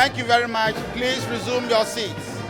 Thank you very much. Please resume your seats.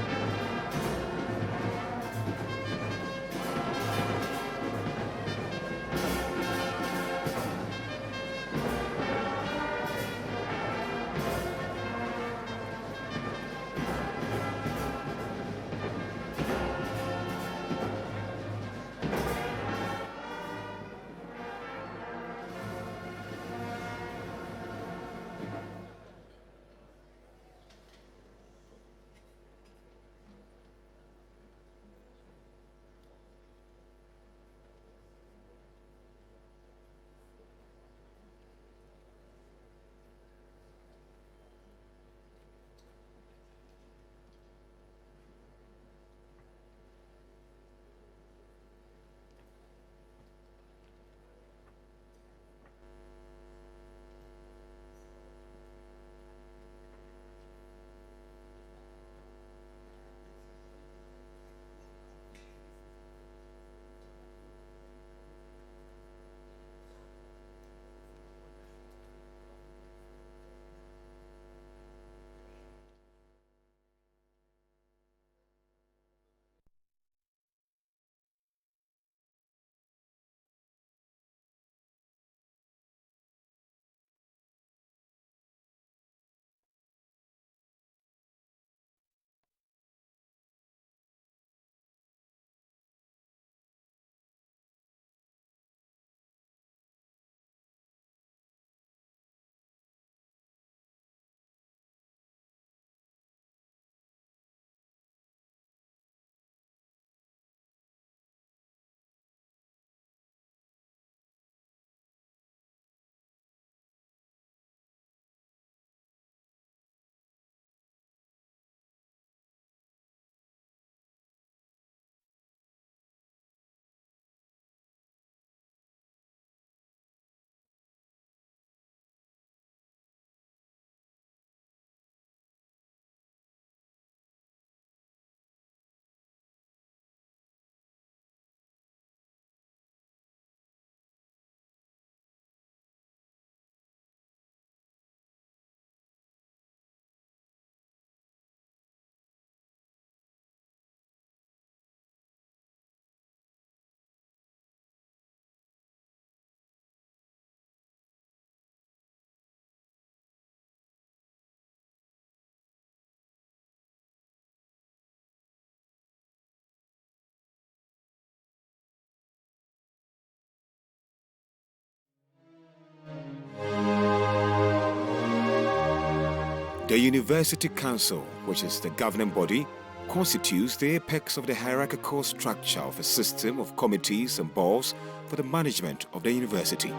The University Council, which is the governing body, constitutes the apex of the hierarchical structure of a system of committees and boards for the management of the university.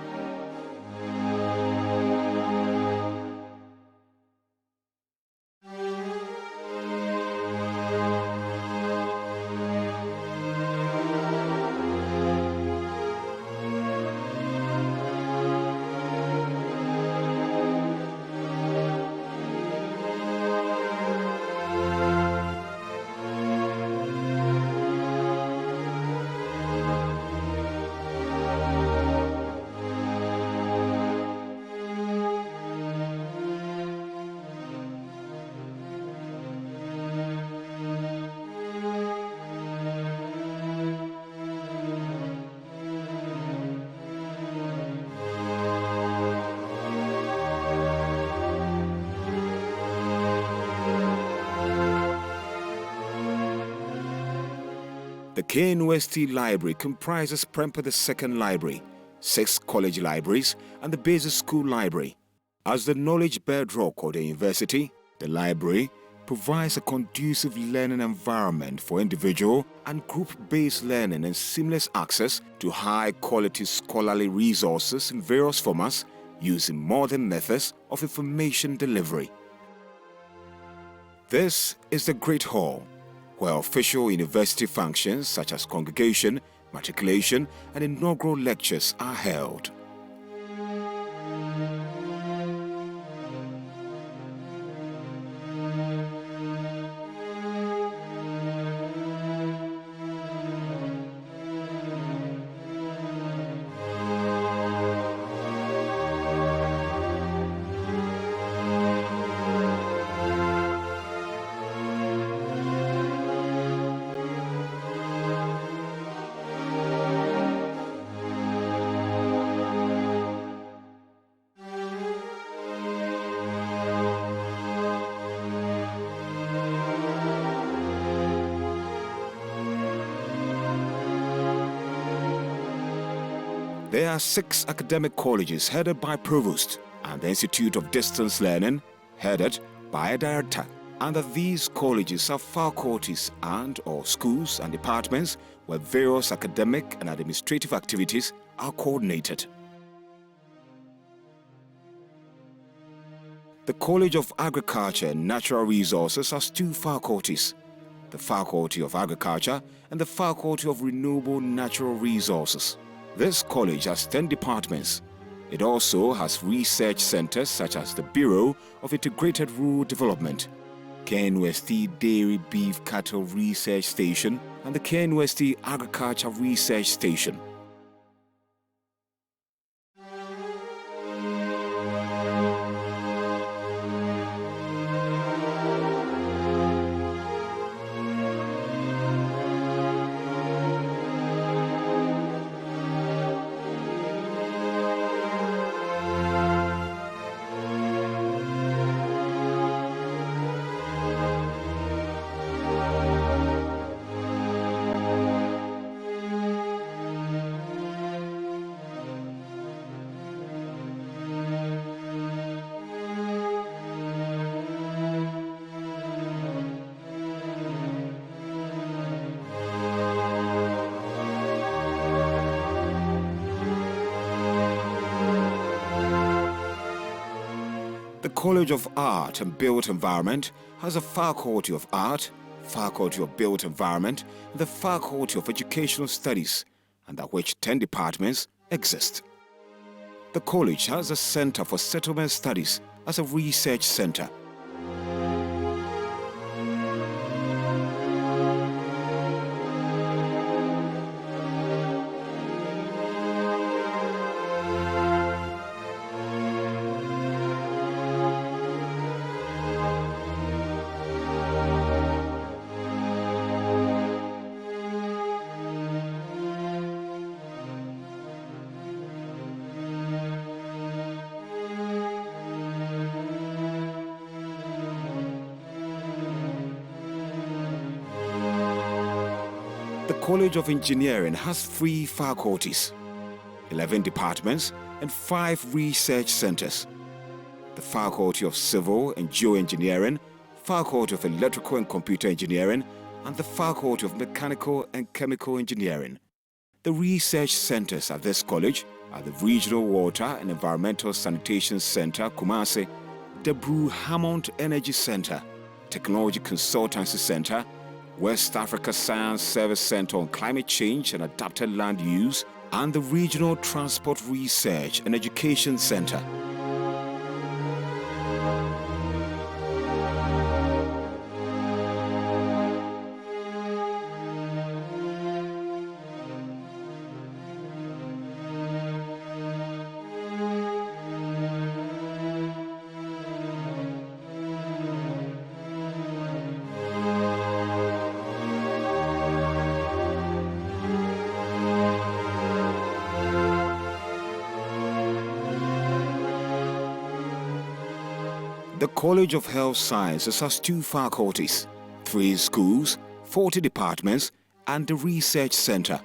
The KNUST Library comprises Prempeh II Library, 6 college libraries, and the Basic School Library. As the knowledge bedrock of the university, the library provides a conducive learning environment for individual and group-based learning and seamless access to high-quality scholarly resources in various formats using modern methods of information delivery. This is the Great Hall, where official university functions such as congregation, matriculation, and inaugural lectures are held. There are 6 academic colleges headed by provost and the Institute of Distance Learning headed by a director. Under these colleges are faculties and/or schools and departments where various academic and administrative activities are coordinated. The College of Agriculture and Natural Resources has 2 faculties, the Faculty of Agriculture and the Faculty of Renewable Natural Resources. This college has 10 departments. It also has research centers such as the Bureau of Integrated Rural Development, KNUST Dairy Beef Cattle Research Station, and the KNUST Agriculture Research Station. The College of Art and Built Environment has a Faculty of Art, Faculty of Built Environment, and the Faculty of Educational Studies, under which 10 departments exist. The college has a Center for Settlement Studies as a research center. The College of Engineering has 3 faculties, 11 departments, and 5 research centers. The the Faculty of Civil and Geoengineering, Faculty of Electrical and Computer Engineering, and the Faculty of Mechanical and Chemical Engineering. The research centers at this college are the Regional Water and Environmental Sanitation Center, Kumasi, the Brew Hammond Energy Center, Technology Consultancy Center, West Africa Science Service Center on Climate Change and Adapted Land Use, and the Regional Transport Research and Education Center. The College of Health Sciences has 2 faculties, 3 schools, 40 departments, and the Research Center.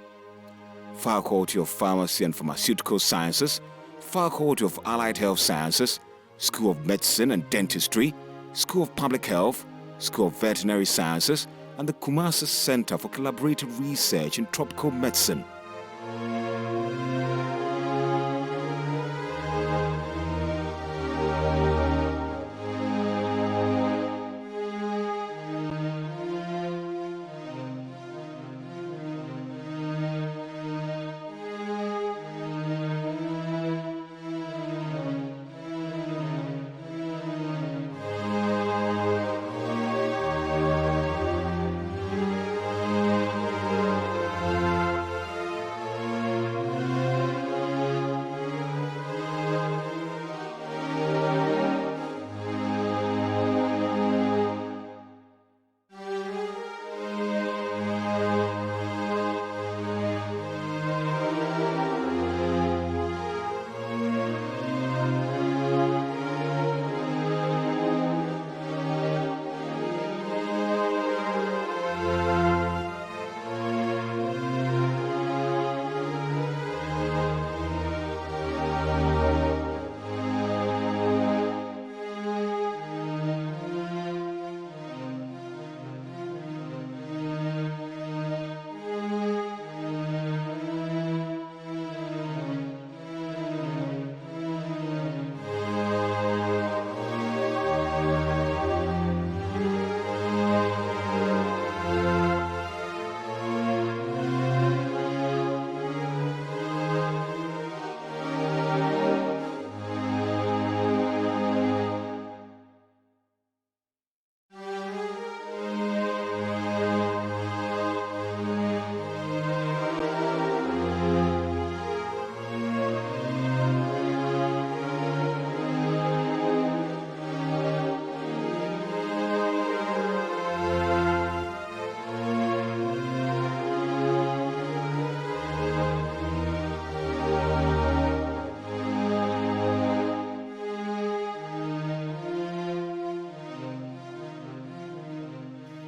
Faculty of Pharmacy and Pharmaceutical Sciences, Faculty of Allied Health Sciences, School of Medicine and Dentistry, School of Public Health, School of Veterinary Sciences, and the Kumasi Center for Collaborative Research in Tropical Medicine.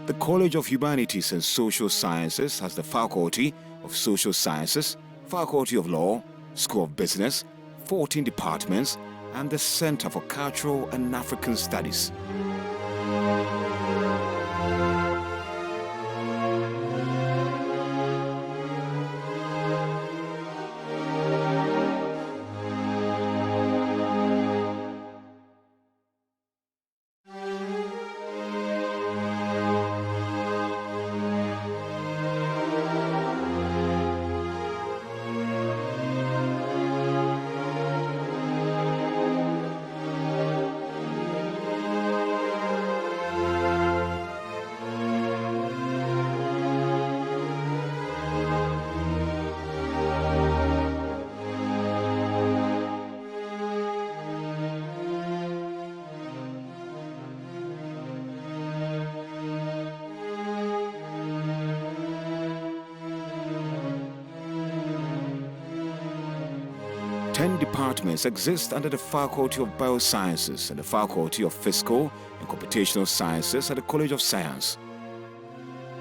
The College of Humanities and Social Sciences has the Faculty of Social Sciences, Faculty of Law, School of Business, 14 departments, and the Center for Cultural and African Studies. Ten departments exist under the Faculty of Biosciences and the Faculty of Physical and Computational Sciences at the College of Science.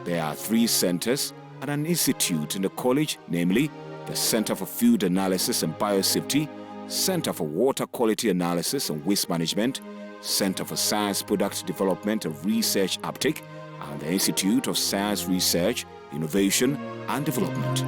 There are 3 centers and an institute in the college, namely the Center for Food Analysis and Biosafety, Center for Water Quality Analysis and Waste Management, Center for Science Product Development and Research Uptake, and the Institute of Science Research, Innovation and Development.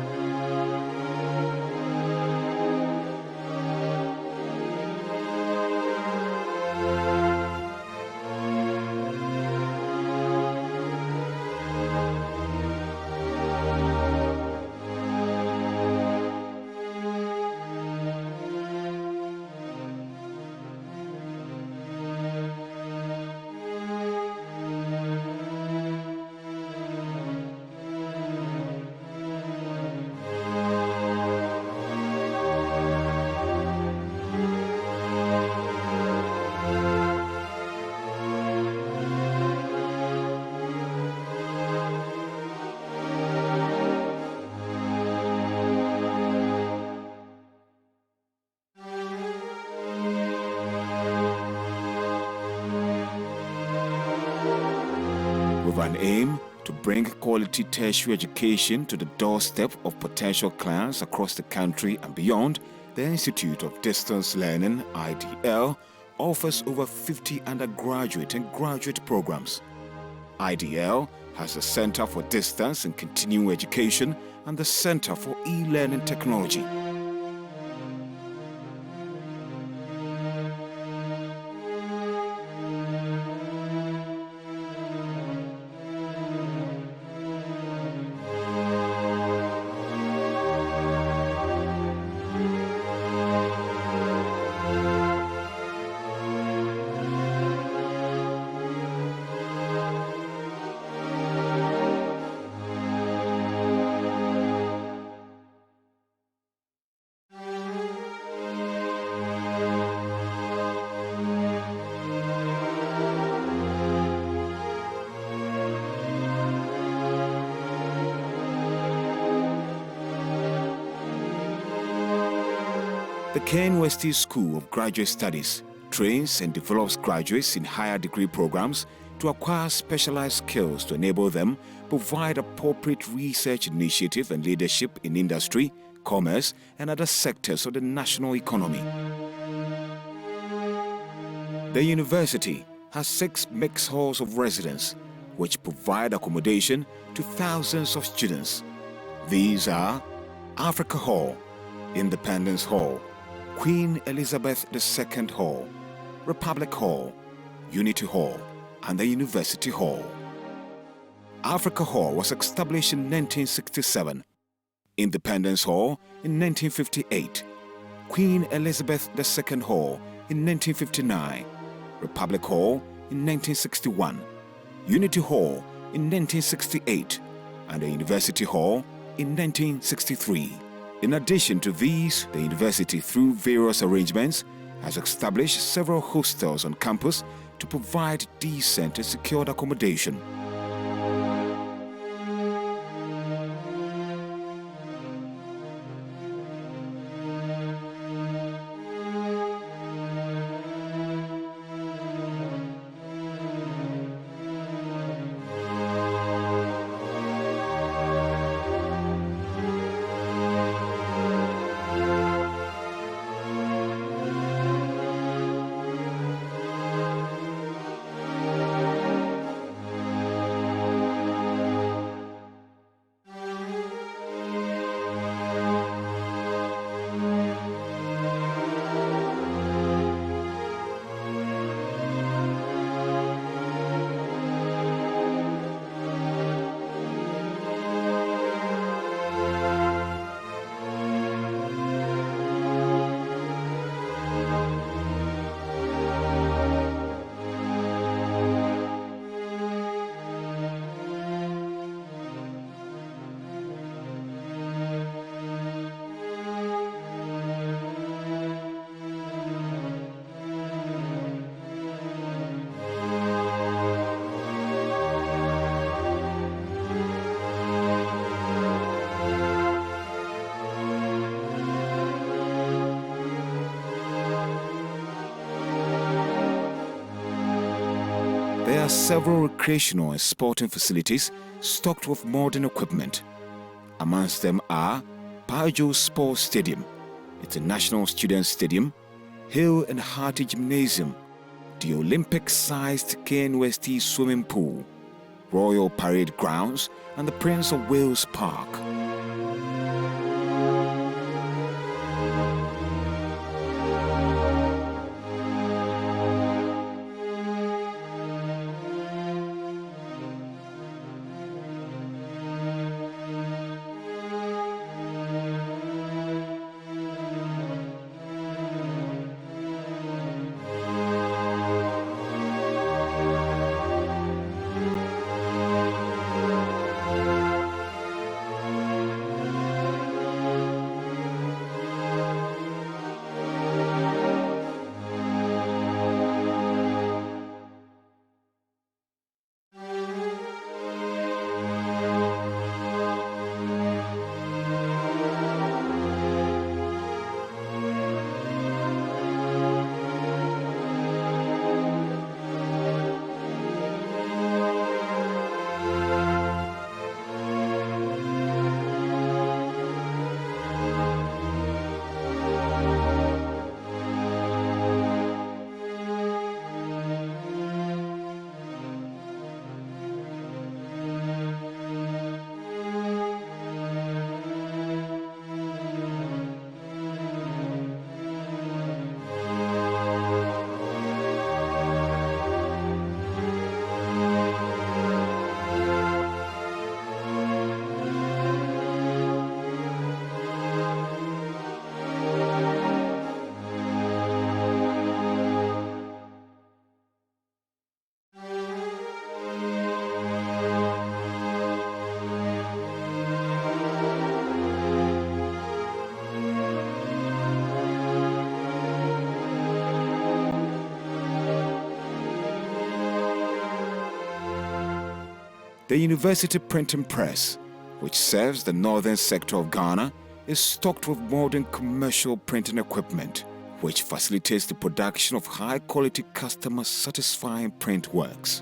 With an aim to bring quality tertiary education to the doorstep of potential clients across the country and beyond, the Institute of Distance Learning, IDL, offers over 50 undergraduate and graduate programs. IDL has the Center for Distance and Continuing Education and the Center for E-Learning Technology. The Ken Westie School of Graduate Studies trains and develops graduates in higher degree programs to acquire specialized skills to enable them provide appropriate research initiative and leadership in industry, commerce, and other sectors of the national economy. The university has 6 mixed halls of residence, which provide accommodation to thousands of students. These are Africa Hall, Independence Hall, Queen Elizabeth II Hall, Republic Hall, Unity Hall, and the University Hall. Africa Hall was established in 1967, Independence Hall in 1958, Queen Elizabeth II Hall in 1959, Republic Hall in 1961, Unity Hall in 1968, and the University Hall in 1963. In addition to these, the university, through various arrangements, has established several hostels on campus to provide decent and secured accommodation. There are several recreational and sporting facilities stocked with modern equipment. Amongst them are Pajo Sports Stadium, International Student Stadium, Hill and Hearty Gymnasium, the Olympic-sized KNUST swimming pool, Royal Parade Grounds, and the Prince of Wales Park. The University Printing Press, which serves the northern sector of Ghana, is stocked with modern commercial printing equipment, which facilitates the production of high-quality, customer-satisfying print works.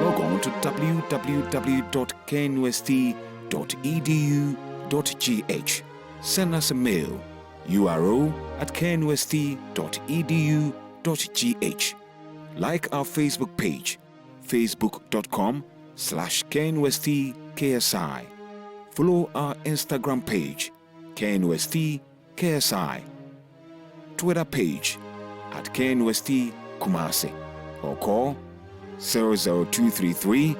Log on to www.knust.edu.gh. Send us a mail, uro@knust.edu.gh. Like our Facebook page, facebook.com/knustKSI. Follow our Instagram page, knustKSI. Twitter page @knustKumasi, or call 00233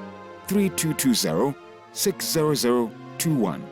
3220 60021.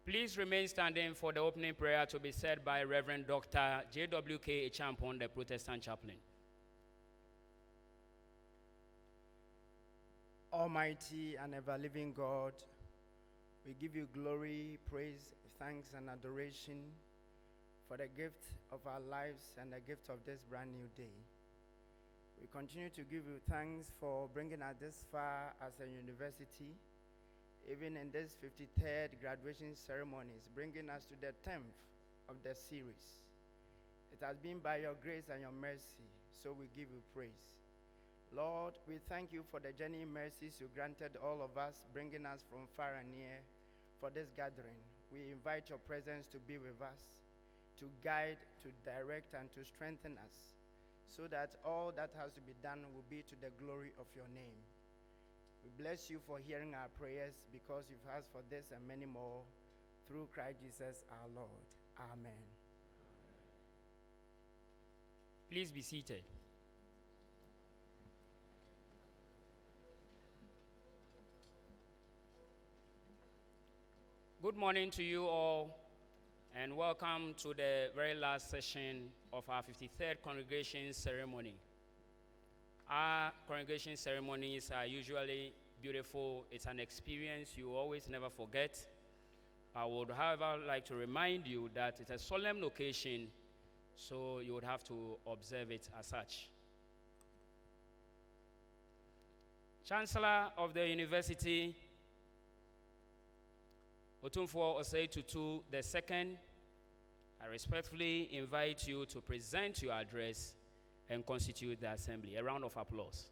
Please remain standing for the opening prayer to be said by Reverend Dr. J.W.K. Echampon, the Protestant chaplain. Almighty and ever-living God, we give you glory, praise, thanks, and adoration for the gift of our lives and the gift of this brand new day. We continue to give you thanks for bringing us this far as a university, even in this 53rd graduation ceremonies, bringing us to the 10th of the series. It has been by your grace and your mercy, so we give you praise. Lord, we thank you for the genuine mercies you granted all of us, bringing us from far and near for this gathering. We invite your presence to be with us, to guide, to direct, and to strengthen us, so that all that has to be done will be to the glory of your name. We bless you for hearing our prayers, because you've asked for this and many more through Christ Jesus our Lord. Amen. Please be seated. Good morning to you all, and welcome to the very last session of our 53rd congregation ceremony. Our congregation ceremonies are usually beautiful. It's an experience you always never forget. I would, however, like to remind you that it's a solemn occasion, so you would have to observe it as such. Chancellor of the University, Otumfuo Osei Tutu II, I respectfully invite you to present your address and constitute the assembly. A round of applause.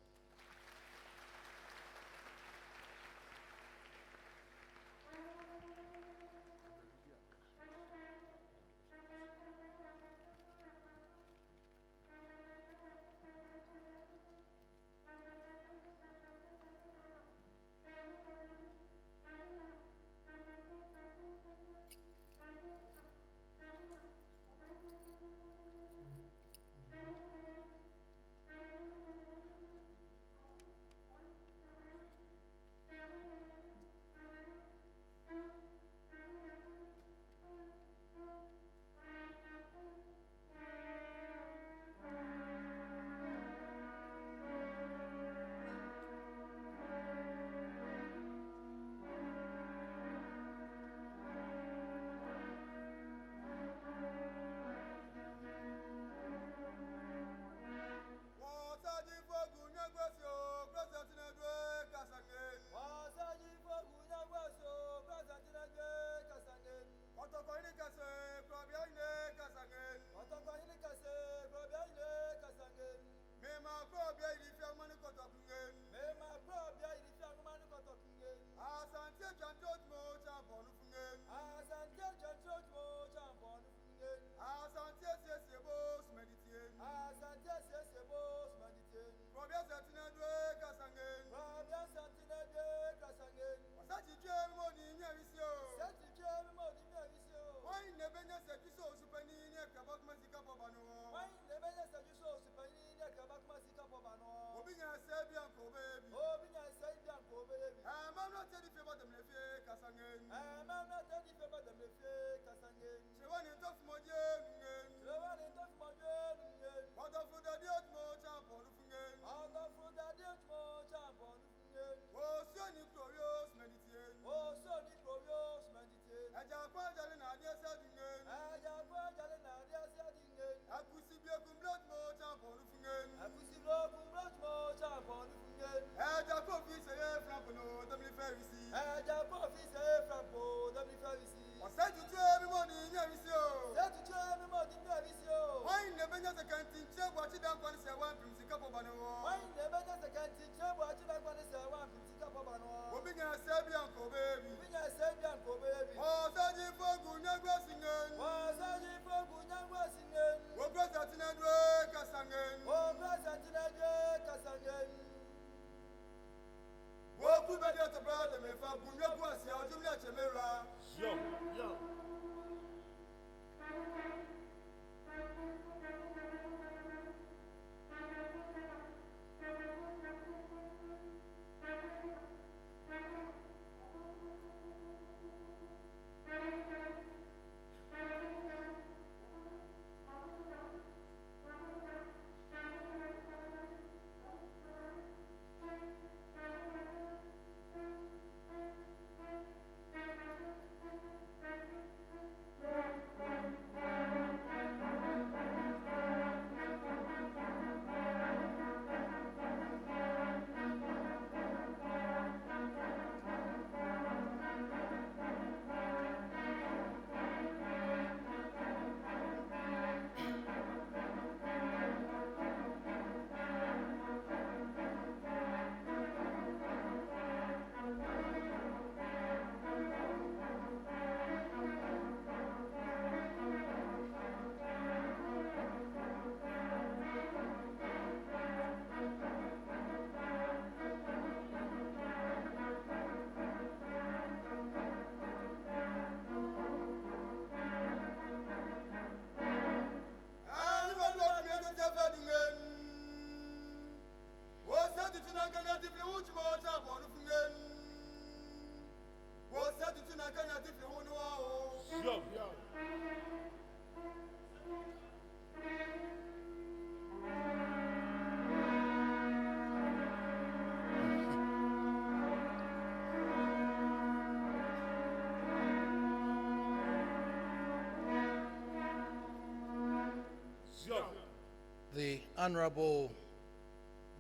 The Honorable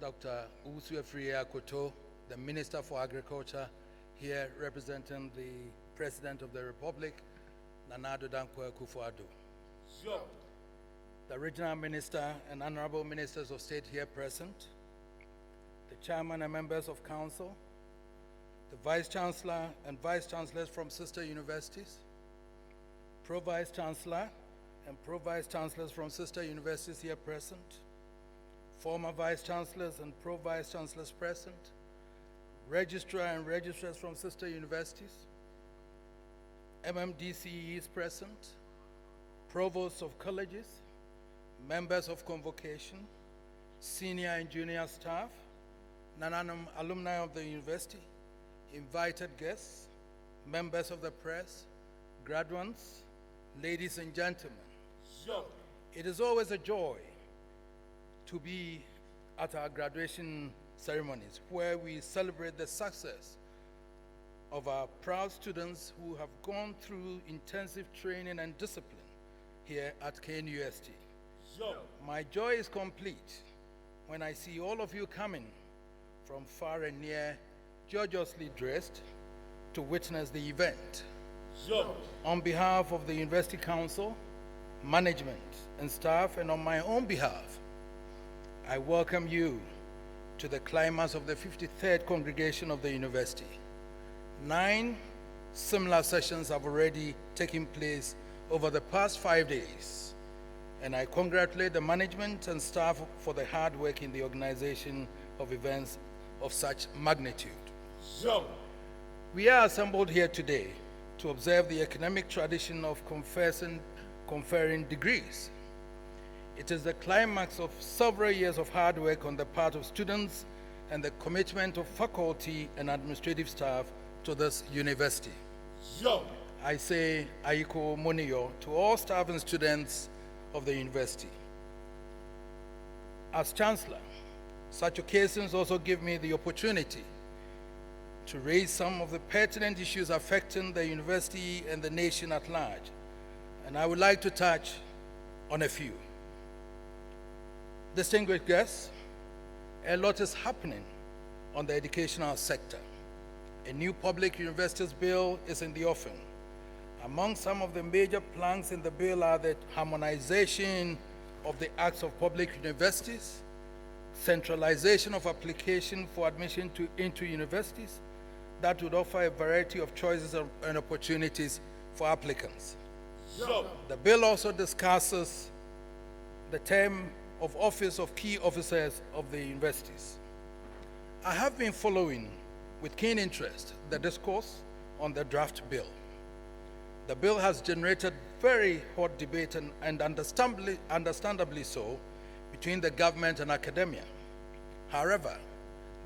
Dr. Owusu-Afriyie Akoto, the Minister for Agriculture, here representing the President of the Republic, Nana Addo Dankwa Akufo-Addo. The Regional Minister and Honorable Ministers of State here present, the Chairman and Members of Council, the Vice-chancellor and Vice-chancellors from sister universities, Pro-Vice-chancellor and Pro-Vice-chancellors from sister universities here present, former Vice-chancellors and Pro-Vice-chancellors present, registrar and registrars from sister universities, MMDCEs present, provosts of colleges, members of convocation, senior and junior staff, Nananum alumni of the university, invited guests, members of the press, graduates, ladies and gentlemen. It is always a joy to be at our graduation ceremonies where we celebrate the success of our proud students who have gone through intensive training and discipline here at KNUST. My joy is complete when I see all of you coming from far and near, gorgeously dressed to witness the event. On behalf of the University Council, management and staff, and on my own behalf, I welcome you to the climax of the 53rd congregation of the university. 9 similar sessions have already taken place over the past 5 days, and I congratulate the management and staff for the hard work in the organization of events of such magnitude. We are assembled here today to observe the academic tradition of conferring degrees. It is the climax of several years of hard work on the part of students and the commitment of faculty and administrative staff to this university. I say Aiko Moniyo to all staff and students of the university. As Chancellor, such occasions also give me the opportunity to raise some of the pertinent issues affecting the university and the nation at large, and I would like to touch on a few. Distinguished guests, a lot is happening on the educational sector. A new public universities bill is in the offing. Among some of the major planks in the bill are the harmonization of the acts of public universities, centralization of application for admission into universities that would offer a variety of choices and opportunities for applicants. The bill also discusses the term of office of key officers of the universities. I have been following with keen interest the discourse on the draft bill. The bill has generated very hot debate and understandably so between the government and academia. However,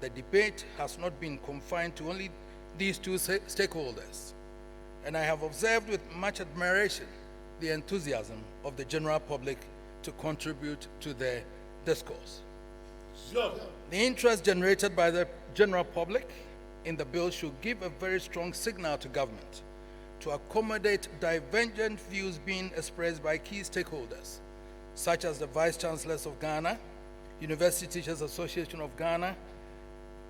the debate has not been confined to only these two stakeholders, and I have observed with much admiration the enthusiasm of the general public to contribute to the discourse. The interest generated by the general public in the bill should give a very strong signal to government to accommodate divergent views being expressed by key stakeholders, such as the Vice-chancellors of Ghana, University Teachers Association of Ghana,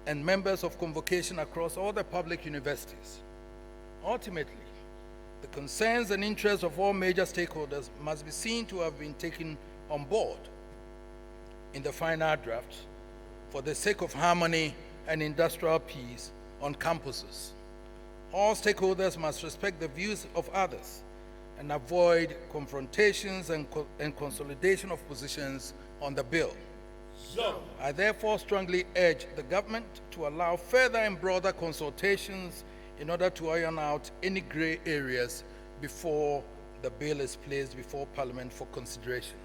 and members of convocation across all the public universities. Ultimately, the concerns and interests of all major stakeholders must be seen to have been taken on board in the final draft for the sake of harmony and industrial peace on campuses. All stakeholders must respect the views of others and avoid confrontations and consolidation of positions on the bill. I therefore strongly urge the government to allow further and broader consultations in order to iron out any gray areas before the bill is placed before Parliament for consideration.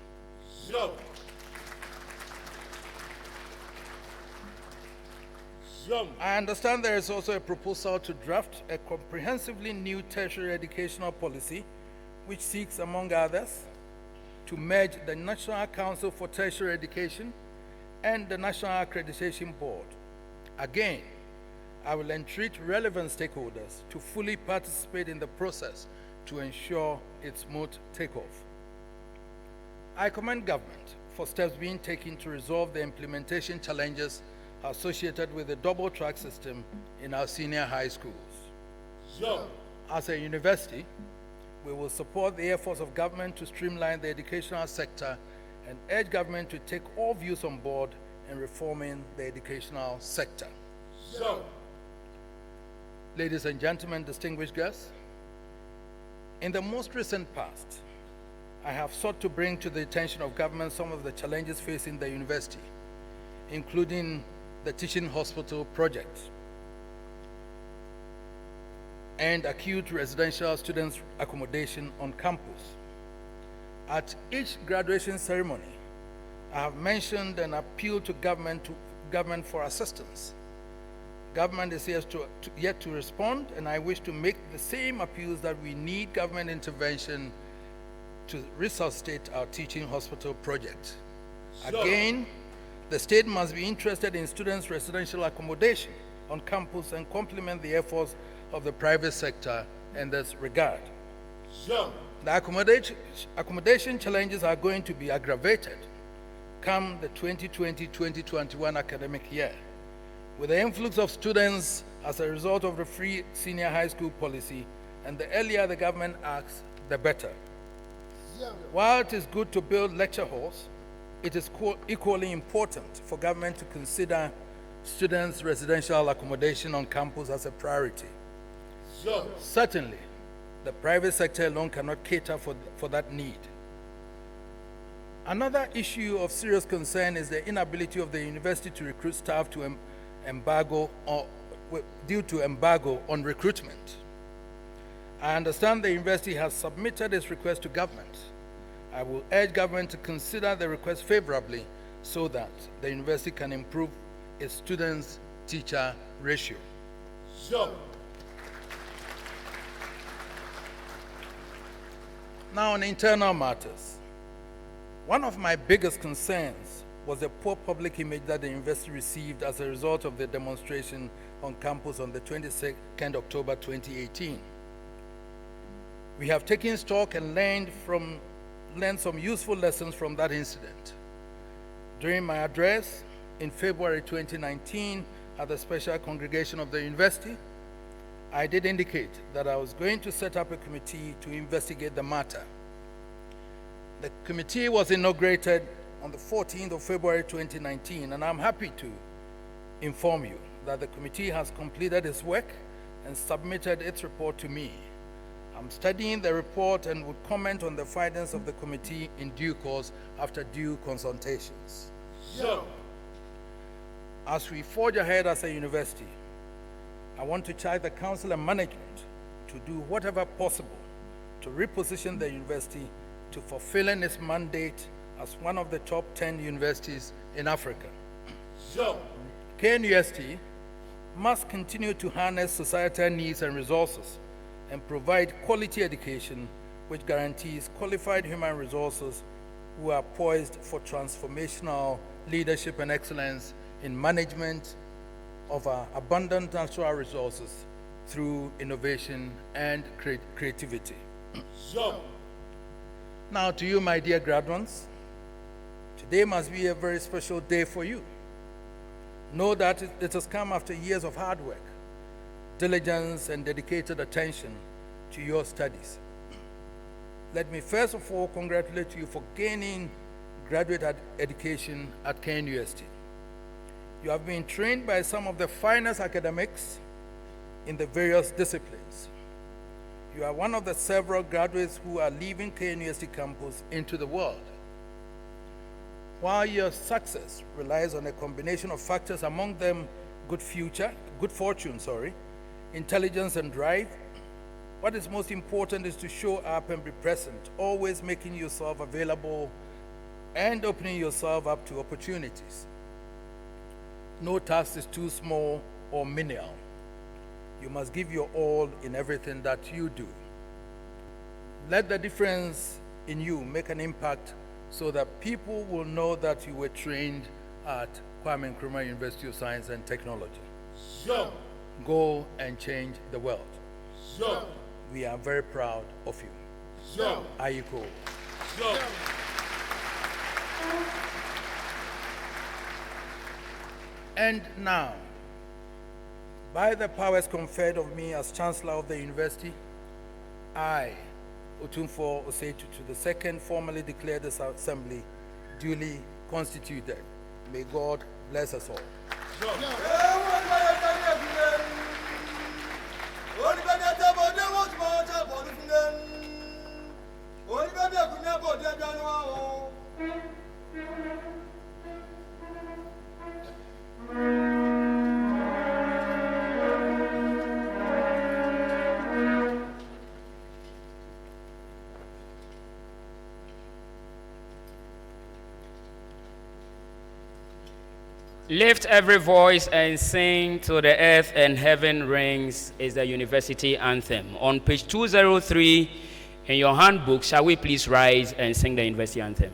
I understand there is also a proposal to draft a comprehensively new tertiary educational policy, which seeks, among others, to merge the National Council for Tertiary Education and the National Accreditation Board. Again, I will entreat relevant stakeholders to fully participate in the process to ensure its smooth takeoff. I commend government for steps being taken to resolve the implementation challenges associated with the double-track system in our senior high schools. As a university, we will support the efforts of government to streamline the educational sector and urge government to take all views on board in reforming the educational sector. Ladies and gentlemen, distinguished guests, in the most recent past, I have sought to bring to the attention of government some of the challenges facing the university, including the teaching hospital project and acute residential students accommodation on campus. At each graduation ceremony, I have mentioned and appealed to government for assistance. Government is yet to respond, and I wish to make the same appeals that we need government intervention to resuscitate our teaching hospital project. Again, the state must be interested in students' residential accommodation on campus and complement the efforts of the private sector in this regard. The accommodation challenges are going to be aggravated come the 2020-2021 academic year, with the influx of students as a result of the free senior high school policy, and the earlier the government acts, the better. While it is good to build lecture halls, it is equally important for government to consider students' residential accommodation on campus as a priority. Certainly, the private sector alone cannot cater for that need. Another issue of serious concern is the inability of the university to recruit staff due to embargo on recruitment. I understand the university has submitted its request to government. I will urge government to consider the request favorably so that the university can improve its students-teacher ratio. Now, on internal matters, one of my biggest concerns was the poor public image that the university received as a result of the demonstration on campus on the 22nd October 2018. We have taken stock and learned some useful lessons from that incident. During my address in February 2019 at the Special Congregation of the University, I did indicate that I was going to set up a committee to investigate the matter. The committee was inaugurated on the 14th of February 2019, and I'm happy to inform you that the committee has completed its work and submitted its report to me. I'm studying the report and would comment on the findings of the committee in due course after due consultations. As we forge ahead as a university, I want to charge the council and management to do whatever possible to reposition the university to fulfilling its mandate as one of the top 10 universities in Africa. KNUST must continue to harness societal needs and resources and provide quality education which guarantees qualified human resources who are poised for transformational leadership and excellence in management of our abundant natural resources through innovation and creativity. Now to you, my dear graduates, today must be a very special day for you. Know that it has come after years of hard work, diligence, and dedicated attention to your studies. Let me first of all congratulate you for gaining graduate education at KNUST. You have been trained by some of the finest academics in the various disciplines. You are one of the several graduates who are leaving KNUST campus into the world. While your success relies on a combination of factors, among them good fortune, intelligence and drive, what is most important is to show up and be present, always making yourself available and opening yourself up to opportunities. No task is too small or menial. You must give your all in everything that you do. Let the difference in you make an impact so that people will know that you were trained at Kwame Nkrumah University of Science and Technology. Sure. Go and change the world. Sure. We are very proud of you. Sure. Ayiko. Sure. And now, by the powers conferred of me as Chancellor of the University, I, Otumfuo Oseitu, to the second, formally declare this assembly duly constituted. May God bless us all. Lift every voice and sing till the earth and heaven rings is the university anthem. On page 203 in your handbook, shall we please rise and sing the university anthem?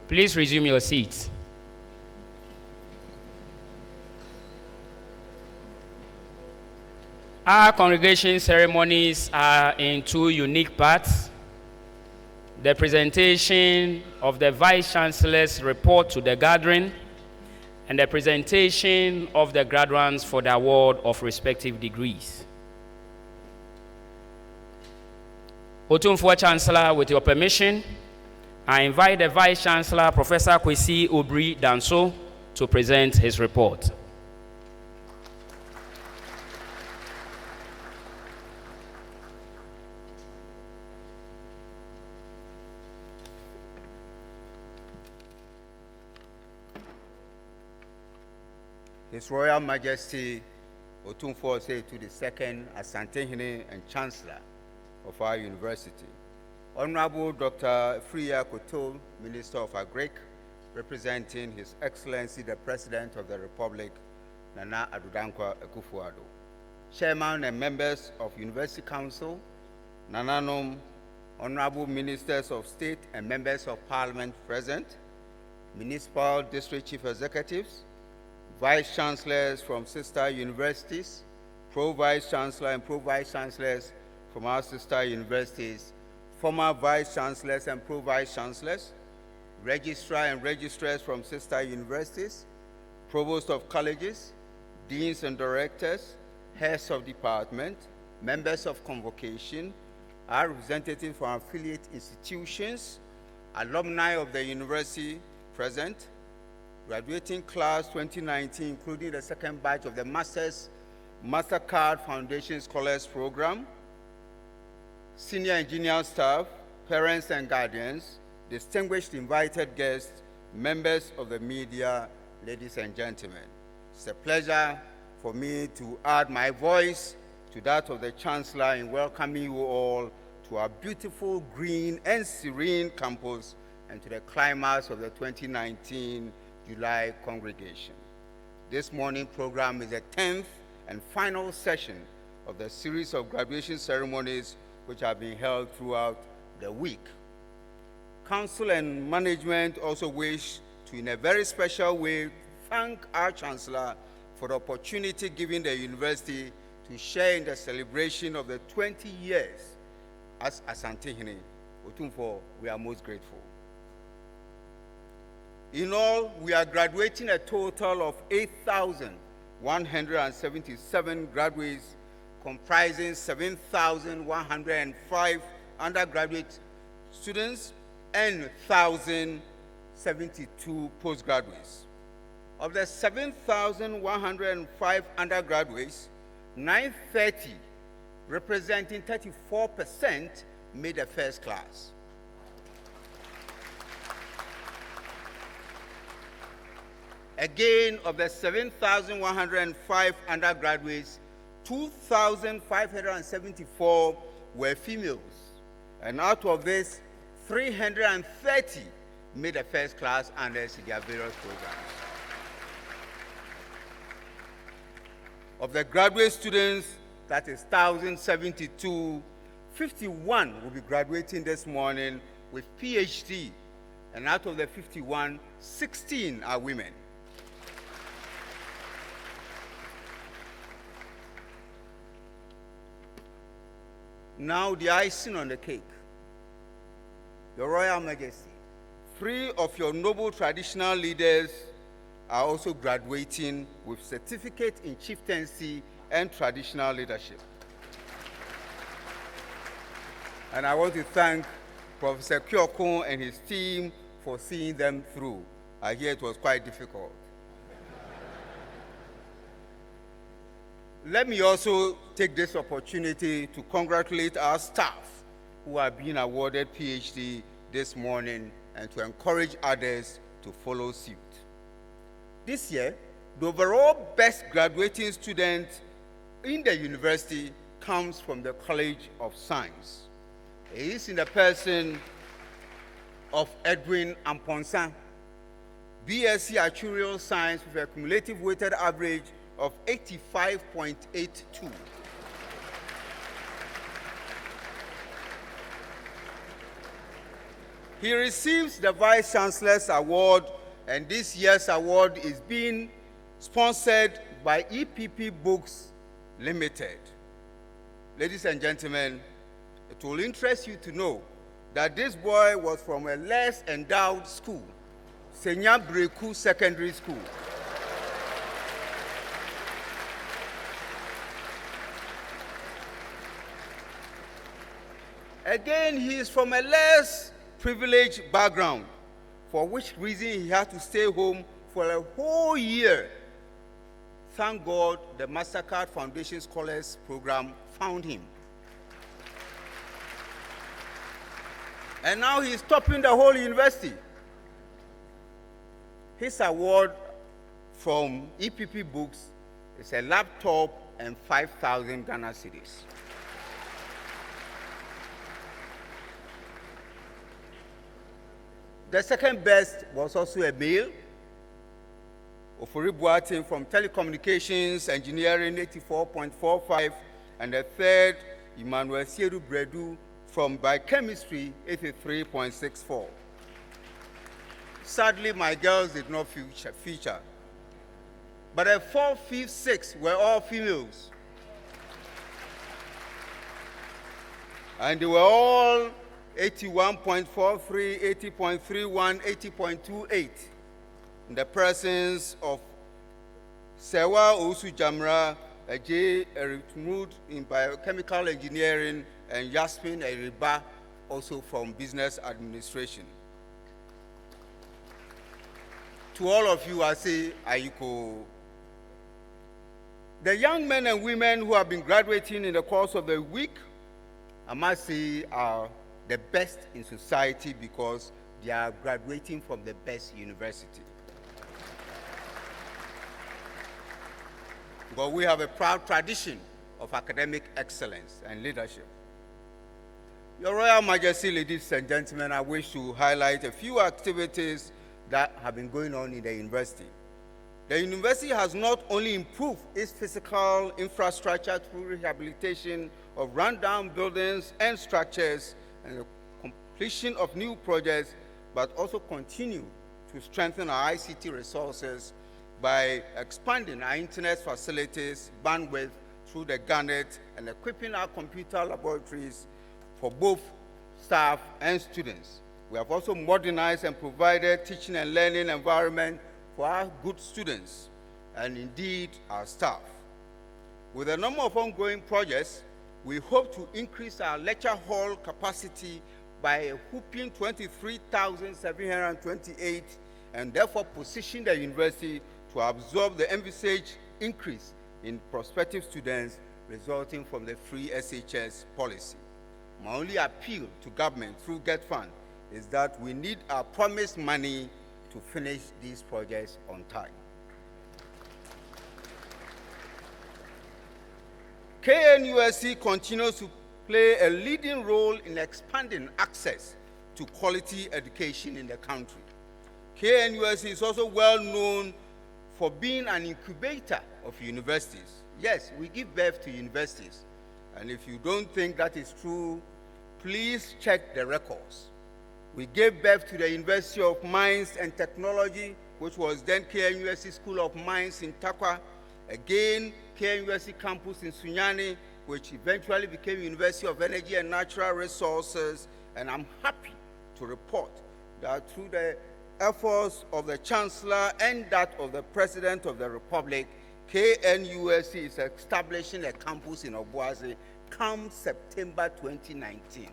Please resume your seats. Our congregation ceremonies are in two unique parts: the presentation of the Vice-chancellor's report to the gathering and the presentation of the graduates for the award of respective degrees. Otumfuo Chancellor, with your permission, I invite the Vice-Chancellor, Professor Kwesi Obri Danso, to present his report. His Royal Majesty Otumfuo Osei to the second Asantehene and Chancellor of our university. Honorable Dr. Freya Koto, Minister of Agric, representing His Excellency the President of the Republic, Nana Addo Dankwa Akufo-Addo. Chairman and members of University Council, Nananom, Honorable Ministers of State and members of Parliament present, Municipal District Chief Executives, Vice-chancellors from sister universities, Pro-Vice-chancellor and Pro-Vice-chancellors from our sister universities, former Vice-chancellors and Pro-Vice-chancellors, registrar and registrars from sister universities, provost of colleges, deans and directors, heads of department, members of convocation, our representatives from affiliate institutions, alumni of the university present, graduating class 2019, including the second batch of the MasterCard Foundation Scholars Program, senior engineer staff, parents and guardians, distinguished invited guests, members of the media, ladies and gentlemen. It's a pleasure for me to add my voice to that of the Chancellor in welcoming you all to our beautiful, green and serene campus and to the climax of the 2019 July congregation. This morning program is the 10th and final session of the series of graduation ceremonies which have been held throughout the week. Council and management also wish to, in a very special way, thank our Chancellor for the opportunity given the university to share in the celebration of the 20 years as Asantehene. Otumfuo, we are most grateful. In all, we are graduating a total of 8,177 graduates, comprising 7,105 undergraduate students and 1,072 postgraduates. Of the 7,105 undergraduates, 930, representing 34%, made the first class. Again, of the 7,105 undergraduates, 2,574 were females. And out of this, 330 made the first class under their various programs. Of the graduate students, that is 1,072, 51 will be graduating this morning with PhD. And out of the 51, 16 are women. Now the icing on the cake. Your Royal Majesty, 3 of your noble traditional leaders are also graduating with certificate in chieftaincy and traditional leadership. And I want to thank Professor Kyokun and his team for seeing them through. I hear it was quite difficult. Let me also take this opportunity to congratulate our staff who are being awarded PhD this morning and to encourage others to follow suit. This year, the overall best graduating student in the university comes from the College of Science. It is in the person of Edwin Amponsa, BSc Actuarial Science with a cumulative weighted average of 85.82. He receives the Vice-Chancellor's Award, and this year's award is being sponsored by EPP Books Limited. Ladies and gentlemen, it will interest you to know that this boy was from a less endowed school, Senya Breku Secondary School. Again, he is from a less privileged background, for which reason he had to stay home for a whole year. Thank God the MasterCard Foundation Scholars Program found him. And now he's topping the whole university. His award from EPP Books is a laptop and 5,000 Ghana cedis. The second best was also a male, Ofori Boateng from Telecommunications Engineering, 84.45, and the third, Emmanuel Siedu Bredu from Biochemistry, 83.64. Sadly, my girls did not feature. But the 4th, 5th, 6th were all females. And they were all 81.43, 80.31, 80.28. In the presence of Sewa Osu Jamra, Ajay Eritmud in Biochemical Engineering, and Yasmin Eriba, also from Business Administration. To all of you, I say, Ayiko. The young men and women who have been graduating in the course of the week, I must say, are the best in society because they are graduating from the best university. Because we have a proud tradition of academic excellence and leadership. Your Royal Majesty, ladies and gentlemen, I wish to highlight a few activities that have been going on in the university. The university has not only improved its physical infrastructure through rehabilitation of rundown buildings and structures and the completion of new projects, but also continue to strengthen our ICT resources by expanding our internet facilities, bandwidth through the Garnet, and equipping our computer laboratories for both staff and students. We have also modernized and provided teaching and learning environment for our good students and indeed our staff. With a number of ongoing projects, we hope to increase our lecture hall capacity by a whopping 23,728 and therefore position the university to absorb the envisaged increase in prospective students resulting from the free SHS policy. My only appeal to government through Get Fund is that we need our promised money to finish these projects on time. KNUST continues to play a leading role in expanding access to quality education in the country. KNUST is also well known for being an incubator of universities. Yes, we give birth to universities. And if you don't think that is true, please check the records. We gave birth to the University of Mines and Technology, which was then KNUST School of Mines in Takwa. Again, KNUST campus in Sunyani, which eventually became University of Energy and Natural Resources. And I'm happy to report that through the efforts of the Chancellor and that of the President of the Republic, KNUST is establishing a campus in Obuasi come September 2019.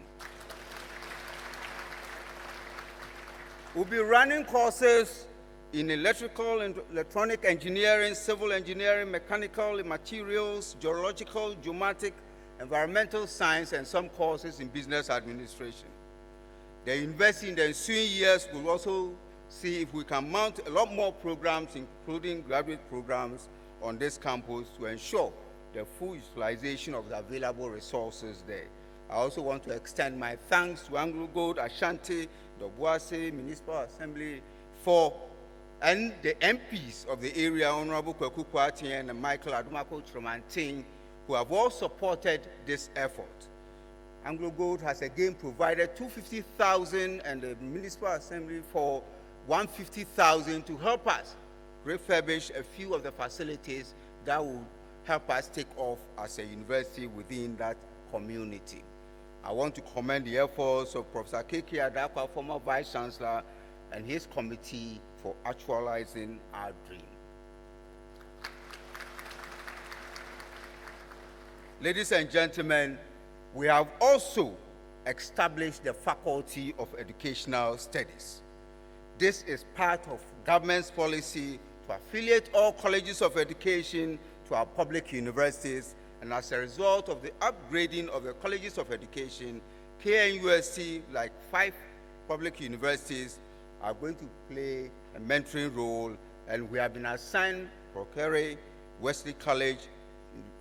We'll be running courses in electrical and electronic engineering, civil engineering, mechanical, materials, geological, geomatic, environmental science, and some courses in business administration. The university in the ensuing years will also see if we can mount a lot more programs, including graduate programs, on this campus to ensure the full utilization of the available resources there. I also want to extend my thanks to Anglo Gold, Ashanti, the Obuasi Municipal Assembly and the MPs of the area, Honorable Kweku Kwati and Michael Adumako Tromantin, who have all supported this effort. Anglo Gold has again provided $250,000 and the Municipal Assembly for $150,000 to help us refurbish a few of the facilities that will help us take off as a university within that community. I want to commend the efforts of Professor Keke Adakwa, former Vice-chancellor, and his committee for actualizing our dream. Ladies and gentlemen, we have also established the Faculty of Educational Studies. This is part of government's policy to affiliate all colleges of education to our public universities, and as a result of the upgrading of the colleges of education, KNUST, like 5 public universities, are going to play a mentoring role, and we have been assigned Procure, Wesley College,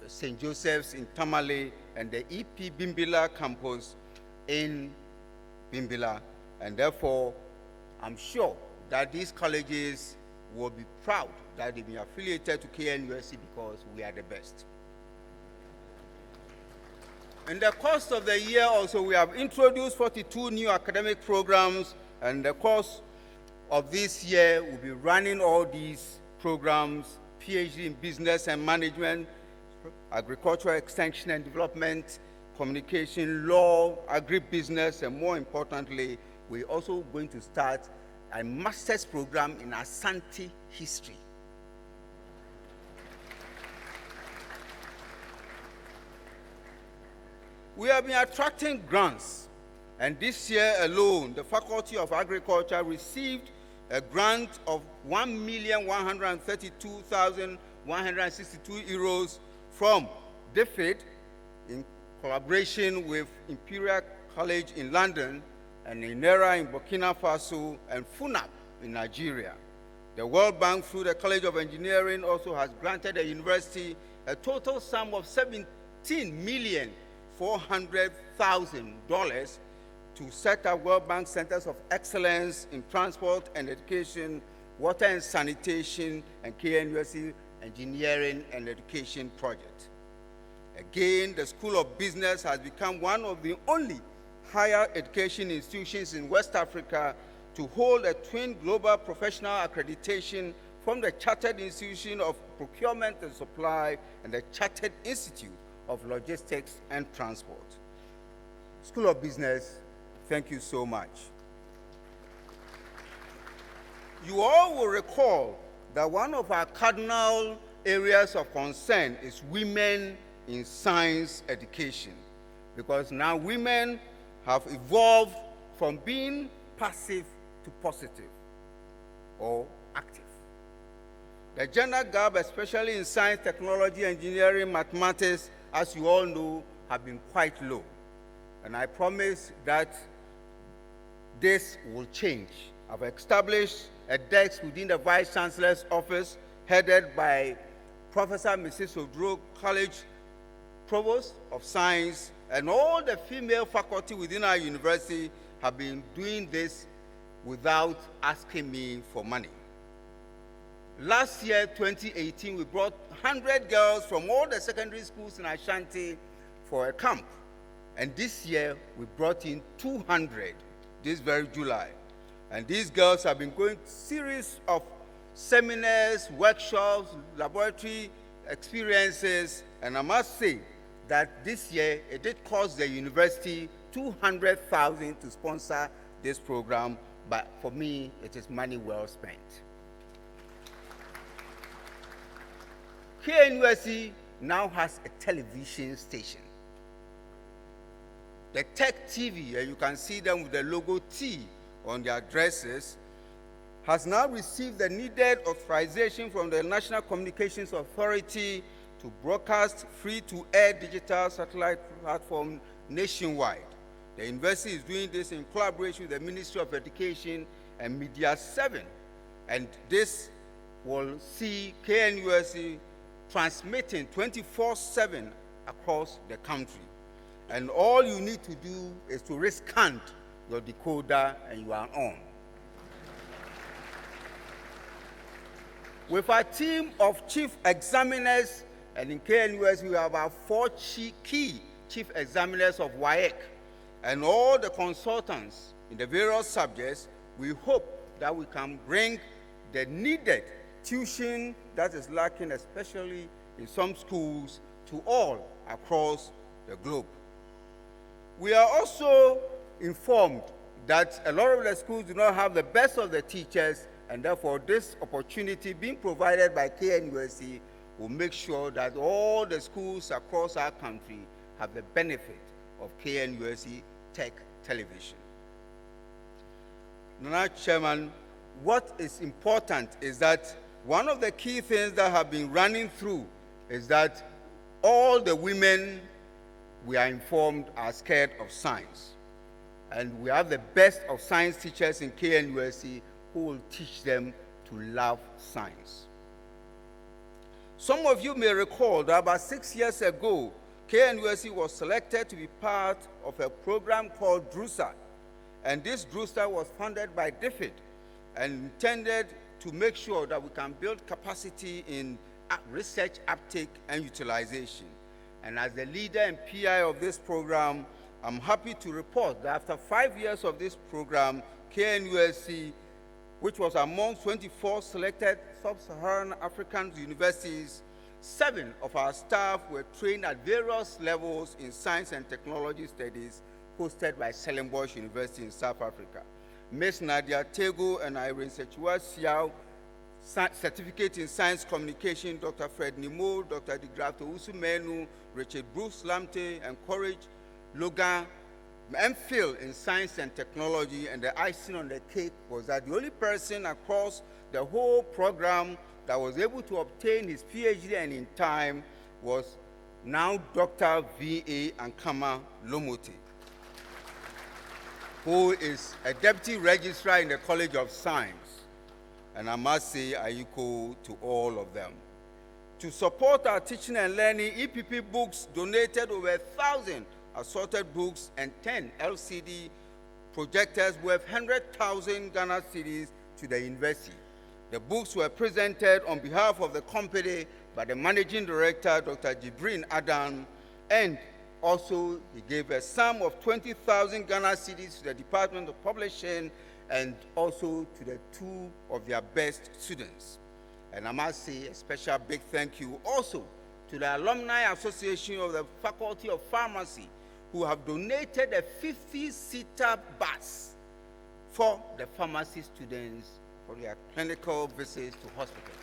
St. Joseph's in Tamale, and the EP Bimbila campus in Bimbila, and therefore I'm sure that these colleges will be proud that they've been affiliated to KNUST because we are the best. In the course of the year also, we have introduced 42 new academic programs, and in the course of this year, we'll be running all these programs: PhD in Business and Management, Agricultural Extension and Development, Communication, Law, Agribusiness, and more importantly, we're also going to start a master's program in Asante history. We have been attracting grants, and this year alone, the Faculty of Agriculture received a grant of 1,132,162 euros from DFID in collaboration with Imperial College in London and INERA in Burkina Faso and FUNAP in Nigeria. The World Bank, through the College of Engineering, also has granted the university a total sum of $17,400,000 to set up World Bank Centers of Excellence in Transport and Education, Water and Sanitation, and KNUST Engineering and Education Project. Again, the School of Business has become one of the only higher education institutions in West Africa to hold a twin global professional accreditation from the Chartered Institution of Procurement and Supply and the Chartered Institute of Logistics and Transport. School of Business, thank you so much. You all will recall that one of our cardinal areas of concern is women in science education, because now women have evolved from being passive to positive or active. The gender gap, especially in science, technology, engineering, mathematics, as you all know, have been quite low. And I promise that this will change. I've established a desk within the Vice-chancellor's office, headed by Professor Mrs. Odro, College Provost of Science, and all the female faculty within our university have been doing this without asking me for money. Last year, 2018, we brought 100 girls from all the secondary schools in Ashanti for a camp. And this year, we brought in 200 this very July. And these girls have been going series of seminars, workshops, laboratory experiences, and I must say that this year it did cost the university $200,000 to sponsor this program, but for me, it is money well spent. KNUST now has a television station. The TEK TV, and you can see them with the logo T on their dresses, has now received the needed authorization from the National Communications Authority to broadcast free-to-air digital satellite platform nationwide. The university is doing this in collaboration with the Ministry of Education and Media 7, and this will see KNUST transmitting 24/7 across the country. And all you need to do is to rescan your decoder and you are on. With our team of chief examiners, and in KNUST we have about 4 key chief examiners of WAEC, and all the consultants in the various subjects, we hope that we can bring the needed tuition that is lacking, especially in some schools, to all across the globe. We are also informed that a lot of the schools do not have the best of the teachers, and therefore this opportunity being provided by KNUST will make sure that all the schools across our country have the benefit of KNUST TEK television. Nana Chairman, what is important is that one of the key things that have been running through is that all the women, we are informed, are scared of science. And we have the best of science teachers in KNUST who will teach them to love science. Some of you may recall that about 6 years ago, KNUST was selected to be part of a program called DRUSA. And this DRUSA was funded by DFID and intended to make sure that we can build capacity in research uptake and utilization. And as the leader and PI of this program, I'm happy to report that after 5 years of this program, KNUST, which was among 24 selected sub-Saharan African universities, 7 of our staff were trained at various levels in science and technology studies hosted by Stellenbosch University in South Africa. Ms. Nadia Tego and Irene Sechua Siao, certificate in science communication, Dr. Fred Nimo, Dr. DeGraft Usumenu, Richard Bruce Lamte, and Courage Logan, MPhil in science and technology, and the icing on the cake was that the only person across the whole program that was able to obtain his PhD and in time was now Dr. V.A. Ankama Lomote, who is a deputy registrar in the College of Science. And I must say, Ayiko to all of them. To support our teaching and learning, EPP Books donated over 1,000 assorted books and 10 LCD projectors worth 100,000 Ghana cedis to the university. The books were presented on behalf of the company by the managing director, Dr. Jibrin Adam, and also he gave a sum of 20,000 Ghana cedis to the Department of Publishing and also to the 2 of their best students. And I must say a special big thank you also to the Alumni Association of the Faculty of Pharmacy, who have donated a 50-seater bus for the pharmacy students for their clinical visits to hospitals.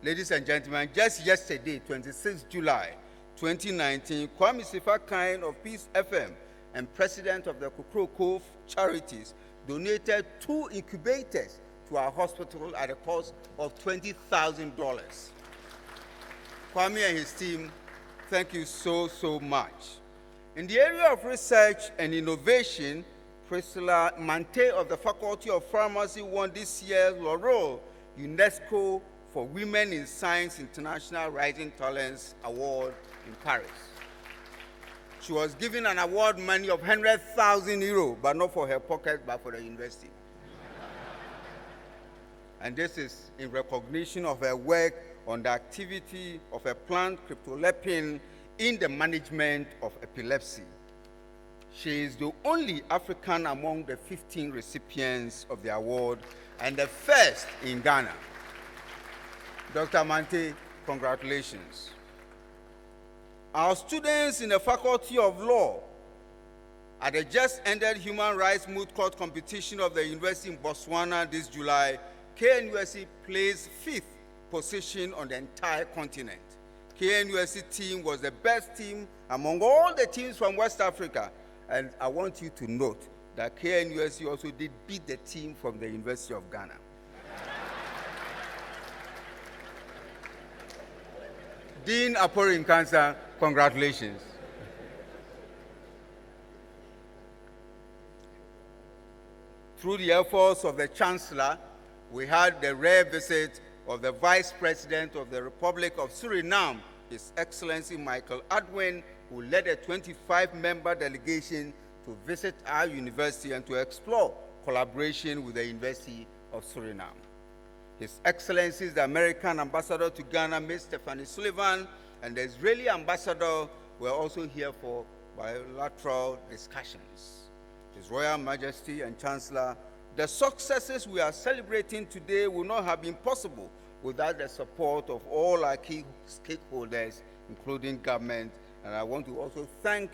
Ladies and gentlemen, just yesterday, 26 July 2019, Kwame Sifakain of Peace FM and president of the Kokro Cove Charities donated 2 incubators to our hospital at a cost of $20,000. Kwame and his team, thank you so much. In the area of research and innovation, Priscilla Mante of the Faculty of Pharmacy won this year's Laurel UNESCO for Women in Science International Rising Talents Award in Paris. She was given an award money of 100,000 euro, but not for her pocket, but for the university. And this is in recognition of her work on the activity of a plant, cryptolepin, in the management of epilepsy. She is the only African among the 15 recipients of the award and the first in Ghana. Dr. Mante, congratulations. Our students in the Faculty of Law at the just ended Human Rights Moot Court competition of the University in Botswana this July, KNUST placed 5th position on the entire continent. KNUST team was the best team among all the teams from West Africa. And I want you to note that KNUST also did beat the team from the University of Ghana. Dean Apori Nkansa, congratulations. Through the efforts of the Chancellor, we had the rare visit of the Vice President of the Republic of Suriname, His Excellency Michael Adwin, who led a 25-member delegation to visit our university and to explore collaboration with the University of Suriname. His Excellency, the American Ambassador to Ghana, Ms. Stephanie Sullivan, and the Israeli Ambassador were also here for bilateral discussions. His Royal Majesty and Chancellor, the successes we are celebrating today would not have been possible without the support of all our key stakeholders, including government. And I want to also thank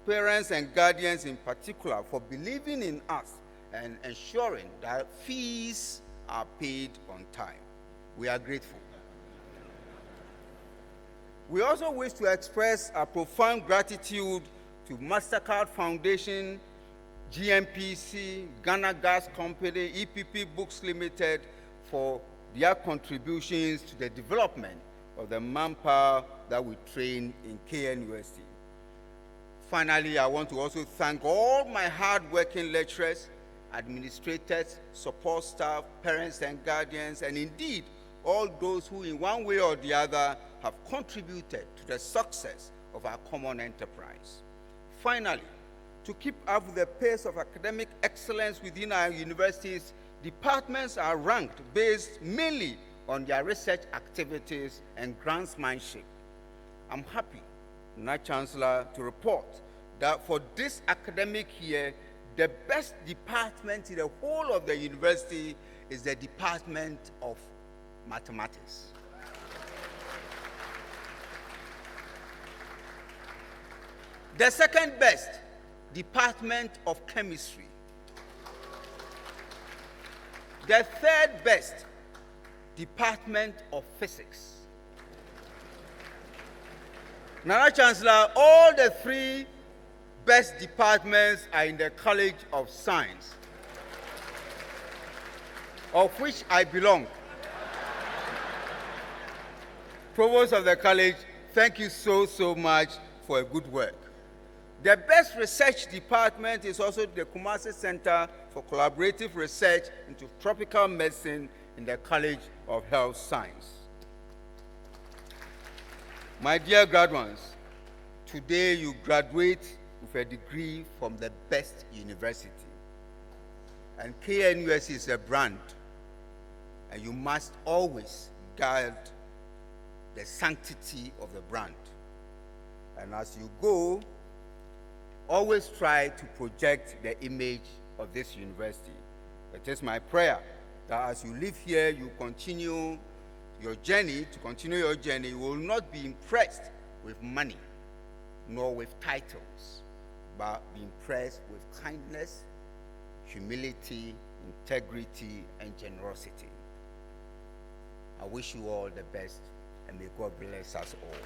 parents and guardians in particular for believing in us and ensuring that fees are paid on time. We are grateful. We also wish to express our profound gratitude to MasterCard Foundation, GMPC, Ghana Gas Company, EPP Books Limited for their contributions to the development of the manpower that we train in KNUST. Finally, I want to also thank all my hard-working lecturers, administrators, support staff, parents and guardians, and indeed all those who in one way or the other have contributed to the success of our common enterprise. Finally, to keep up with the pace of academic excellence within our universities, departments are ranked based mainly on their research activities and grantsmanship. I'm happy, Vice-chancellor, to report that for this academic year, the best department in the whole of the university is the Department of Mathematics. The second best, Department of Chemistry. The third best, Department of Physics. Vice-chancellor, all the three best departments are in the College of Science, of which I belong. Provost of the college, thank you so much for a good work. The best research department is also the Kumasi Center for Collaborative Research into Tropical Medicine in the College of Health Science. My dear graduates, today you graduate with a degree from the best university. And KNUST is a brand, and you must always guard the sanctity of the brand. And as you go, always try to project the image of this university. It is my prayer that as you live here, you continue your journey. To continue your journey, you will not be impressed with money, nor with titles, but be impressed with kindness, humility, integrity, and generosity. I wish you all the best, and may God bless us all.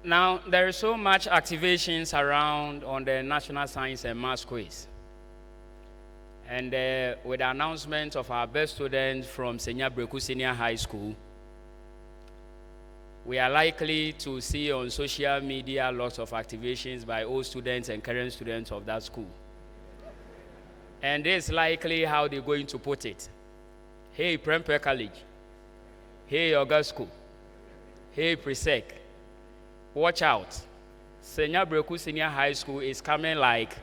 Now, there is so much activations around on the National Science and Maths Quiz. And with the announcement of our best students from Senya Breku Senior High School, we are likely to see on social media lots of activations by old students and current students of that school. And this is likely how they're going to put it. Hey, Prempeh College. Hey, Yoga School. Hey, Presec. Watch out. Senya Breku Senior High School is coming like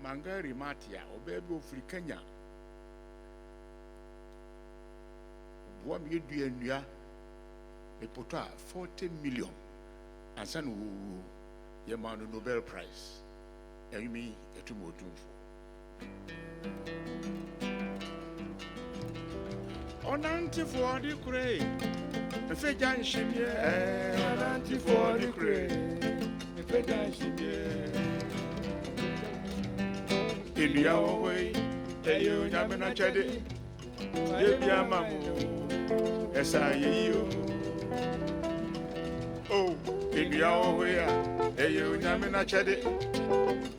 Mangari Matia, Obebo Frikenya. What you do in Nia, a pota 40 million, and son who Yamano Nobel Prize. And you mean a tumor on anti for the cray, a fejan shimmy, on anti for the cray, a fejan shimmy. In your way, tell you, Yamina Chedi, Yabiamamu, as I you. Oh, in your way, tell you, Yamina Chedi,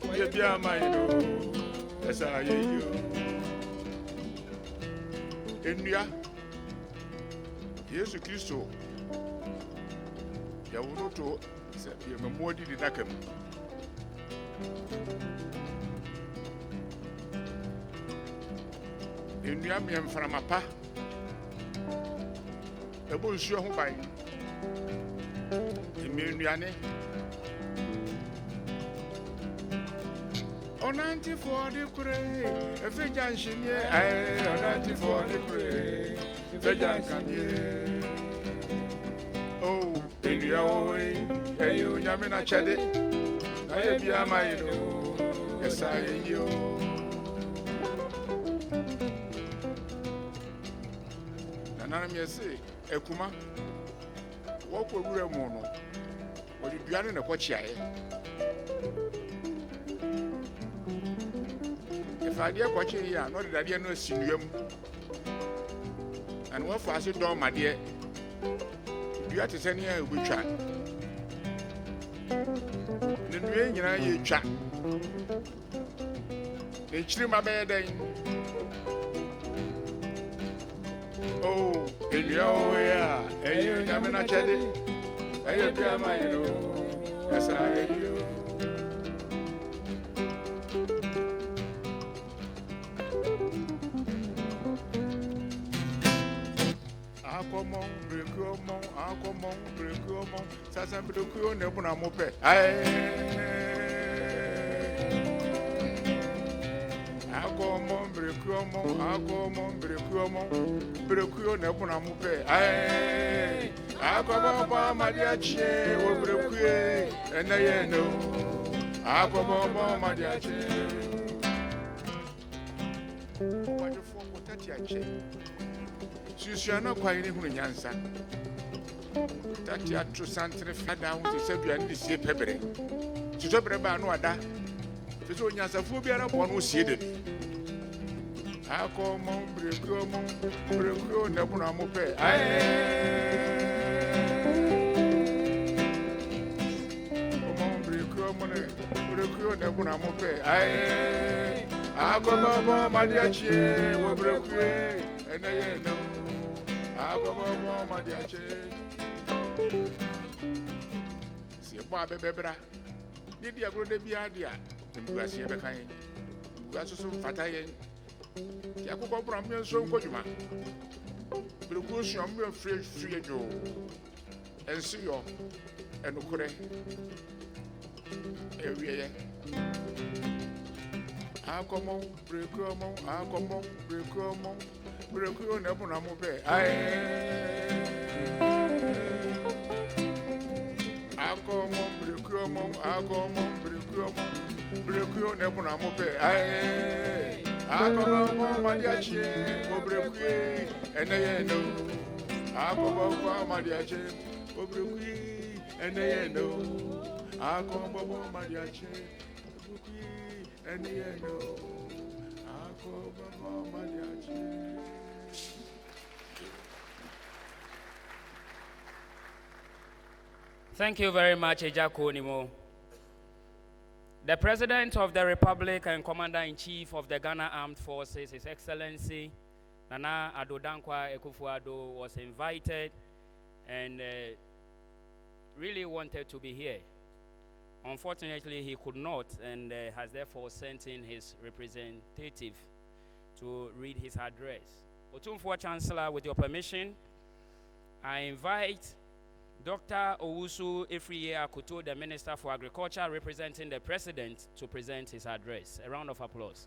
Yabiamino, as I you. India, Jesus Christo, Yawoto, Yamodi Nakam. In Yamiam from a pa, a bullshit home by Emiliane. On 94 the cray, a Fijan Shinia, on 94 the cray, Fijan Kanye. Oh, in your way, and you Yamina Chade, I be a mile, yes, I am you. Nanam say, Ekuma, walk over a mono, or you be in a watch. If I dare watch it here, not that I know Sinium. And what fast it down, my dear. You have to send here a good chat. The rain, you chat. They chill my bed. Oh, in your way, and you never not chatting. I am my own. Yes, I am you. Akomon, brekomon, akomon, brekomon, sasa breko ne buna mope. Akomon, brekomon, breko ne buna mope. Akomon ba madiache, wo breko, and I know. Akomon ba madiache. What you for potatiache? You are not quite in Yansa. That you are to Santa Fe down to save you and the sea pepper. To talk about no other. If it's on Yasaphobia, one who see it. I call Mom, Breco, Nebuna Mope. Breco, Nebuna Mope. I call Mama, my dear, she will break away, and I know. I go home, my dear. See a Barbie Bebra. Did you go to the idea? You are seeing the kind. You are so fatay. Yakuba Bramia so good, man. But of course, you are free, Joe. And see you and Ukure. Area. I come on, break on, Breku never na mope. Akomon, breku never na mope. Akomon, madiache, o breku, and I know. Akomon, madiache, o breku, and I know. Akomon, madiache, and I know. Akomon, madiache. Thank you very much, Ejako Nimo. The President of the Republic and Commander-in-Chief of the Ghana Armed Forces, His Excellency Nana Addo Dankwa Akufo-Addo, was invited and really wanted to be here. Unfortunately, he could not and has therefore sent in his representative to read his address. Otumfuo Chancellor, with your permission, I invite Dr. Owusu Efriye Akoto, the Minister for Agriculture, representing the President, to present his address. A round of applause.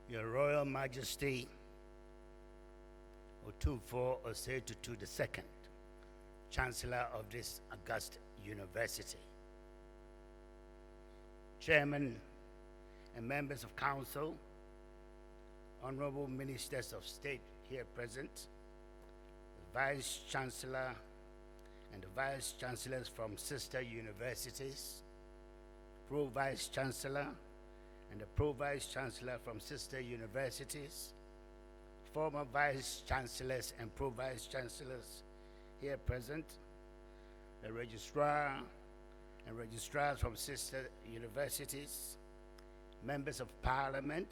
Your Royal Majesty, Otumfuo Osei-Tutu II, Chancellor of this august university, Chairman and members of Council, Honorable Ministers of State here present, the Vice-Chancellor and the Vice-Chancellors from sister universities, Pro-Vice-Chancellor and the Pro-Vice-Chancellor from sister universities, former vice-chancellors and pro-vice-chancellors here present, the registrar and registrars from sister universities, members of parliament,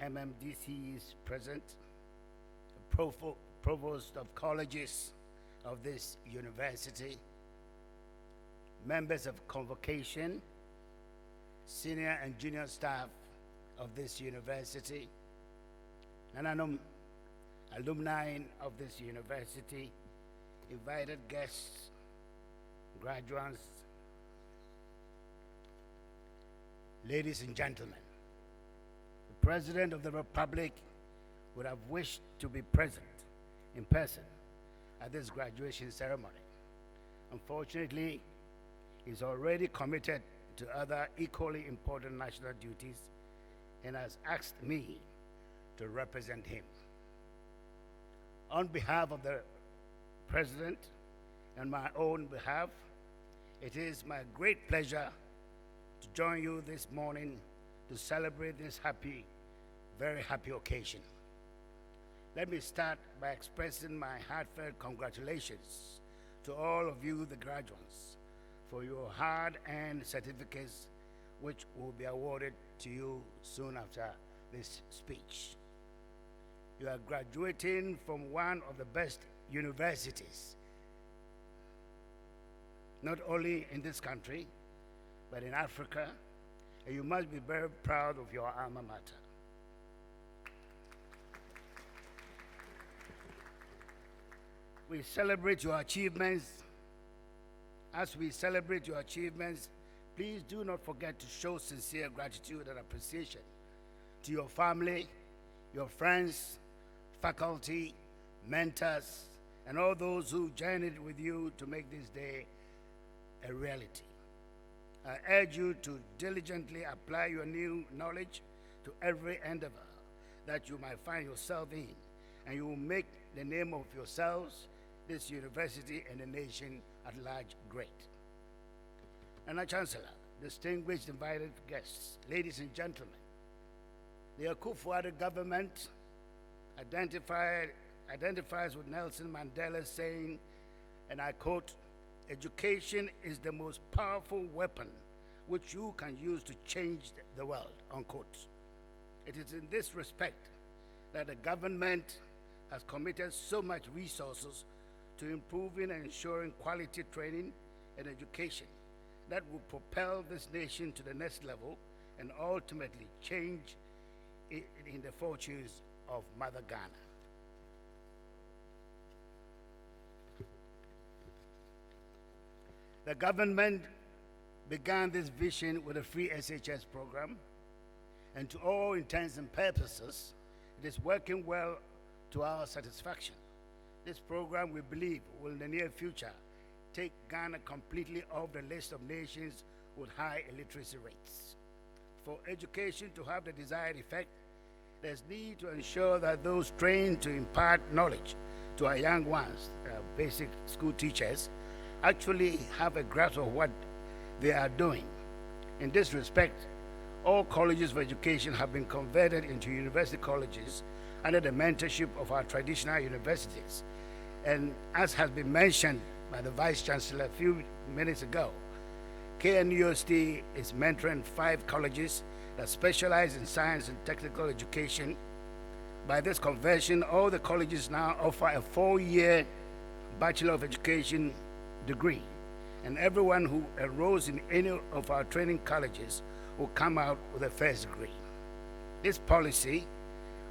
MMDCs present, the provost of colleges of this university, members of convocation, senior and junior staff of this university, and alumni of this university, invited guests, graduates, ladies and gentlemen. The President of the Republic would have wished to be present in person at this graduation ceremony. Unfortunately, he's already committed to other equally important national duties and has asked me to represent him. On behalf of the President and my own behalf, it is my great pleasure to join you this morning to celebrate this very happy occasion. Let me start by expressing my heartfelt congratulations to all of you, the graduates, for your hard-earned certificates, which will be awarded to you soon after this speech. You are graduating from one of the best universities, not only in this country, but in Africa, and you must be very proud of your alma mater. We celebrate your achievements. As we celebrate your achievements, please do not forget to show sincere gratitude and appreciation to your family, your friends, faculty, mentors, and all those who journeyed with you to make this day a reality. I urge you to diligently apply your new knowledge to every endeavor that you might find yourself in, and you will make the name of yourselves, this university, and the nation at large great. And our Chancellor, distinguished invited guests, ladies and gentlemen, the Akufo-Addo government identifies with Nelson Mandela saying, and I quote, "Education is the most powerful weapon which you can use to change the world," unquote. It is in this respect that the government has committed so much resources to improving and ensuring quality training and education that will propel this nation to the next level and ultimately change in the fortunes of Mother Ghana. The government began this vision with a free SHS program, and to all intents and purposes, it is working well to our satisfaction. This program, we believe, will in the near future take Ghana completely off the list of nations with high illiteracy rates. For education to have the desired effect, there's need to ensure that those trained to impart knowledge to our young ones, basic school teachers, actually have a grasp of what they are doing. In this respect, all colleges of education have been converted into university colleges under the mentorship of our traditional universities. And as has been mentioned by the Vice-chancellor a few minutes ago, KNUST is mentoring 5 colleges that specialize in science and technical education. By this conversion, all the colleges now offer a 4-year Bachelor of Education degree, and everyone who enrolls in any of our training colleges will come out with a first degree. This policy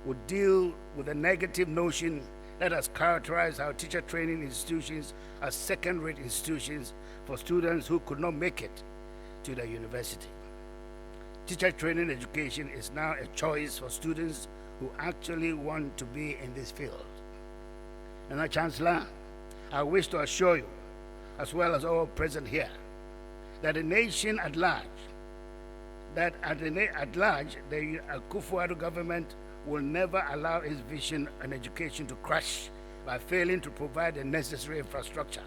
would deal with the negative notion that has characterized our teacher training institutions as second-rate institutions for students who could not make it to the university. Teacher training education is now a choice for students who actually want to be in this field. And our Chancellor, I wish to assure you, as well as all present here, that the nation at large, the Akufo-Addo government will never allow its vision on education to crash by failing to provide the necessary infrastructure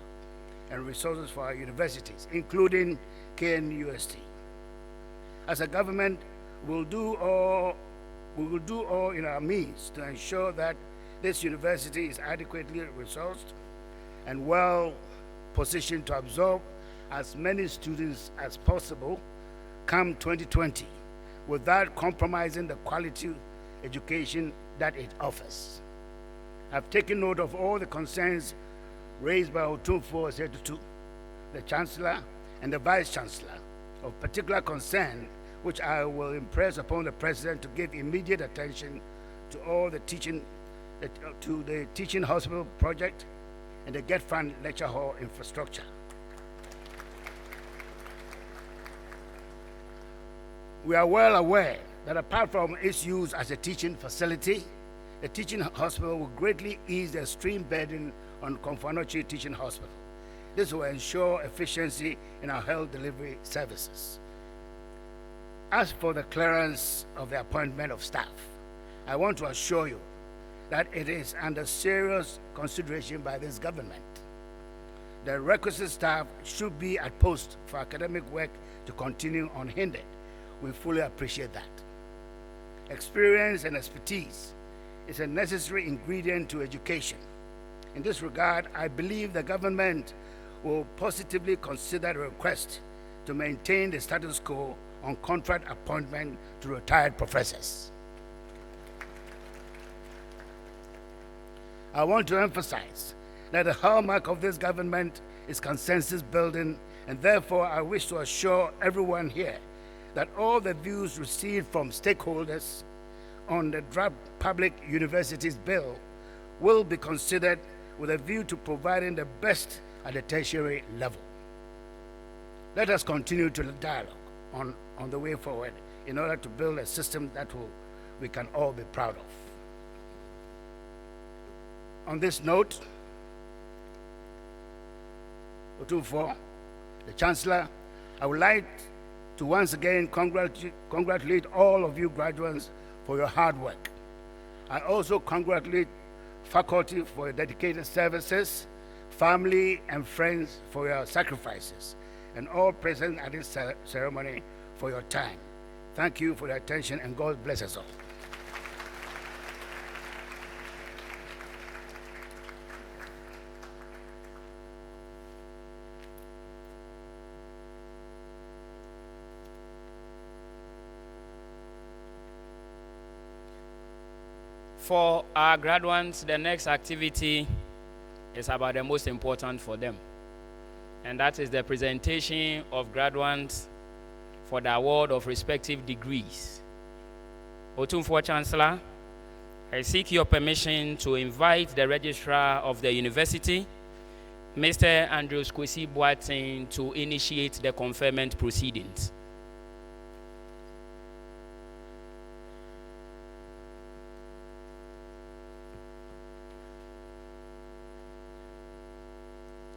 and resources for our universities, including KNUST. As a government, we'll do all We will do all in our means to ensure that this university is adequately resourced and well positioned to absorb as many students as possible come 2020 without compromising the quality education that it offers. I've taken note of all the concerns raised by Otumfuo Osei-Tutu, the Chancellor and the Vice-chancellor, of particular concern, which I will impress upon the President to give immediate attention to all the teaching hospital project and the Get Fund lecture hall infrastructure. We are well aware that apart from its use as a teaching facility, the teaching hospital will greatly ease the extreme burden on Komfo-Anokye Teaching Hospital. This will ensure efficiency in our health delivery services. As for the clearance of the appointment of staff, I want to assure you that it is under serious consideration by this government. The requisite staff should be at post for academic work to continue unhindered. We fully appreciate that. Experience and expertise is a necessary ingredient to education. In this regard, I believe the government will positively consider the request to maintain the status quo on contract appointment to retired professors. I want to emphasize that the hallmark of this government is consensus building, and therefore I wish to assure everyone here that all the views received from stakeholders on the draft Public Universities Bill will be considered with a view to providing the best at the tertiary level. Let us continue to dialogue on the way forward in order to build a system that we can all be proud of. On this note, Otumfuo, the Chancellor, I would like to once again congratulate all of you graduates for your hard work. I also congratulate faculty for your dedicated services, family and friends for your sacrifices, and all present at this ceremony for your time. Thank you for your attention, and God bless us all. For our graduates, the next activity is about the most important for them, and that is the presentation of graduates for the award of respective degrees. Otumfuo Chancellor, I seek your permission to invite the Registrar of the University, Mr. Andrews Kwesi Boateng, to initiate the conferment proceedings.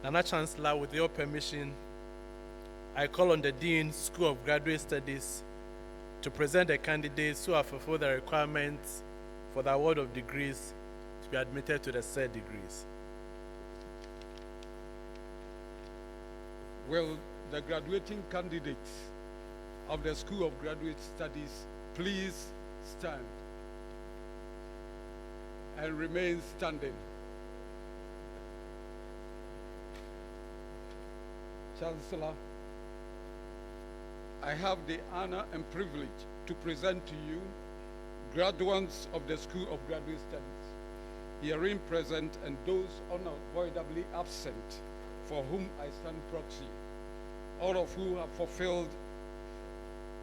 Nana Chancellor, with your permission, I call on the Dean, School of Graduate Studies, to present the candidates who have fulfilled the requirements for the award of degrees to be admitted to the said degrees. Will the graduating candidates of the School of Graduate Studies please stand and remain standing? Chancellor, I have the honor and privilege to present to you graduates of the School of Graduate Studies, herein present and those unavoidably absent for whom I stand proxy, all of who have fulfilled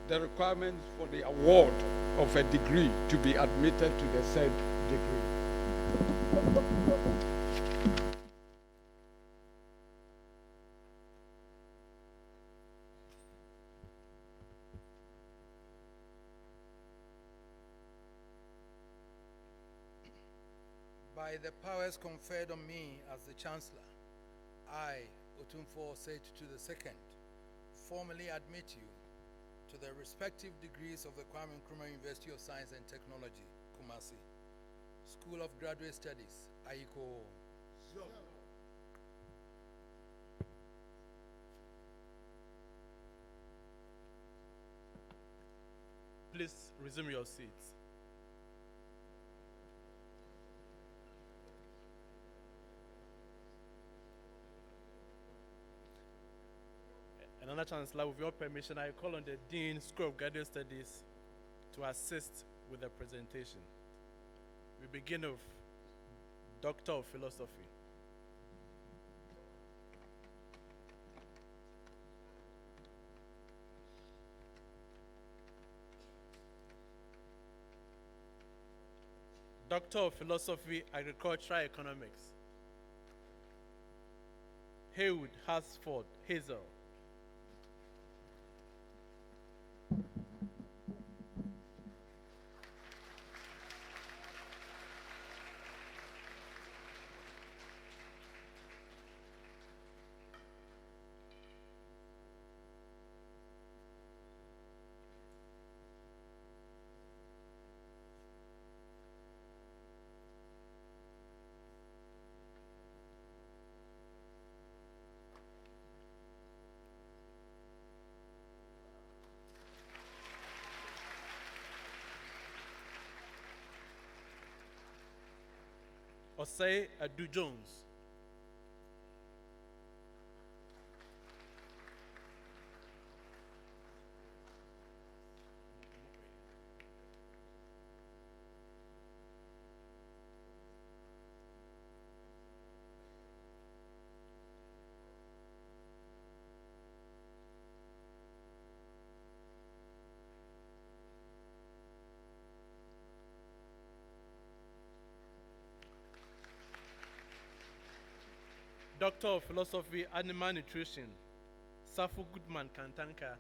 the requirements for the award of a degree to be admitted to the said degree. By the powers conferred on me as the Chancellor, I, Otumfuo Osei-Tutu II, formally admit you to the respective degrees of the Kwame Nkrumah University of Science and Technology, Kumasi, School of Graduate Studies, Aiko. Please resume your seats. Chancellor, with your permission, I call on the Dean, School of Graduate Studies, to assist with the presentation. We begin with Doctor of Philosophy. Doctor of Philosophy, Agricultural Economics. Haywood Hasford Hazel. Osei Adu Jones. Doctor of Philosophy, Animal Nutrition, Safu Goodman Kantanka.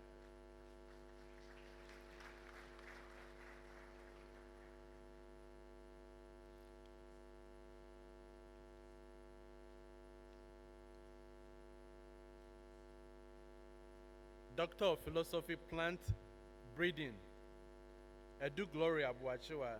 Doctor of Philosophy, Plant Breeding, Edu Gloria Buachiwa.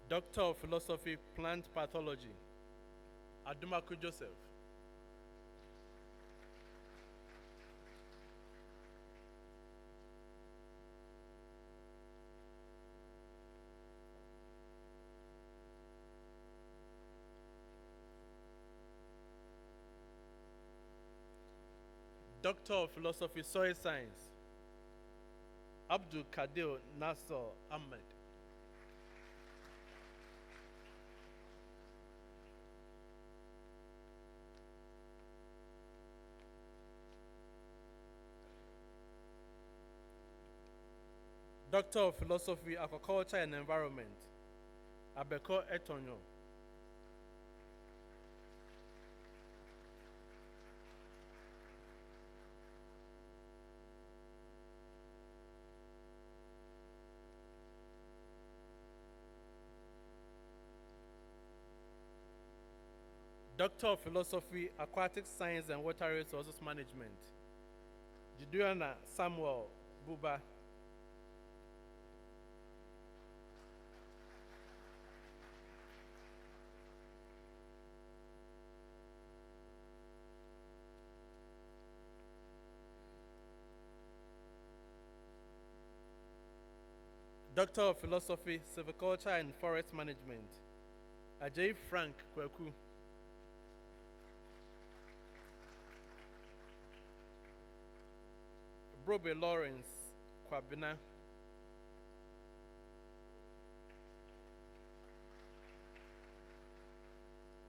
Doctor of Philosophy, Plant Pathology, Adumaku Joseph. Doctor of Philosophy, Soil Science, Abdul Kadir Nasser Ahmed. Doctor of Philosophy, Agriculture and Environment, Abeko Etonyo. Doctor of Philosophy, Aquatic Science and Water Resources Management, Jiduana Samuel Buba. Doctor of Philosophy, Silviculture and Forest Management, Ajay Frank Kweku. Brobe Lawrence Kwabina.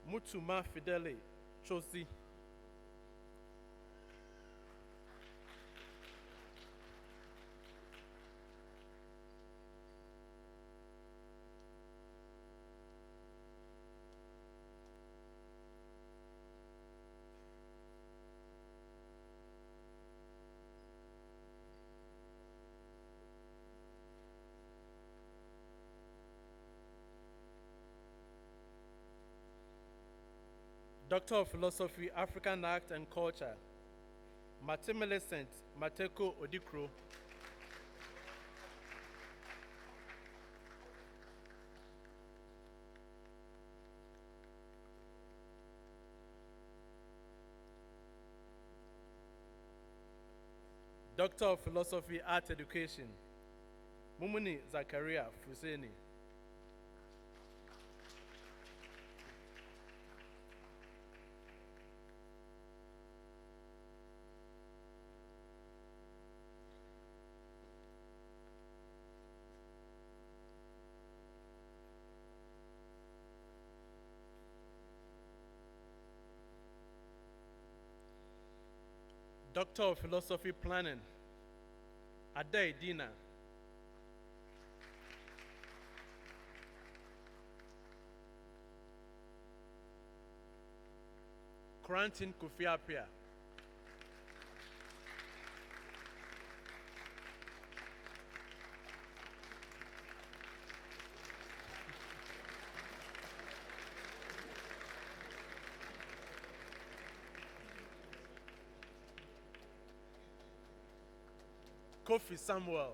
Mutuma Fidele Chosi. Doctor of Philosophy, African Art and Culture, Mate Millicent Mateko Odikro. Doctor of Philosophy, Art Education, Mumuni Zakaria Fuseni. Doctor of Philosophy, Planning, Adai Dina. Quarantine Kofi Apia. Kofi Samuel.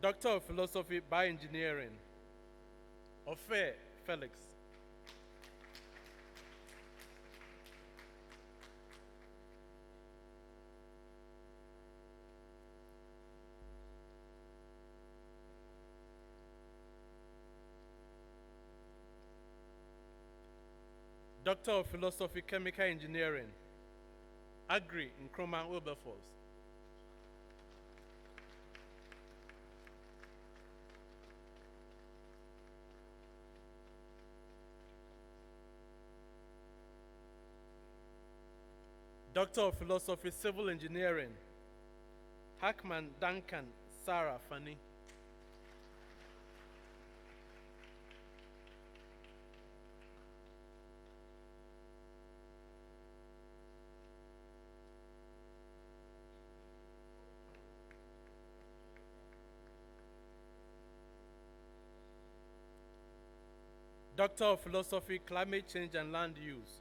Doctor of Philosophy, Bioengineering, Ofe Felix. Doctor of Philosophy, Chemical Engineering, Agri Nkrumah Wilberforce. Doctor of Philosophy, Civil Engineering, Hackman Duncan Sarah Fanny. Doctor of Philosophy, Climate Change and Land Use,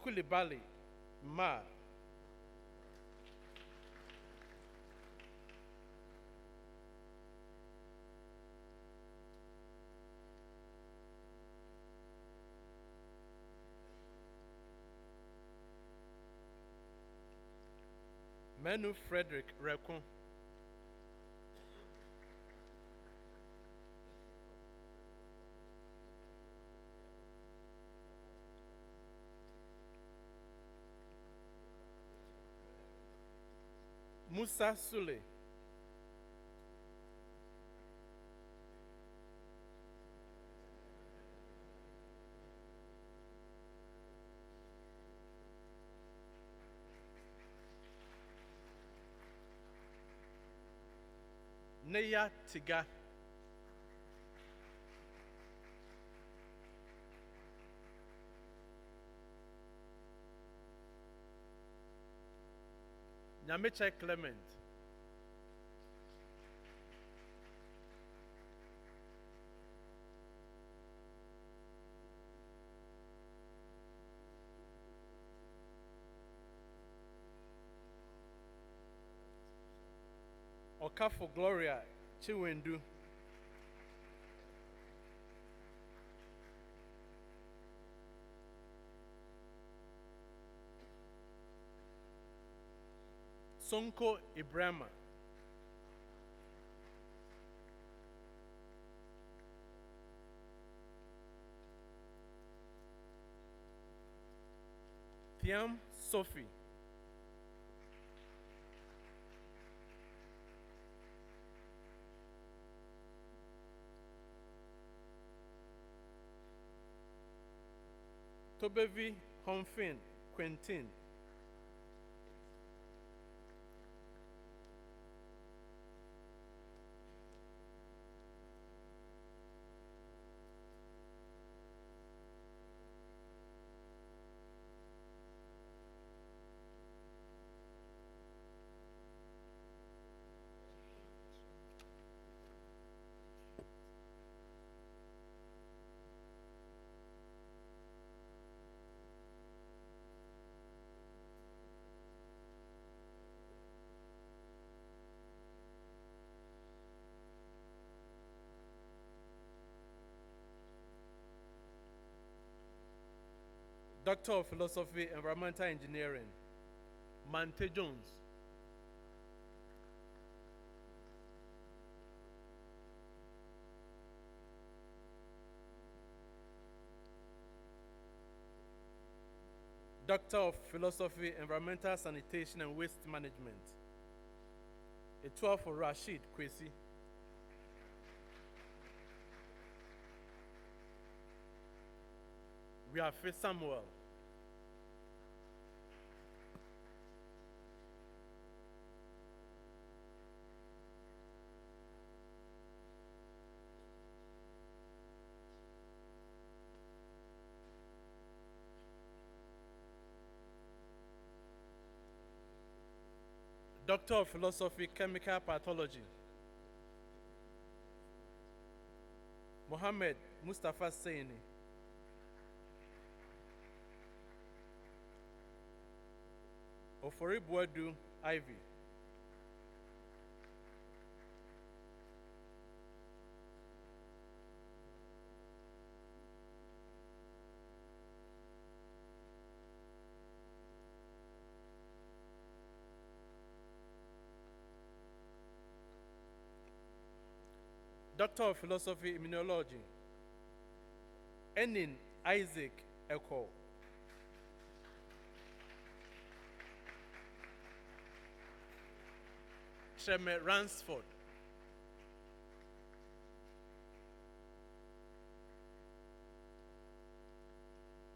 Kulibali Ma. Menu Frederick Rekun. Musa Sule. Neya Tiga. Nyameche Clement. Okafo Gloria Chiwendu. Sonko Ibrahima. Thiam Sophie. Tobevi Homfin Quentin. Doctor of Philosophy, Environmental Engineering, Mante Jones. Doctor of Philosophy, Environmental Sanitation and Waste Management, a 12 for Rashid Kwesi. We have Faith Samuel. Doctor of Philosophy, Chemical Pathology, Mohammed Mustafa Saini. Ofori Buadu Ivy. Doctor of Philosophy, Immunology, Enin Isaac Eko. Sheme Ransford.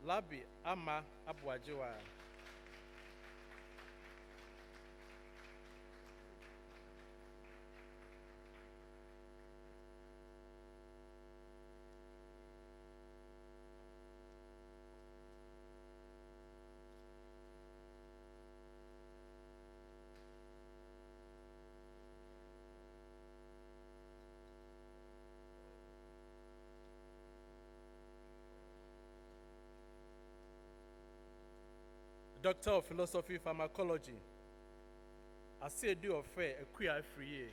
Labi Ama Abuajiwa. Doctor of Philosophy, Pharmacology, Asedu Ofe Ekuya Friye.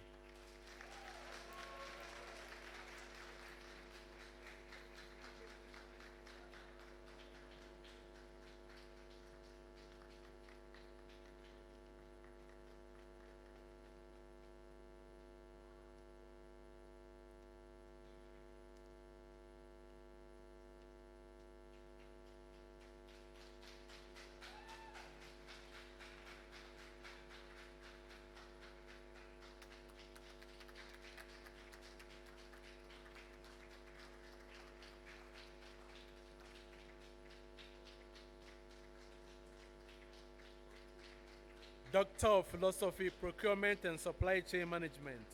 Doctor of Philosophy, Procurement and Supply Chain Management,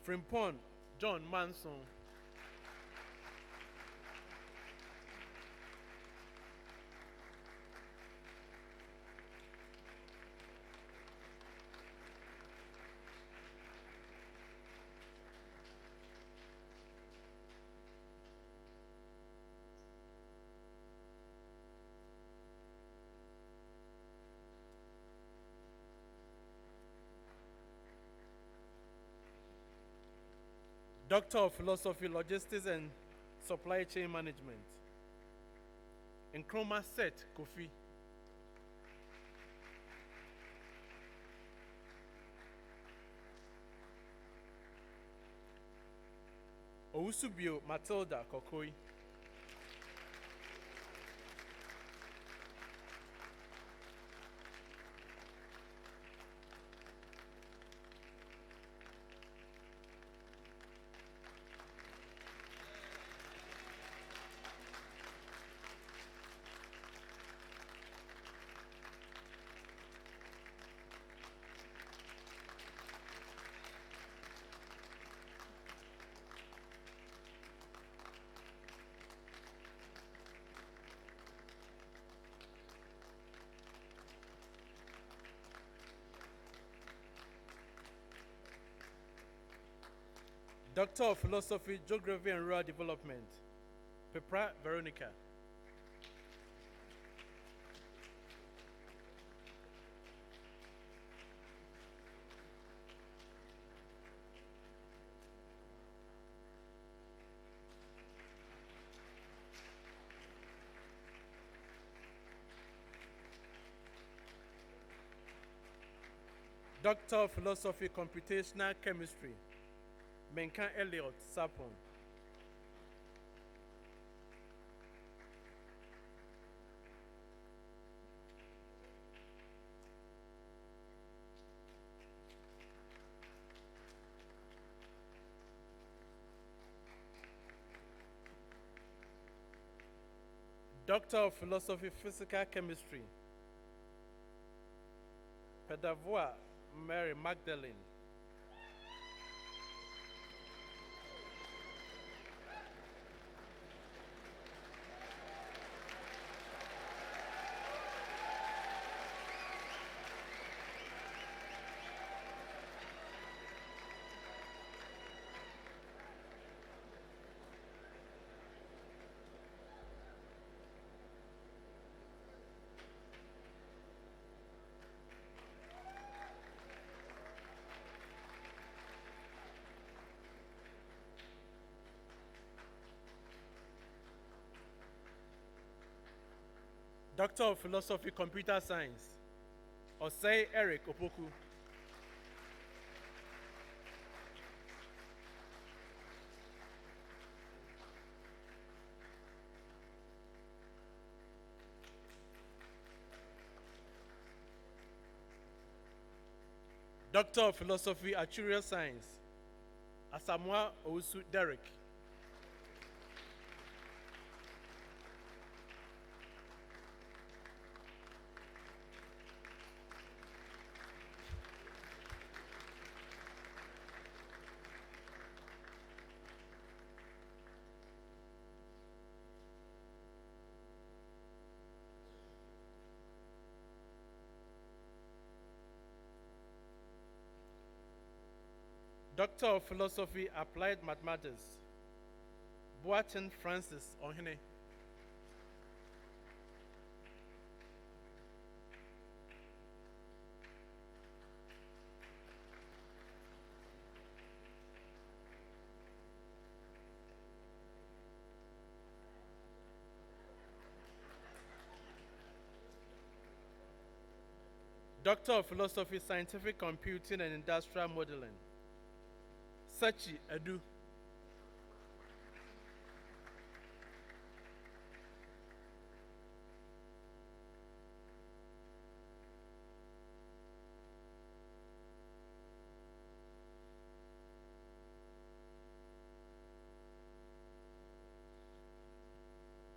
Frimpong John Manson. Doctor of Philosophy, Logistics and Supply Chain Management, Nkrumah Set Kofi. Owusubio Matilda Kokoi. Doctor of Philosophy, Geography and Rural Development, Pepra Veronica. Doctor of Philosophy, Computational Chemistry, Menkan Elliot Sapon. Doctor of Philosophy, Physical Chemistry, Pedavoa Mary Magdalene. Doctor of Philosophy, Computer Science, Osei Eric Opoku. Doctor of Philosophy, Actuarial Science, Asamoah Owusu Derek. Doctor of Philosophy, Applied Mathematics, Boatin Francis Ohene. Doctor of Philosophy, Scientific Computing and Industrial Modeling, Sachi Edu.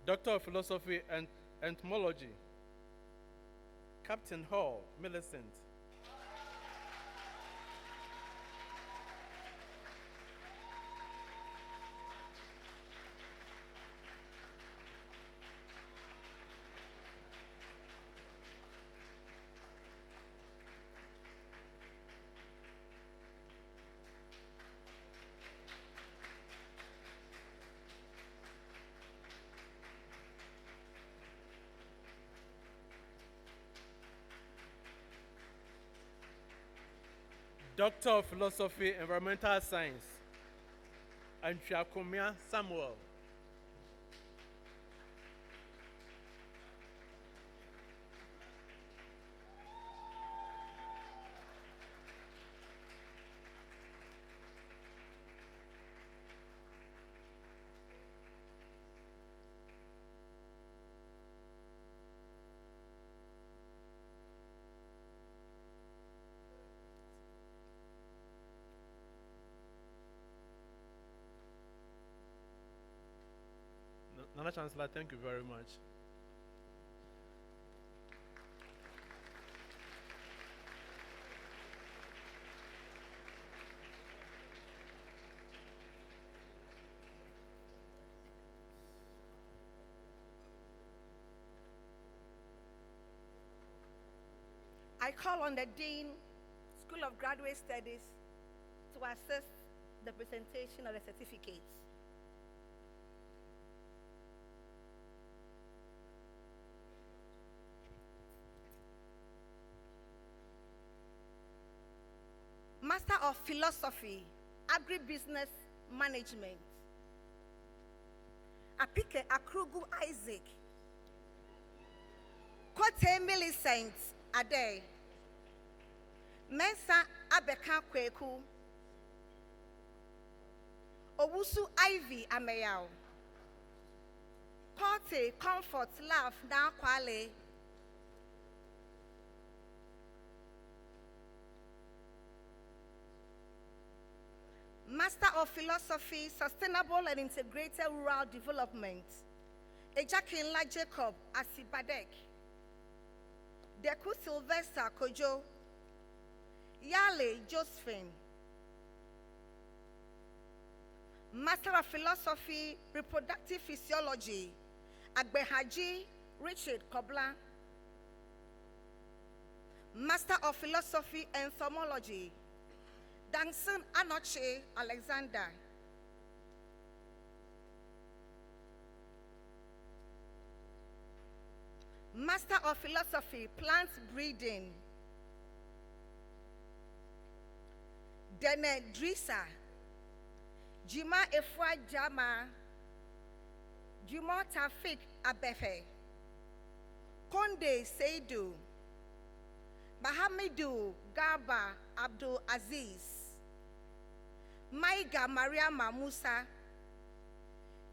Doctor of Philosophy and Entomology, Captain Hall Millicent. Doctor of Philosophy, Environmental Science, Anchiakomia Samuel. Nana Chancellor, thank you very much. I call on the Dean, School of Graduate Studies, to assist the presentation of the certificates. Master of Philosophy, Agribusiness Management, Apike Akrugu Isaac, Kote Millicent Ade, Mensa Abeka Kweku, Owusu Ivy Ameyao, Party Comfort Love Na Kwale, Master of Philosophy, Sustainable and Integrated Rural Development, Ejakinla Jacob Asibadek, Deku Sylvester Kojo, Yale Josephine, Master of Philosophy, Reproductive Physiology, Agbehaji Richard Kobla, Master of Philosophy and Entomology, Danson Anoche Alexander, Master of Philosophy, Plant Breeding, Dene Drisa, Jima Efwa Jama, Juma Tafik Abefe, Konde Seidu, Bahamidu Garba Abdul Aziz, Maiga Maria Mamusa,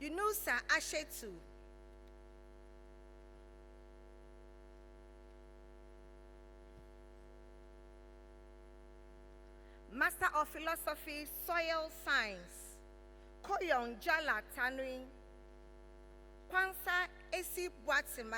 Yunusa Ashetu, Master of Philosophy, Soil Science, Koyon Jala Tanui, Kwansa Esi Bwatima,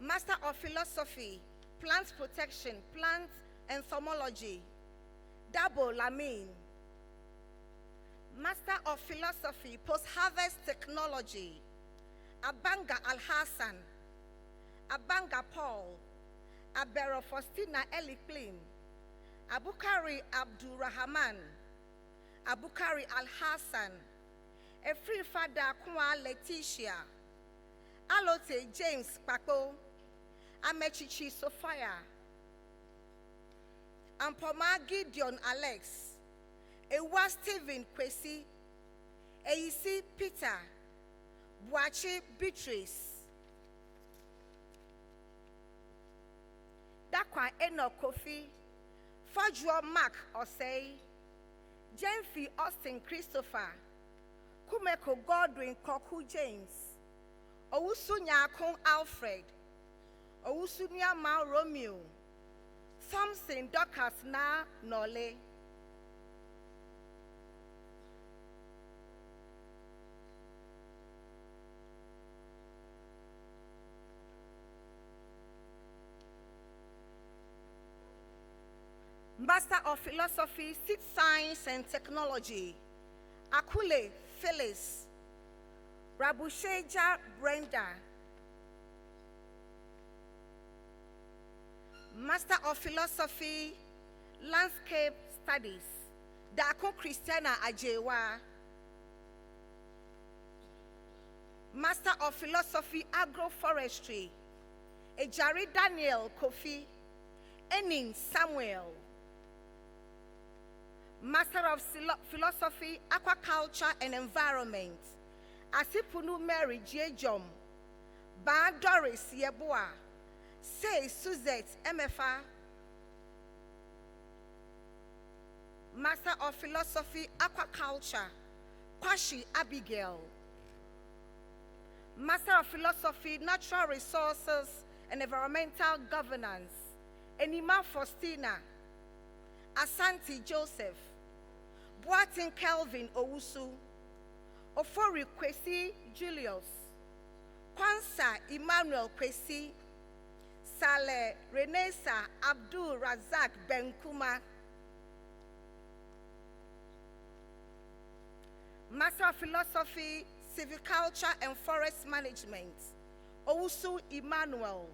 Master of Philosophy, Plant Protection, Plant Entomology, Dabo Lamin, Master of Philosophy, Post-Harvest Technology, Abanga Al-Hassan, Abanga Paul, Abero Faustina Eliklin, Abukari Abdul Rahman, Abukari Al-Hassan, Efri Fada Kwa Letitia, Alote James Kpako, Amechichi Sophia, Ampoma Gideon Alex, Ewa Stephen Kwesi, Eisi Peter, Buachi Beatrice, Dakwa Eno Kofi, Fajua Mark Osei, Jenfi Austin Christopher, Kumeko Godwin Koku James, Owusunya Kong Alfred, Owusunya Ma Romeo, Thompson Dorcas Na Nole, Master of Philosophy, Seed Science and Technology, Akule Phyllis, Rabusheja Brenda, Master of Philosophy, Landscape Studies, Dako Christiana Ajewa, Master of Philosophy, Agroforestry, Ejari Daniel Kofi, Enin Samuel, Master of Philosophy, Aquaculture and Environment, Asipunu Mary J. Jom, Ba Doris Yeboa, Say Suzette MFA, Master of Philosophy, Aquaculture, Kwashi Abigail, Master of Philosophy, Natural Resources and Environmental Governance, Enima Faustina, Asante Joseph, Boatin Kelvin Owusu, Ofori Kwesi Julius, Kwansa Emmanuel Kwesi, Saleh Renesa Abdul Razak Benkuma, Master of Philosophy, Silviculture and Forest Management, Owusu Emmanuel,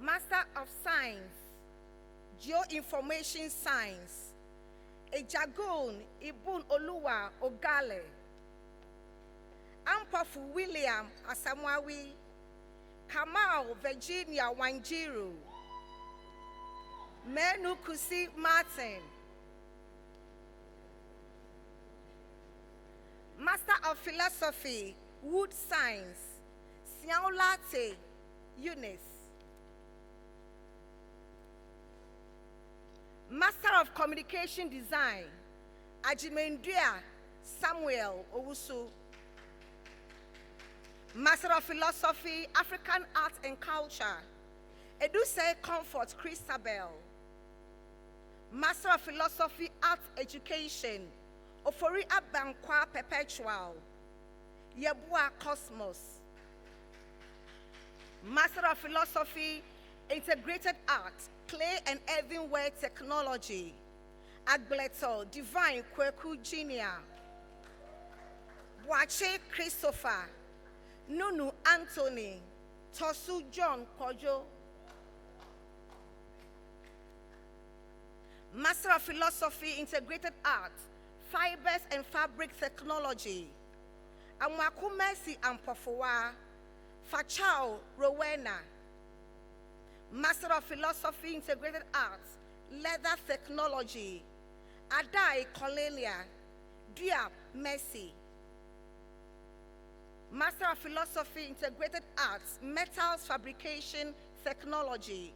Master of Science, Geoinformation Science, Ejagun Ibun Oluwa Ogale, Ampafu William Asamoawi, Kamal Virginia Wanjiru, Menu Kusi Martin, Master of Philosophy, Wood Science, Siaulate Eunice. Master of Communication Design, Ajimendua Samuel Owusu. Master of Philosophy, African Art and Culture, Eduse Comfort Christabel. Master of Philosophy, Art Education, Ofori Abankwa Perpetual, Yebua Cosmos. Master of Philosophy, Integrated Art, Clay and Earthenware Technology, Agbleto Divine Kweku Junior. Boache Christopher, Nunu Anthony, Tosu John Kojo. Master of Philosophy, Integrated Art, Fibers and Fabric Technology, Amwaku Mercy Ampofowa, Fachao Rowena. Master of Philosophy, Integrated Arts, Leather Technology, Adai Cornelia, Dia Mercy. Master of Philosophy, Integrated Arts, Metals Fabrication Technology,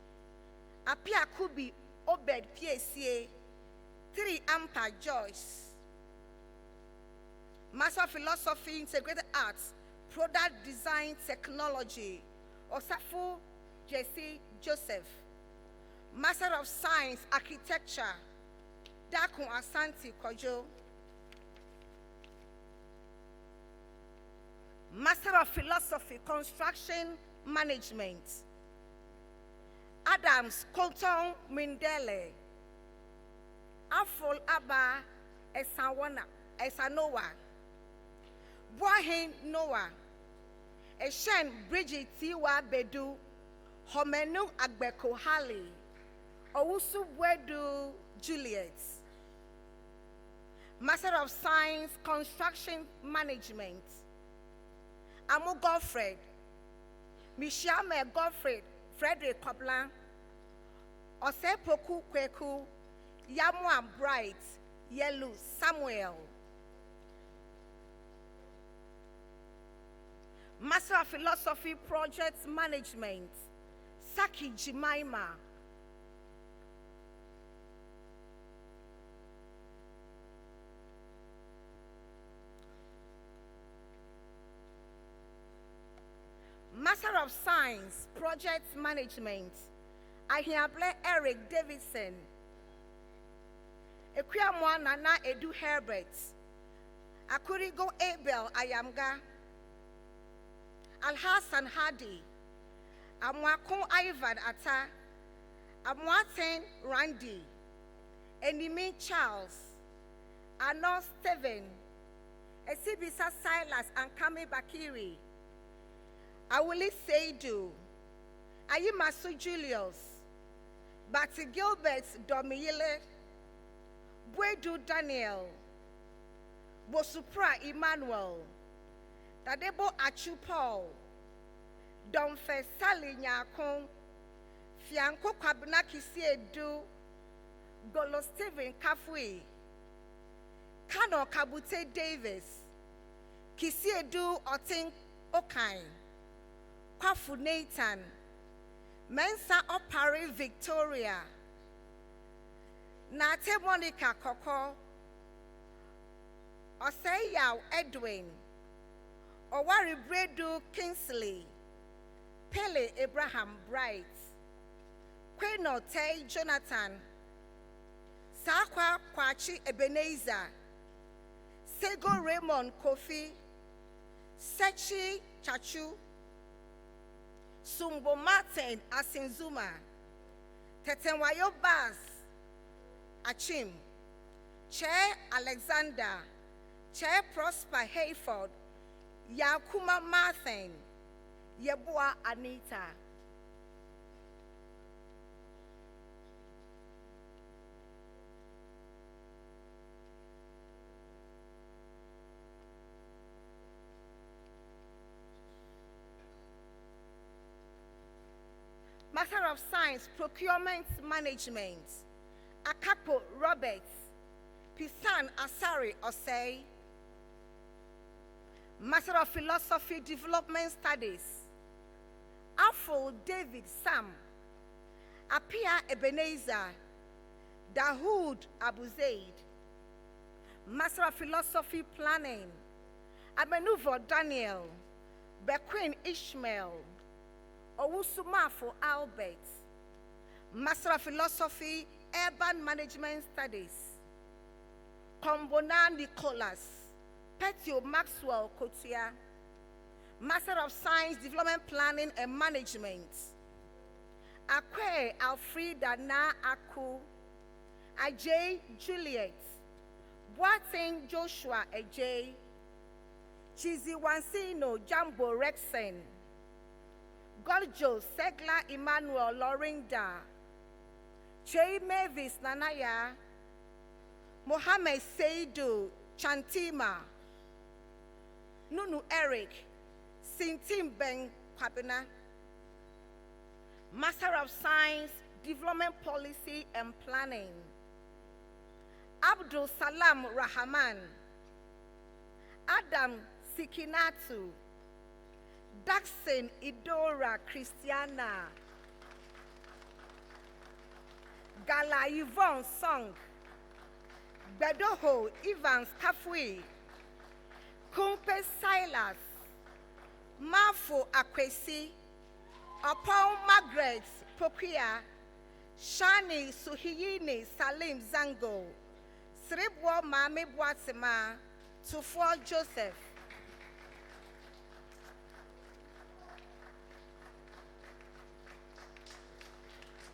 Apia Kubi Obed PACA, 3 Ampa Joyce. Master of Philosophy, Integrated Arts, Product Design Technology, Osafu Jesse Joseph. Master of Science, Architecture, Dakun Asante Kojo. Master of Philosophy, Construction Management, Adams Colton Mindele. Afol Abba Esanoa. Boahin Noah. Eshen Bridget Tiwa Bedu. Homenu Agbeko Hali. Owusu Wedu Juliet. Master of Science, Construction Management, Amu Godfred. Mishame Godfred, Frederick Koplan. Osepoku Kweku. Yamwa Bright, Yelu Samuel. Master of Philosophy, Project Management, Saki Jemima. Master of Science, Project Management, Ahiable Eric Davidson. Ekwamwa Nana Edu Herbert. Akurigo Abel Ayamga. Alhassan Hadi. Amwakon Ivan Atta. Amwaten Randy. Enimi Charles. Anos Steven. Esibisa Silas and Kami Bakiri. Awuli Seidu. Ayimasu Julius. Bati Gilbert Domiyele. Bwedu Daniel. Bosupra Emmanuel. Tadebo Achu Paul. Domfe Sali Nyakon. Fianko Kwabna Kisiedu. Golo Stephen Kafui. Kano Kabute Davis. Kisiedu Otin Okai. Kwafu Nathan. Mensa Opari Victoria. Nate Monica Koko. Oseyaw Edwin. Owari Bredu Kingsley. Pele Abraham Bright. Kweno Tay Jonathan. Sakwa Kwachi Ebenezer. Sego Raymond Kofi. Sechi Chachu. Sumbo Martin Asinzuma. Tetenwayo Bas Achim. Che Alexander. Che Prosper Hayford. Yakuma Martin. Yebua Anita. Master of Science, Procurement Management, Akapo Roberts, Pisan Asari Osei. Master of Philosophy Development Studies, Afro David Sam, Apia Ebenezer, Dahoud Abu Zaid, Master of Philosophy Planning, Amenuvo Daniel, Bequin Ishmael, Owusumafo Albert, Master of Philosophy Urban Management Studies, Kombona Nicholas, Petio Maxwell Kotia, Master of Science Development Planning and Management, Akwe Alfreda Na Aku, Ajay Juliet, Boateng Joshua Ajay, Chizi Wansino Jambo Rexen, Goljo Segla Emmanuel Lorinda, Che Mavis Nanaya, Mohammed Seidu Chantima, Nunu Eric, Sintim Ben Kwabena, Master of Science, Development Policy and Planning, Abdul Salam Rahman, Adam Sikinatu, Daxon Idora Christiana, Gala Yvonne Song, Bedoho Evans Kafui, Kumpe Silas, Mafo Akwesi, Upon Margaret Pokia, Shani Suhiyini Salim Zango, Sribwa Mame Boatsema, Tufo Joseph.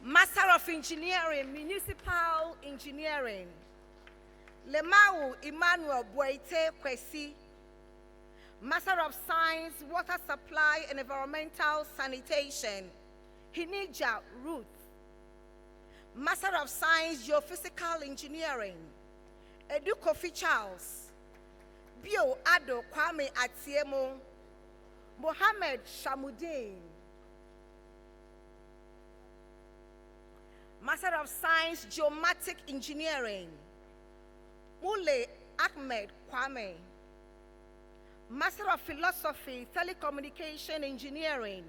Master of Engineering, Municipal Engineering, Lemau Emmanuel Boite Kwesi, Master of Science, Water Supply and Environmental Sanitation, Hinija Ruth, Master of Science, Geophysical Engineering, Edu Kofi Charles, Bio Ado Kwame Atiemo, Mohammed Shamuddin, Master of Science, Geomatic Engineering, Mule Ahmed Kwame, Master of Philosophy, Telecommunication Engineering,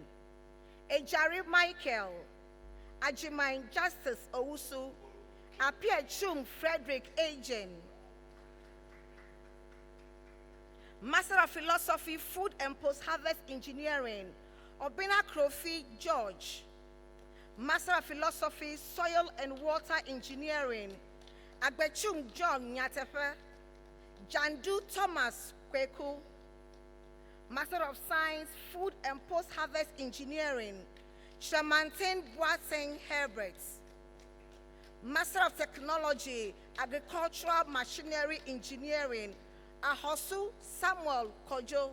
Ejari Michael, Ajimain Justice Owusu, Apia Chum Frederick Agen, Master of Philosophy, Food and Post-Harvest Engineering, Obina Krofi George, Master of Philosophy, Soil and Water Engineering, Agbechum John Nyatefe, Jandu Thomas Kweku, Master of Science, Food and Post-Harvest Engineering, Shamantin Boateng Herbert, Master of Technology, Agricultural Machinery Engineering, Ahosu Samuel Kojo,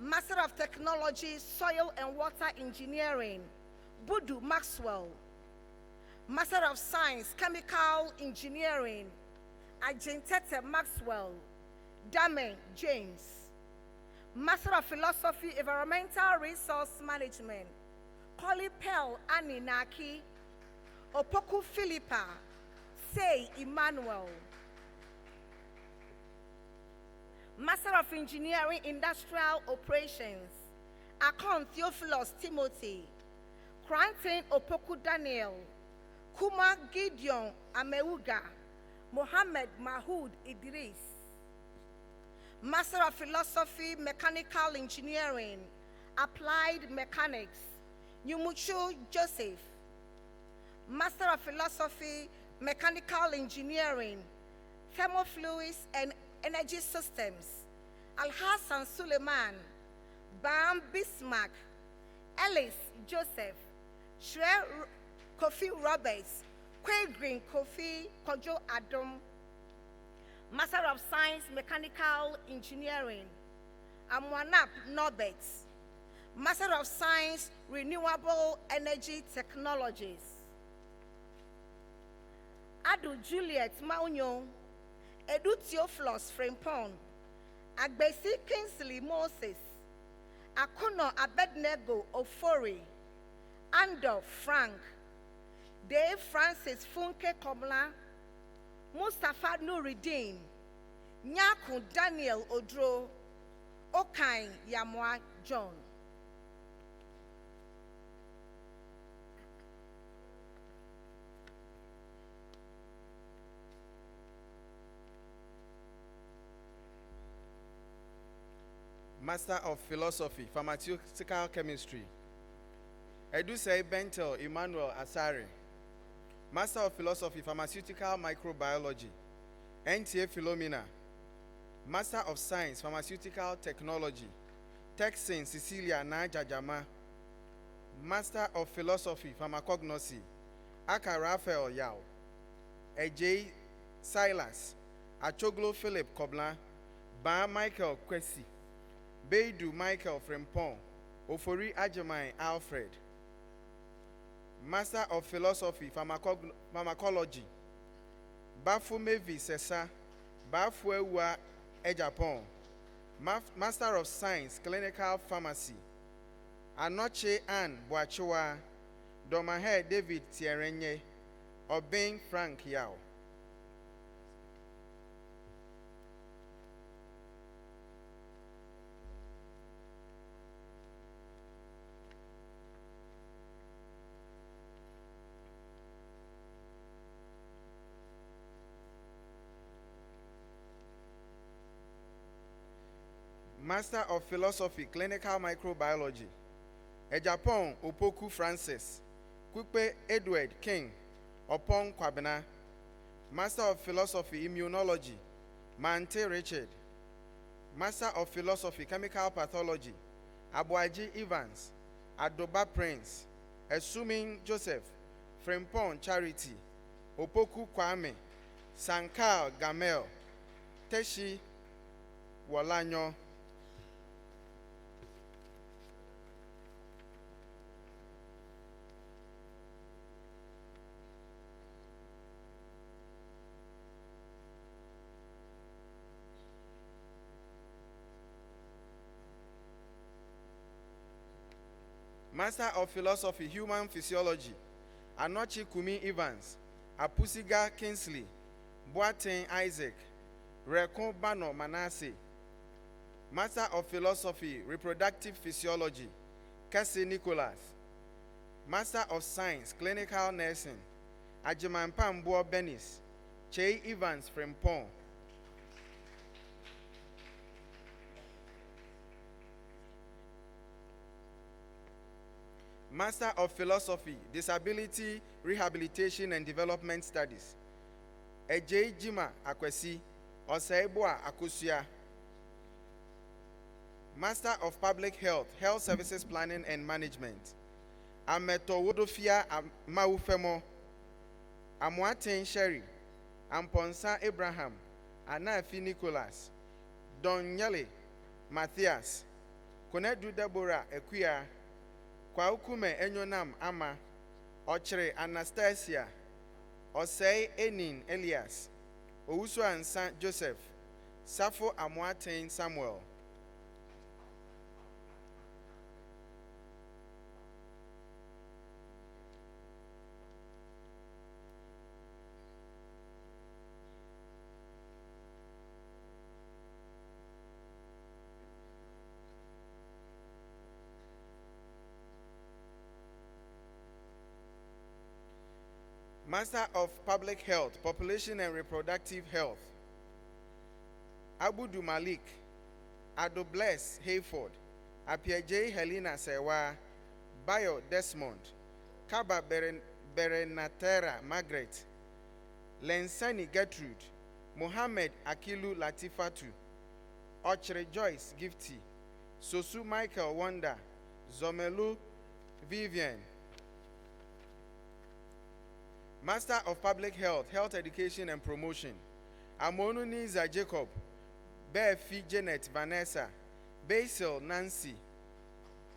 Master of Technology, Soil and Water Engineering, Budu Maxwell, Master of Science, Chemical Engineering, Agentete Maxwell, Dame James, Master of Philosophy, Environmental Resource Management, Polly Pearl Annie Naki, Opoku Philippa, Say Emmanuel, Master of Engineering, Industrial Operations, Akon Theophilus Timothy, Krantin Opoku Daniel, Kuma Gideon Ameuga, Mohammed Mahoud Idris, Master of Philosophy, Mechanical Engineering, Applied Mechanics, Nyumuchu Joseph, Master of Philosophy, Mechanical Engineering, Thermofluids and Energy Systems, Al-Hassan Suleiman, Bam Bismarck, Ellis Joseph, Shre Kofi Roberts, Quay Green Kofi Kojo Adam, Master of Science, Mechanical Engineering, Amwanap Norbert, Master of Science, Renewable Energy Technologies, Adu Juliet Maunyo, Edu Theophilus Frimpon, Agbesi Kingsley Moses, Akuno Abednego Ofori, Ando Frank, Dave Francis Funke Komla, Mustafa Nuruddin, Nyaku Daniel Odro, Okai Yamwa John. Master of Philosophy, Pharmaceutical Chemistry, Edusei Bentel Emmanuel Asare. Master of Philosophy, Pharmaceutical Microbiology, NTA Philomena. Master of Science, Pharmaceutical Technology, Texan Cecilia Najajama. Master of Philosophy, Pharmacognosy, Aka Raphael Yao. Ej Silas, Achoglo Philip Koblan, Ba Michael Kwesi, Beidu Michael Frempong, Ofori Ajamai Alfred. Master of Philosophy, Pharmacology, Bafu Mevi Sesa, Bafu Ewa Ejapon. Master of Science, Clinical Pharmacy, Anoche Ann Boachiwa, Domahe David Tierenye, Obeng Frank Yao. Master of Philosophy, Clinical Microbiology, Ejapon Opoku Francis, Kukpe Edward King, Opon Kwabena. Master of Philosophy, Immunology, Mante Richard. Master of Philosophy, Chemical Pathology, Abuaji Evans, Adoba Prince, Assuming Joseph, Frempong Charity, Opoku Kwame, Sankar Gamel, Teshi Walanyo. Master of Philosophy, Human Physiology, Anochi Kumi Evans, Apusiga Kingsley, Boateng Isaac, Rekon Bano Manasseh. Master of Philosophy, Reproductive Physiology, Cassie Nicholas. Master of Science, Clinical Nursing, Ajiman Boa Benis, Che Evans Frempong. Master of Philosophy, Disability Rehabilitation and Development Studies, Ej Jima Akwesi, Oseiboa Akusua. Master of Public Health, Health Services Planning and Management, Ameto Wodofia Maufemo, Amwaten Sherry, Amponsa Abraham, Anafi Nicholas, Don Yale Matthias, Konedu Deborah Equia, Kwaukume Enyonam Ama, Ochre Anastasia, Osei Enin Elias, Owusu San Joseph, Safo Amwaten Samuel. Master of Public Health, Population and Reproductive Health, Abudu Malik, Ado Bless Hayford, Apiaje Helena Sewa, Bayo Desmond, Kaba Berenatera Margaret, Lensani Gertrude, Mohammed Akilu Latifatu, Ochre Joyce Gifty, Sosu Michael Wanda, Zomelu Vivian. Master of Public Health, Health Education and Promotion, Amonu Niza Jacob, Befi Janet Vanessa, Basil Nancy,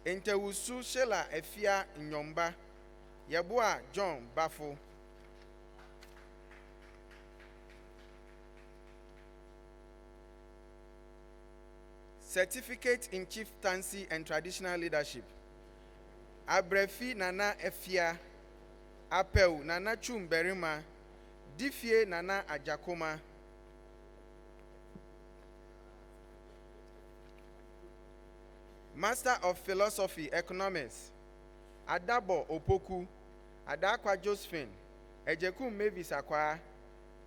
Entewusu Shela Efia Nyomba, Yabua John Bafo. Certificate in Chieftaincy and Traditional Leadership, Abrefi Nana Efia, Apeu Nana Chum Berima, Difie Nana Ajakoma. Master of Philosophy, Economics, Adabo Opoku, Adakwa Josephine, Ejekum Mavis Akwa,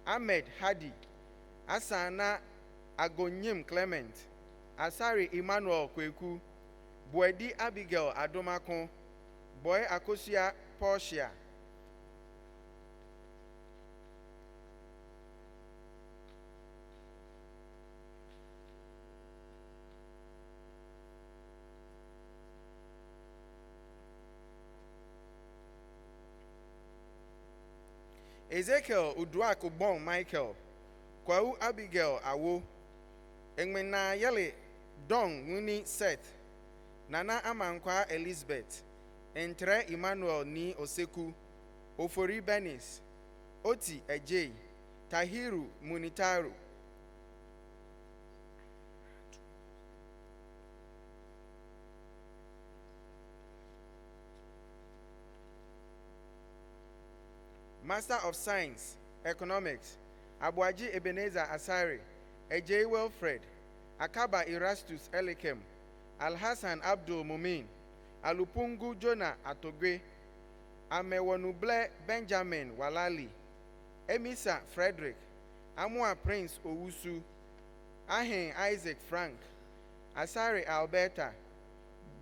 Ahmed Hadi, Asana Agonyim Clement, Asari Emmanuel Kweku, Boedi Abigail Adomako, Boy Akosia Portia, Ezekiel Uduak Ubong Michael, Kwau Abigail Awo, Engmena Yele Dong Wuni Seth, Nana Amankwa Elizabeth, Entre Emmanuel Ni Oseku, Ofori Benis, Oti Ejay, Tahiru Munitaru, Master of Science, Economics, Abuaji Ebenezer Asari, Ejay Wilfred, Akaba Erastus Elikem, Al-Hassan Abdul Mumin, Alupungu Jonah Atogwe, Amewonuble Benjamin Walali, Emisa Frederick, Amua Prince Owusu, Ahen Isaac Frank, Asari Alberta,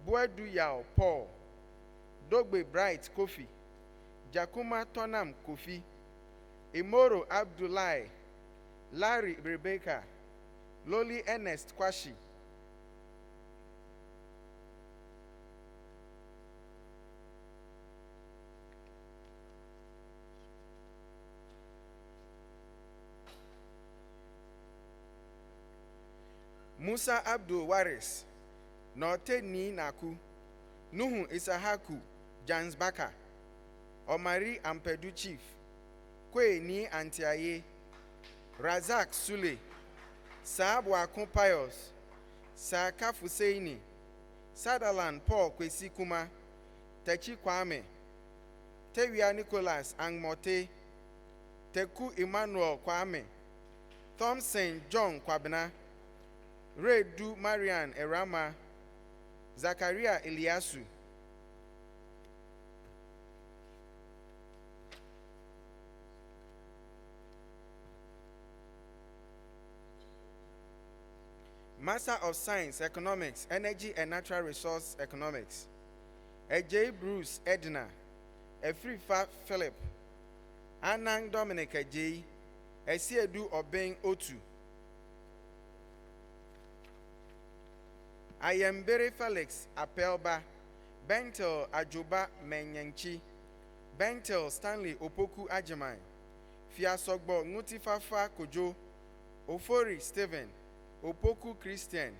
Boedu Yao Paul, Dogbe Bright Kofi, Jakuma Tonam Kofi, Imoro Abdullahi, Larry Rebecca, Loli Ernest Kwashi, Musa Abdul Waris, Norte Ni Naku, Nuhu Isahaku, Jansbaka, Omari Ampedu Chief, Kwe Ni Antiaye, Razak Sule, Saab Wakun Pius, Saka Fuseini, Sutherland Paul Kwesi Kuma, Techi Kwame, Tewia Nicholas Angmote, Teku Emmanuel Kwame, Thompson John Kwabena, Redu Marian Erama, Zakaria Eliasu, Master of Science, Economics, Energy and Natural Resource Economics, Ejay Bruce Edna, Efrifa Philip, Anang Dominic Ejay, Esiedu Obeng Otu, Ayembere Felix Apelba, Bentel Ajuba Menyanchi, Bentel Stanley Opoku Ajimai, Fiasogbo Nutifafa Kojo, Ofori Stephen, Opoku Christian,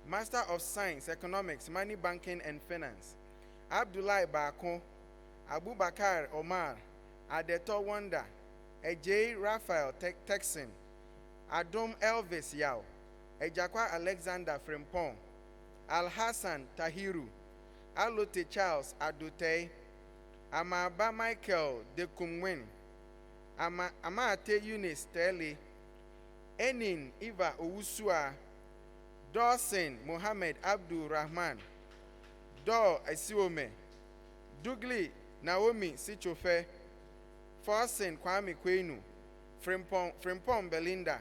Master of Science, Economics, Money Banking and Finance, Abdullahi Bako, Abubakar Omar, Adeto Wanda, Ejay Raphael Texan, Adom Elvis Yao, Ejakwa Alexander Frimpong, Al-Hassan Tahiru, Alote Charles Adotei, Amaba Michael Dekumwin, Amate Eunice Tele, Enin Iva Owusua, Dawson Mohammed Abdul Rahman, Dor Esiome, Dugli Naomi Sichofe, Forsen Kwame Kwenu, Frimpong Belinda,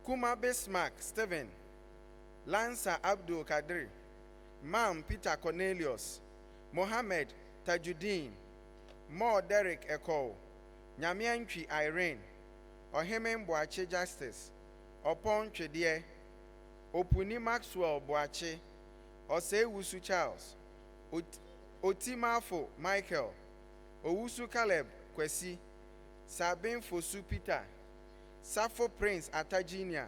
Kuma Bismarck Stephen, Lancer Abdul Kadir, Mam Peter Cornelius, Mohammed Tajuddin, Mo Derek Eko, Nyamiantwi Irene, Ohemen Boache Justice, Opon Chedie, Opuni Maxwell Boache, Osewusu Charles, Otimafo Michael, Owusu Caleb Kwesi, Sabin Fosu Peter, Safo Prince Atajinia,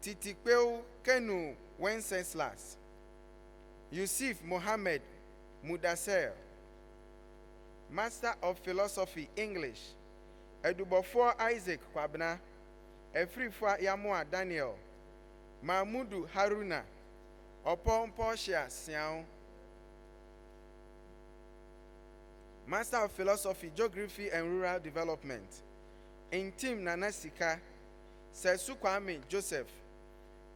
Titikpeu Kenu Wenceslas, Yusuf Mohammed Mudaser, Master of Philosophy English, Edubofo Isaac Kwabna, Efrifa Yamoa Daniel, Mahmudu Haruna, Opon Portia Siao, Master of Philosophy, Geography and Rural Development, Intim Nanasika, Sesu Kwame Joseph,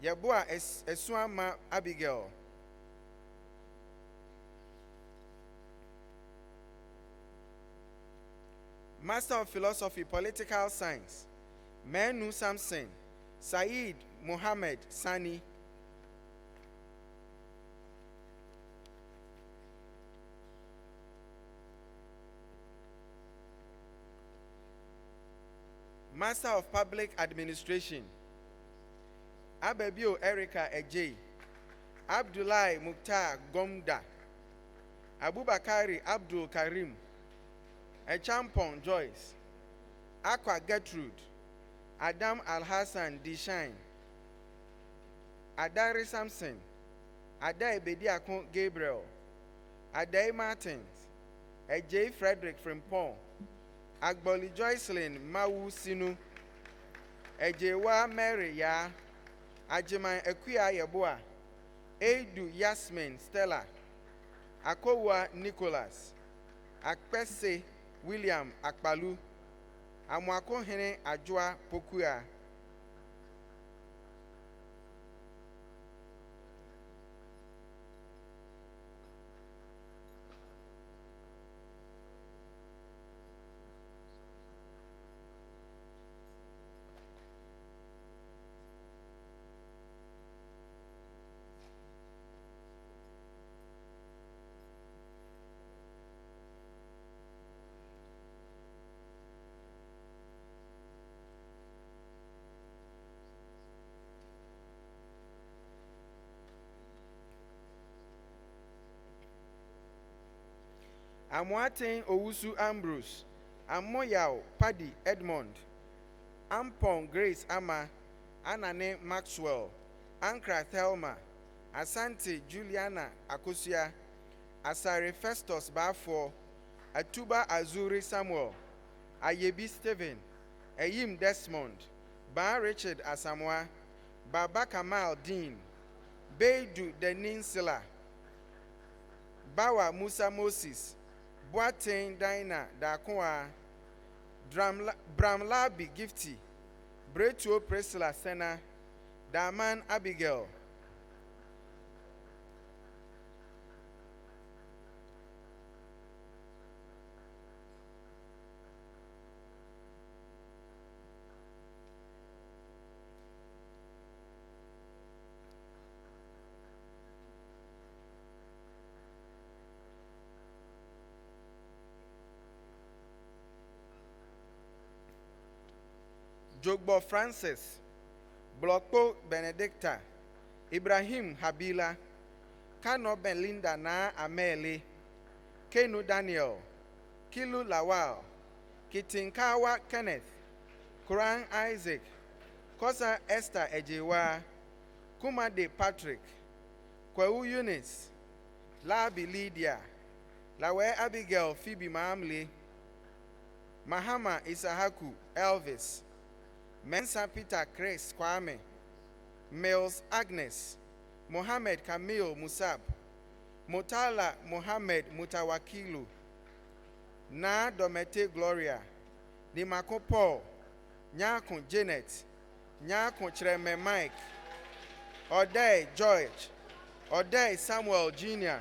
Yabua Esuama Abigail, Master of Philosophy, Political Science, Menu Samson, Saeed Mohammed Sani, Master of Public Administration, Abebio Erica Ejay, Abdullahi Mukhtar Gomda, Abubakari Abdul Karim, Echampon Joyce, Aqua Gertrude, Adam Al-Hassan Dishine, Adari Samson, Adai Bediakon Gabriel, Adai Martins, Ejay Frederick Frimpong, Agboli Joycelyn Mawu Sinu, Ejewa Mary Ya, Ajiman Ekuya Yeboa, Eidu Yasmin Stella, Akowa Nicholas, Akpese William Akpalu, Amwako Hene Ajwa Pokuya, Amwaten Owusu Ambrose, Amoyao Paddy Edmond, Ampon Grace Ama, Anane Maxwell, Ankra Thelma, Asante Juliana Akosia, Asare Festus Bafo, Atuba Azuri Samuel, Ayebi Stephen, Eyim Desmond, Ba Richard Asamoah, Baba Kamal Dean, Beidu Denin Silla, Bawa Musa Moses, Boateng Dina Dakoa, Bramlabi Gifty, Bretuo Priscilla Sena, Daman Abigail, Jogbo Francis, Blokpo Benedicta, Ibrahim Habila, Kano Belinda Na Amele, Kenu Daniel, Kilu Lawal, Kitinkawa Kenneth, Kuran Isaac, Kosa Esther Ejewa, Kumade Patrick, Kweu Eunice, Labi Lydia, Lawe Abigail Phoebe Maamle, Mahama Isahaku Elvis, Mensa Peter Chris Kwame, Mills Agnes, Mohammed Kamil Musab, Mutala Mohammed Mutawakilu, Na Domete Gloria, Nimako Paul, Nyakun Janet, Nyakun Chreme Mike, Odei George, Odei Samuel Jr.,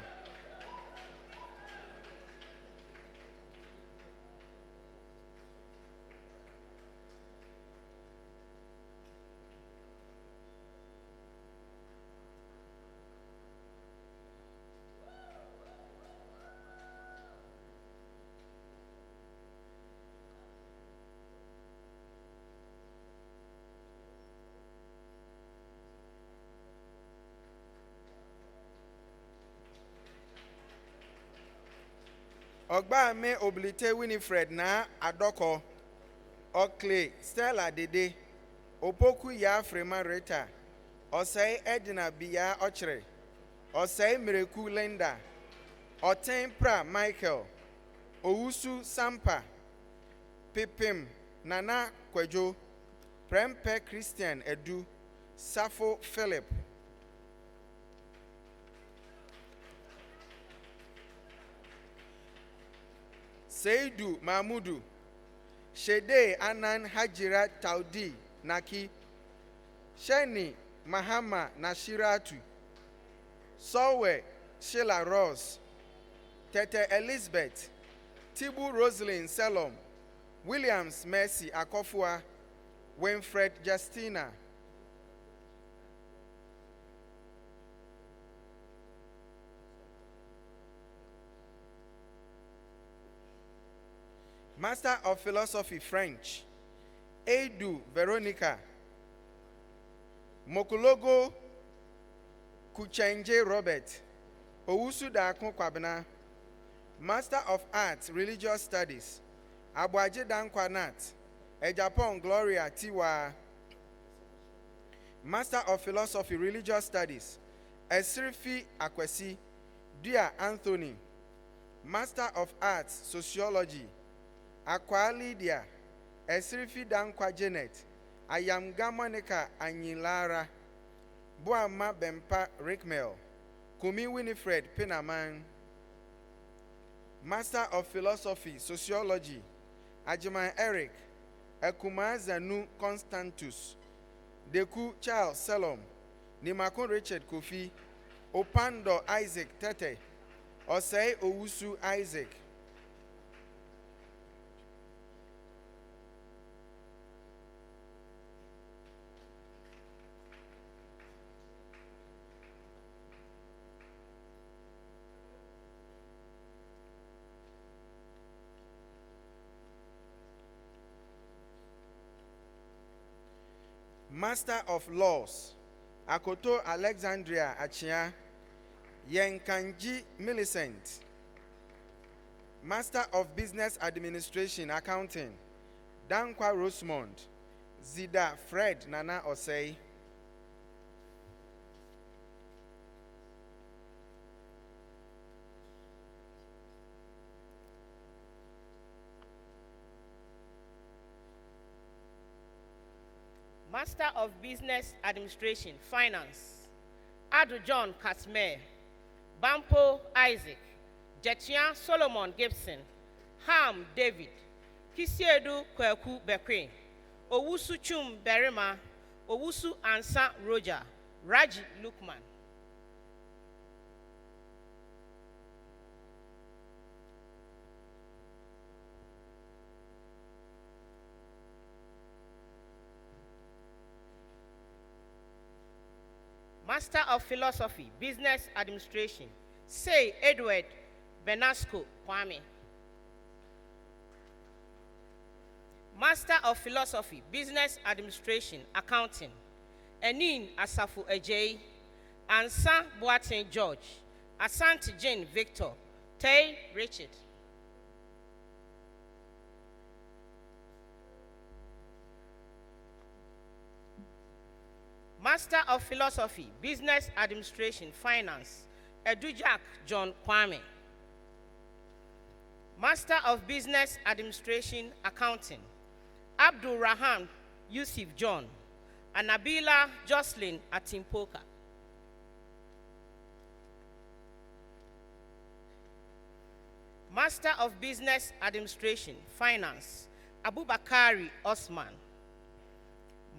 Ogba me Oblite Winifred na Adoko, Oakley Stella Dede, Opoku ya Frema Rita, Osei Edna Biya Ochre, Osei Mireku Linda, Oten Pra Michael, Owusu Sampa, Pipim Nana Kwejo, Prempe Christian Edu, Safo Philip. Seidu Mahmudu, Shede Anan Hajira Taudi Naki, Sheni Mahama Nashiratu, Sowe Sheila Ross, Tete Elizabeth, Tibu Rosalind Salom, Williams Mercy Akofua, Winfred Justina. Master of Philosophy French, Edu Veronica, Mokulogo Kuchenje Robert, Owusu Dakun Kwabena, Master of Arts Religious Studies, Abwaje Dankwanat, Ejapon Gloria Tiwa, Master of Philosophy Religious Studies, Esrifi Akwesi, Dia Anthony, Master of Arts Sociology, Akwa Lydia, Esrifi Dankwa Janet, Ayamga Monica Anyilara, Buama Bempa Rickmel, Kumi Winifred Pinaman, Master of Philosophy Sociology, Ajiman Eric, Ekuma Zanu Constantus, Deku Charles Salom, Nimakon Richard Kofi, Opando Isaac Tete, Osei Owusu Isaac. Master of Laws, Akoto Alexandria Achia, Yenkanji Millicent. Master of Business Administration Accounting, Dankwa Rosemond, Zida Fred Nana Osei. Master of Business Administration, Finance, Adu John Kasmer, Bampo Isaac, Jetian Solomon Gibson, Ham David, Kisiedu Kweku Bekwe, Owusu Chum Berima, Owusu Ansa Roger, Raji Lukman. Master of Philosophy, Business Administration, Say Edward Benasco Kwame. Master of Philosophy, Business Administration, Accounting, Enin Asafu Ejei, Ansa Boateng George, Asante Jane Victor, Tay Richard. Master of Philosophy, Business Administration, Finance, Edujak John Kwame. Master of Business Administration, Accounting, Abdul Rahman Yusuf John, Anabila Jocelyn Atimpoka. Master of Business Administration, Finance, Abubakari Osman.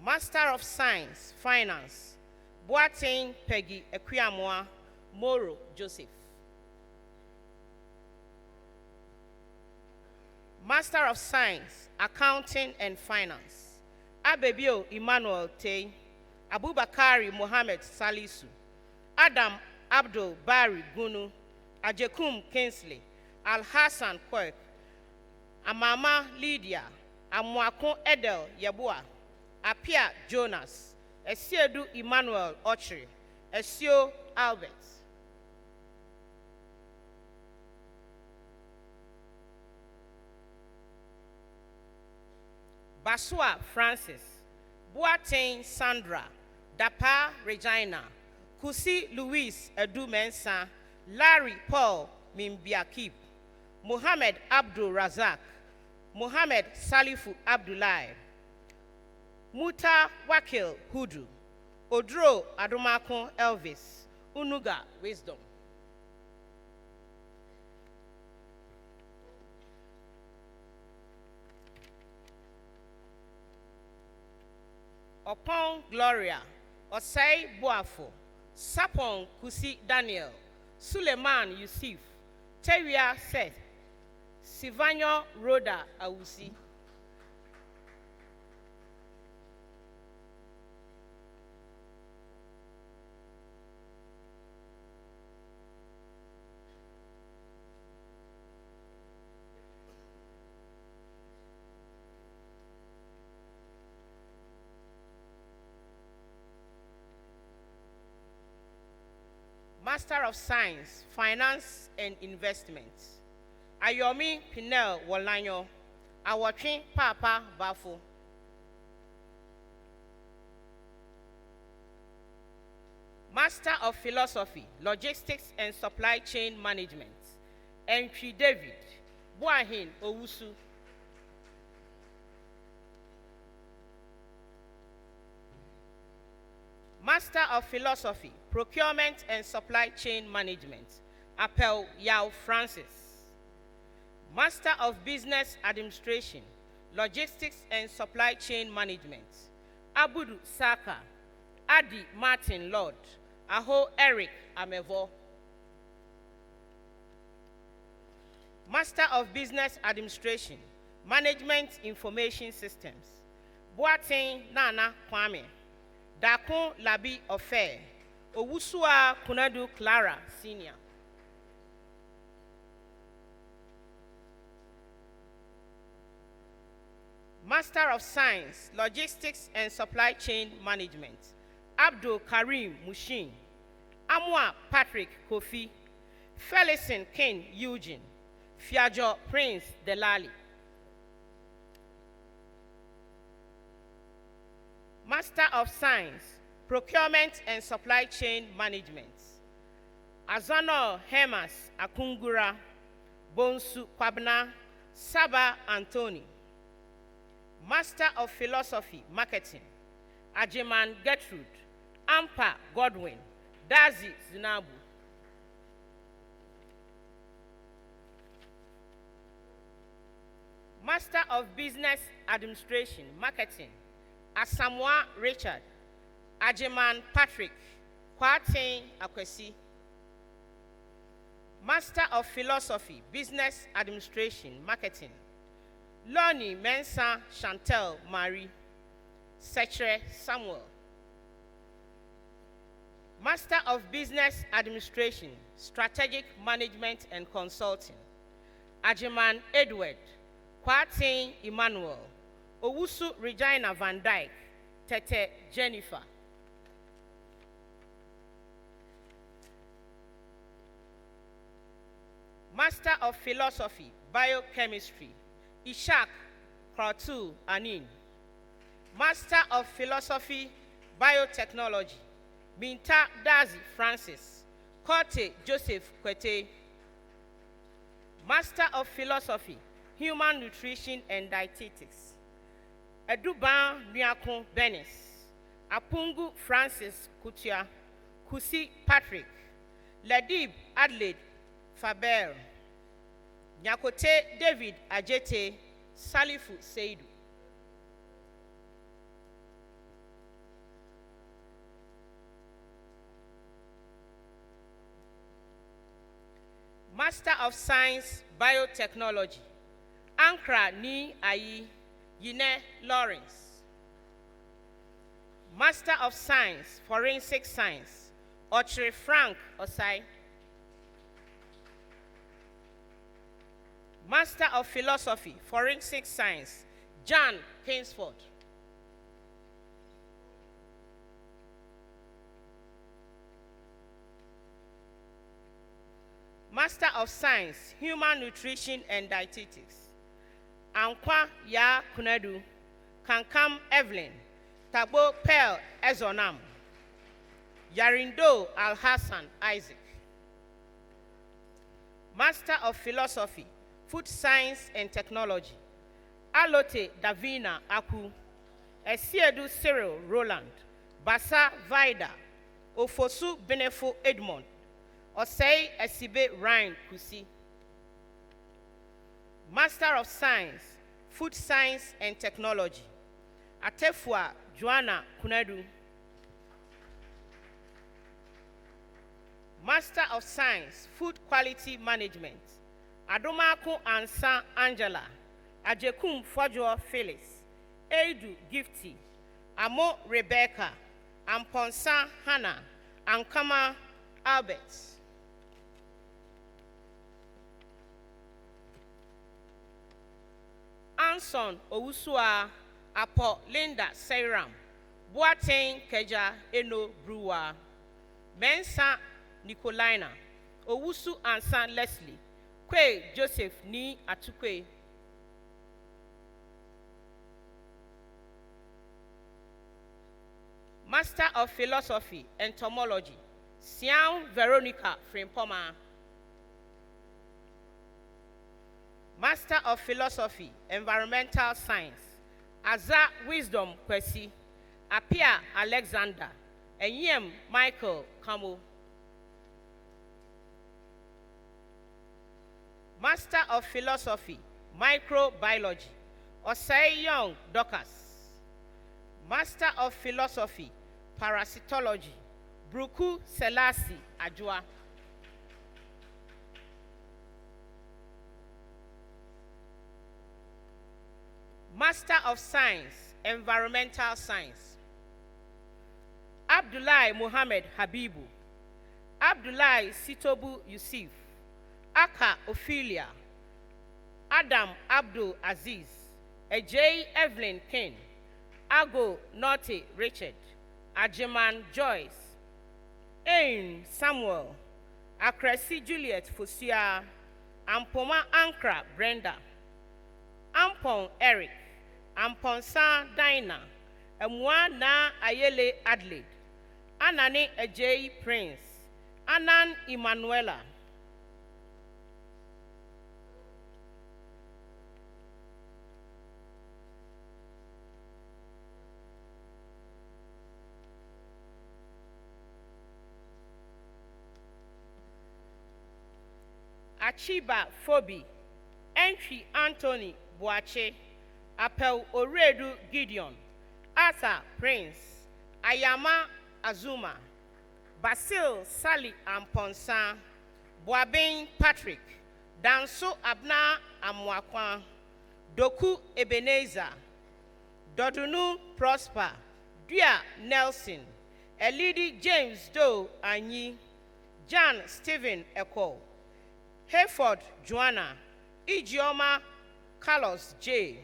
Master of Science, Finance, Boateng Peggy Equiamwa Moro Joseph. Master of Science, Accounting and Finance, Abebio Emmanuel Tay, Abubakari Mohammed Salisu, Adam Abdul Bari Gunu, Ajekum Kinsley, Al Hassan Kwek, Amama Lydia, Amwakon Edel Yabua, Apia Jonas, Esiedu Emmanuel Ochri, Esio Albert. Basua Francis, Boateng Sandra, Dapa Regina, Kusi Louis Edu Mensa, Larry Paul Mimbiakib, Mohammed Abdul Razak, Mohammed Salifu Abdullahi, Muta Wakil Hudu, Odro Adomako Elvis, Unuga Wisdom. Upon Gloria, Osei Boafo, Sapon Kusi Daniel, Suleiman Yusuf, Teria Seth, Sivanyo Rhoda Awusi. Master of Science, Finance and Investments. Ayomi Pinel Wolanyo, Awatrin Papa Bafo. Master of Philosophy, Logistics and Supply Chain Management. Entry David, Buahin Owusu. Master of Philosophy, Procurement and Supply Chain Management, Appel Yao Francis. Master of Business Administration, Logistics and Supply Chain Management, Abudu Saka, Adi Martin Lord, Aho Eric Amevo. Master of Business Administration, Management Information Systems, Boateng Nana Kwame, Dakun Labi Ofe, Owusua Kunadu Clara Senior. Master of Science, Logistics and Supply Chain Management, Abdul Karim Mushin, Amwa Patrick Kofi, Felicin King Eugene, Fiajo Prince Delali. Master of Science, Procurement and Supply Chain Management, Azano Hemas Akungura, Bonsu Kwabna, Saba Anthony. Master of Philosophy, Marketing, Ajiman Gertrude, Ampa Godwin, Dazi Zinabu. Master of Business Administration, Marketing, Asamoah Richard, Ajiman Patrick, Kwaten Akwesi. Master of Philosophy, Business Administration, Marketing, Loni Mensa Chantel Marie, Setre Samuel. Master of Business Administration, Strategic Management and Consulting, Ajiman Edward, Kwaten Emmanuel, Owusu Regina Van Dyke, Tete Jennifer. Master of Philosophy, Biochemistry, Ishak Kratu Anin. Master of Philosophy, Biotechnology, Minta Dazi Francis, Kote Joseph Kwete. Master of Philosophy, Human Nutrition and Dietetics, Eduban Nyakon Benis, Apungu Francis Kutia, Kusi Patrick, Ladib Adelaide Faber, Nyakote David Ajete, Salifu Seidu. Master of Science, Biotechnology, Ankra Ni Ayi, Yine Lawrence. Master of Science, Forensic Science, Ochre Frank Osai. Master of Philosophy, Forensic Science, John Kingsford. Master of Science, Human Nutrition and Dietetics, Ankwa Ya Kunadu, Kankam Evelyn, Tabo Pearl Ezonam, Yarindo Al-Hassan Isaac. Master of Philosophy, Food Science and Technology, Alote Davina Aku, Esiedu Cyril Roland, Basa Vida, Ofosu Benefo Edmond, Osei Esibe Ryan Kusi. Master of Science, Food Science and Technology, Atefua Joanna Kunedu. Master of Science, Food Quality Management, Adomaku Ansa Angela, Ajekum Fojo Felix, Eidu Gifty, Amo Rebecca, Amponsa Hannah, Ankama Albert. Anson Owusua, Apo Linda Seiram, Boateng Keja Eno Brewer, Mensa Nicolina, Owusu Ansan Leslie, Kwe Joseph Ni Atukwe. Master of Philosophy, Entomology, Sian Veronica Frimpoma. Master of Philosophy, Environmental Science, Aza Wisdom Kwesi, Apia Alexander, Enyem Michael Kamo. Master of Philosophy, Microbiology, Osei Young Docas. Master of Philosophy, Parasitology, Bruku Selasi Ajua. Master of Science, Environmental Science, Abdullahi Muhammad Habibu, Abdullahi Sitobu Yusuf, Aka Ophelia, Adam Abdul Aziz, Ejay Evelyn King, Ago Norte Richard, Ajiman Joyce, Ain Samuel, Akresi Juliet Fusia, Ampoma Ankra Brenda, Ampon Eric, Amponsa Dinah, Emwana Ayele Adelaide, Anani Ejay Prince, Anan Emanuela. Achiba Phoebe, Entry Anthony Boache, Apel Oredu Gideon, Arthur Prince, Ayama Azuma, Basil Sally Amponsa, Boabin Patrick, Danso Abna Amwakwan, Doku Ebenezer, Dodunu Prosper, Dua Nelson, Elidi James Doe Anyi, John Stephen Eko, Hayford Joanna, Ijeoma Carlos J.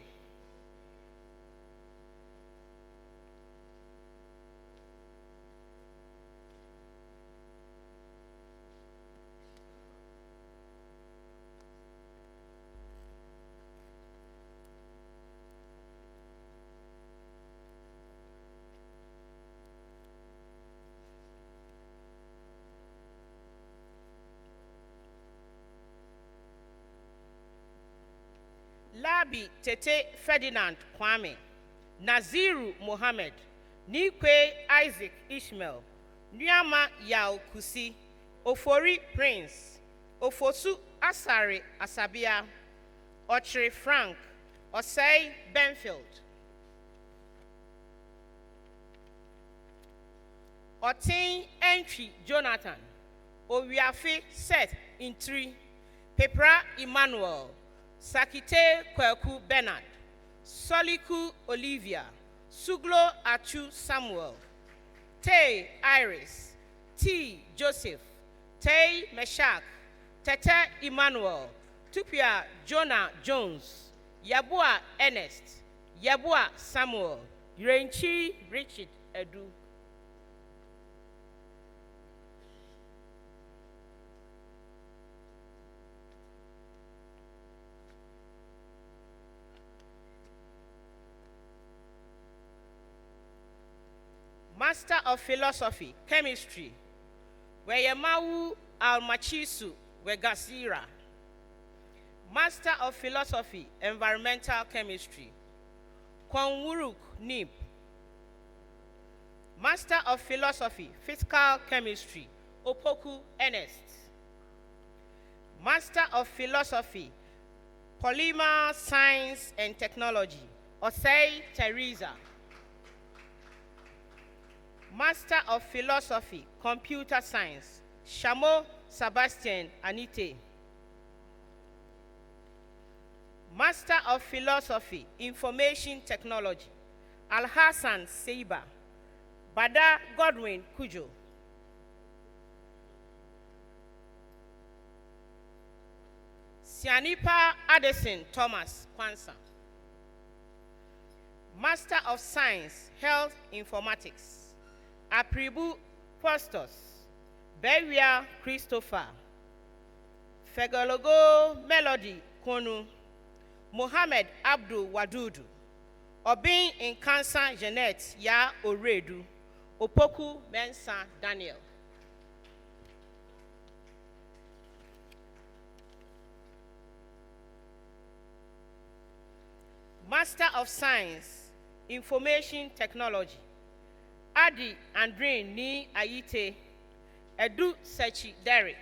Labi Tete Ferdinand Kwame, Naziru Mohammed, Nikwe Isaac Ishmael, Nyama Yao Kusi, Ofori Prince, Ofosu Asare Asabia, Ochre Frank, Osei Benfield, Otin Entry Jonathan, Owiafe Seth Intri, Pepra Emmanuel, Sakite Kweku Bernard, Soliku Olivia, Suglo Achu Samuel, Tay Iris, T Joseph, Tay Meshach, Tete Emmanuel, Tupia Jonah Jones, Yabua Ernest, Yabua Samuel, Renchi Richard Edu. Master of Philosophy, Chemistry, Weyemawu Almachisu Wegasira. Master of Philosophy, Environmental Chemistry, Kwanwuruk Nib, Master of Philosophy, Physical Chemistry, Opoku Ernest. Master of Philosophy, Polymer Science and Technology, Osei Teresa. Master of Philosophy, Computer Science, Shamo Sebastian Anite. Master of Philosophy, Information Technology, Alhassan Seiba, Bada Godwin Kujo. Sianipa Addison Thomas Kwansa. Master of Science, Health Informatics, Apribu Postos, Beria Christopher, Fegologo Melody Konu, Mohammed Abdul Wadudu, Obin in Cancer Jeanette Ya Oredu, Opoku Mensa Daniel. Master of Science, Information Technology, Adi Andrin Ni Ayite, Edu Sechi Derek,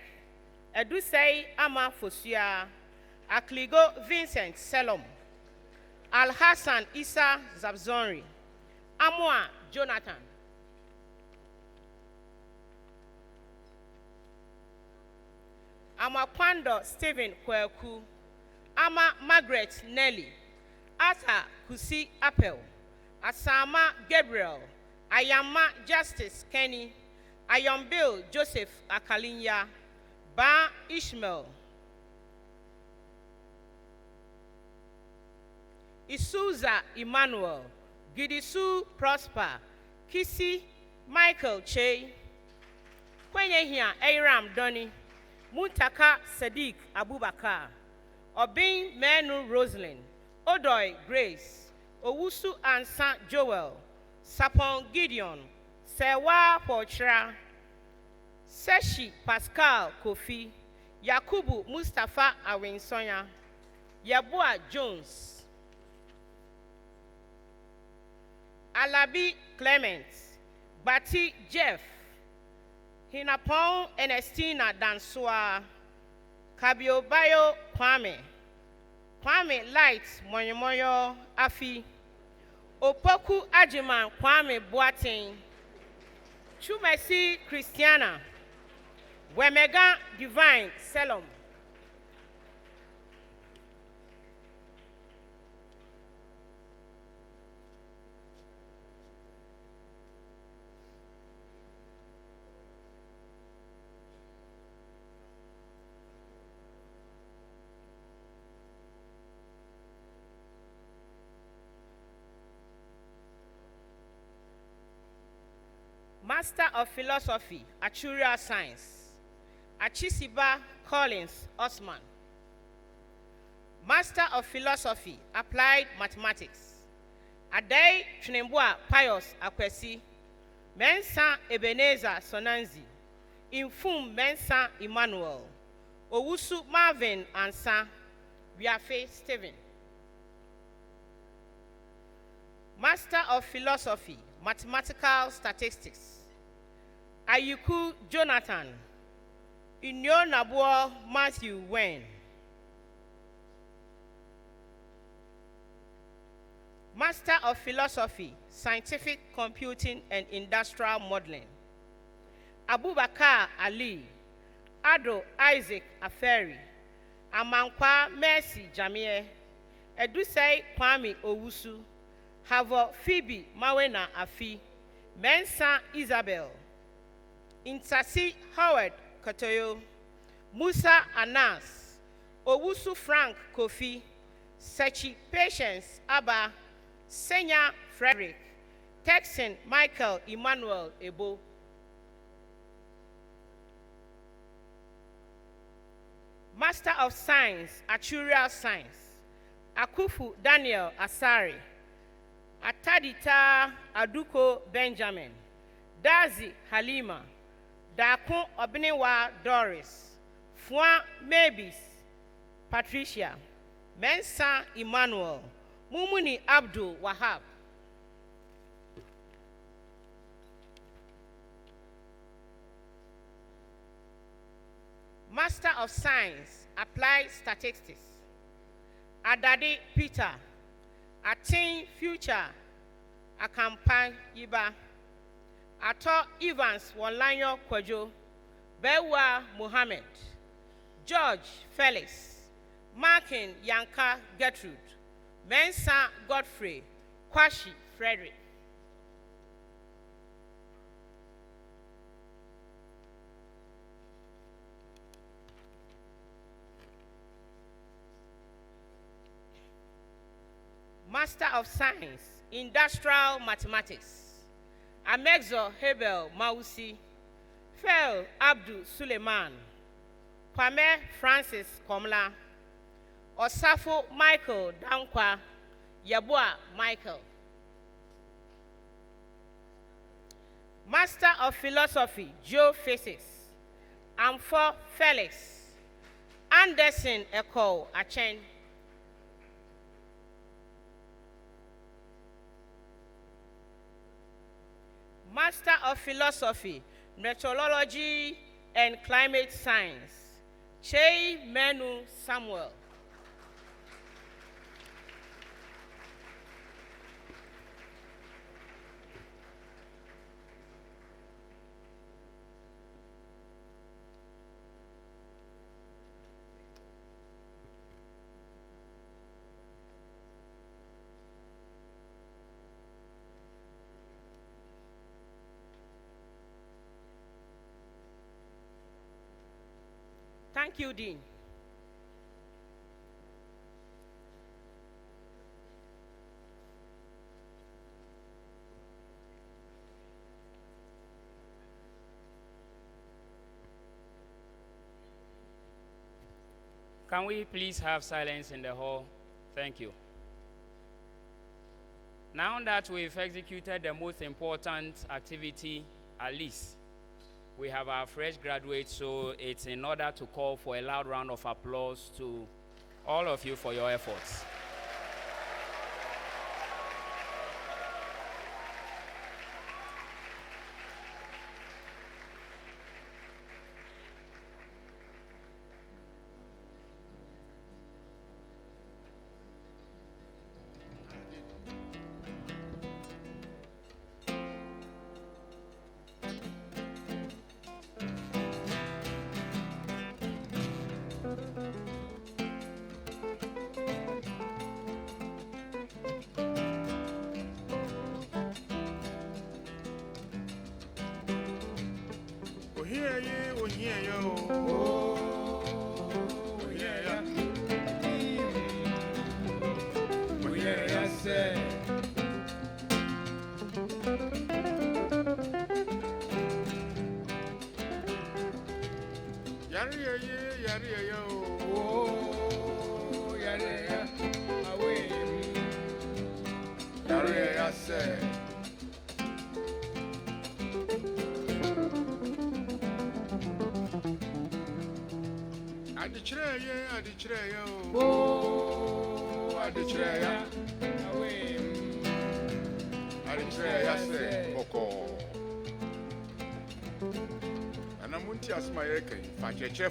Edu Sei Ama Fosia, Akligo Vincent Selom, Al Hassan Isa Zabzonri, Amwa Jonathan. Amakwando Stephen Kweku, Ama Margaret Nelly, Ata Kusi Appel, Asama Gabriel, Ayama Justice Kenny, Ayombil Joseph Akalinya, Ba Ishmael, Isuza Emmanuel, Gidisu Prosper, Kisi Michael Che, Kwenyehia Aram Donny, Muntaka Sadiq Abubakar, Obin Menu Rosalind, Odoy Grace, Owusu Ansa Joel, Sapon Gideon, Sewa Pochra, Seshi Pascal Kofi, Yakubu Mustafa Awinsonya, Yabua Jones, Alabi Clement, Bati Jeff, Hinapon Ernestina Dansua, Kabiobayo Kwame, Kwame Light Moyomoyo Afi, Opoku Ajiman Kwame Boateng, Chumesi Christiana, Wemega Divine Selom. Master of Philosophy, Actuarial Science, Achisiba Collins Osman. Master of Philosophy, Applied Mathematics, Adei Chinembua Pius Akwesi, Mensa Ebenezer Sonanzi, Infum Mensa Emmanuel, Owusu Marvin Ansa, Biafe Stephen. Master of Philosophy, Mathematical Statistics, Ayuku Jonathan, Inyo Nabuo Matthew Wen. Master of Philosophy, Scientific Computing and Industrial Modeling, Abubakar Ali, Ado Isaac Aferi, Amankwa Mercy Jamie, Edusei Kwame Owusu, Havo Phoebe Mawena Afi, Mensa Isabel, Intasi Howard Kotoyo, Musa Anas, Owusu Frank Kofi, Sechi Patience Abba, Senya Frederick, Texan Michael Emmanuel Ebo. Master of Science, Actuarial Science, Akufu Daniel Asari, Atadita Aduko Benjamin, Dazi Halima, Dakun Obiniwa Doris, Fua Mabis Patricia, Mensa Emmanuel, Mumuni Abdul Wahab. Master of Science, Applied Statistics. Adadi Peter, Atin Future, Akampan Yiba. Ato Evans Wanlanyo Kwajo, Bewa Mohammed, George Felix, Markin Yanka Gertrude, Mensa Godfrey, Kwashi Frederick. Master of Science, Industrial Mathematics, Amexo Hebel Mausi, Fel Abdul Suleiman, Kwame Francis Komla, Osafo Michael Dankwa, Yabua Michael. Master of Philosophy, Joe Faces, Amfor Felix, Anderson Eko Achen. Master of Philosophy, Meteorology and Climate Science, Chei Menu Samuel. Thank you, Dean. Can we please have silence in the hall? Thank you. Now that we've executed the most important activity, at least, we have our fresh graduates, so it's in order to call for a loud round of applause to all of you for your efforts.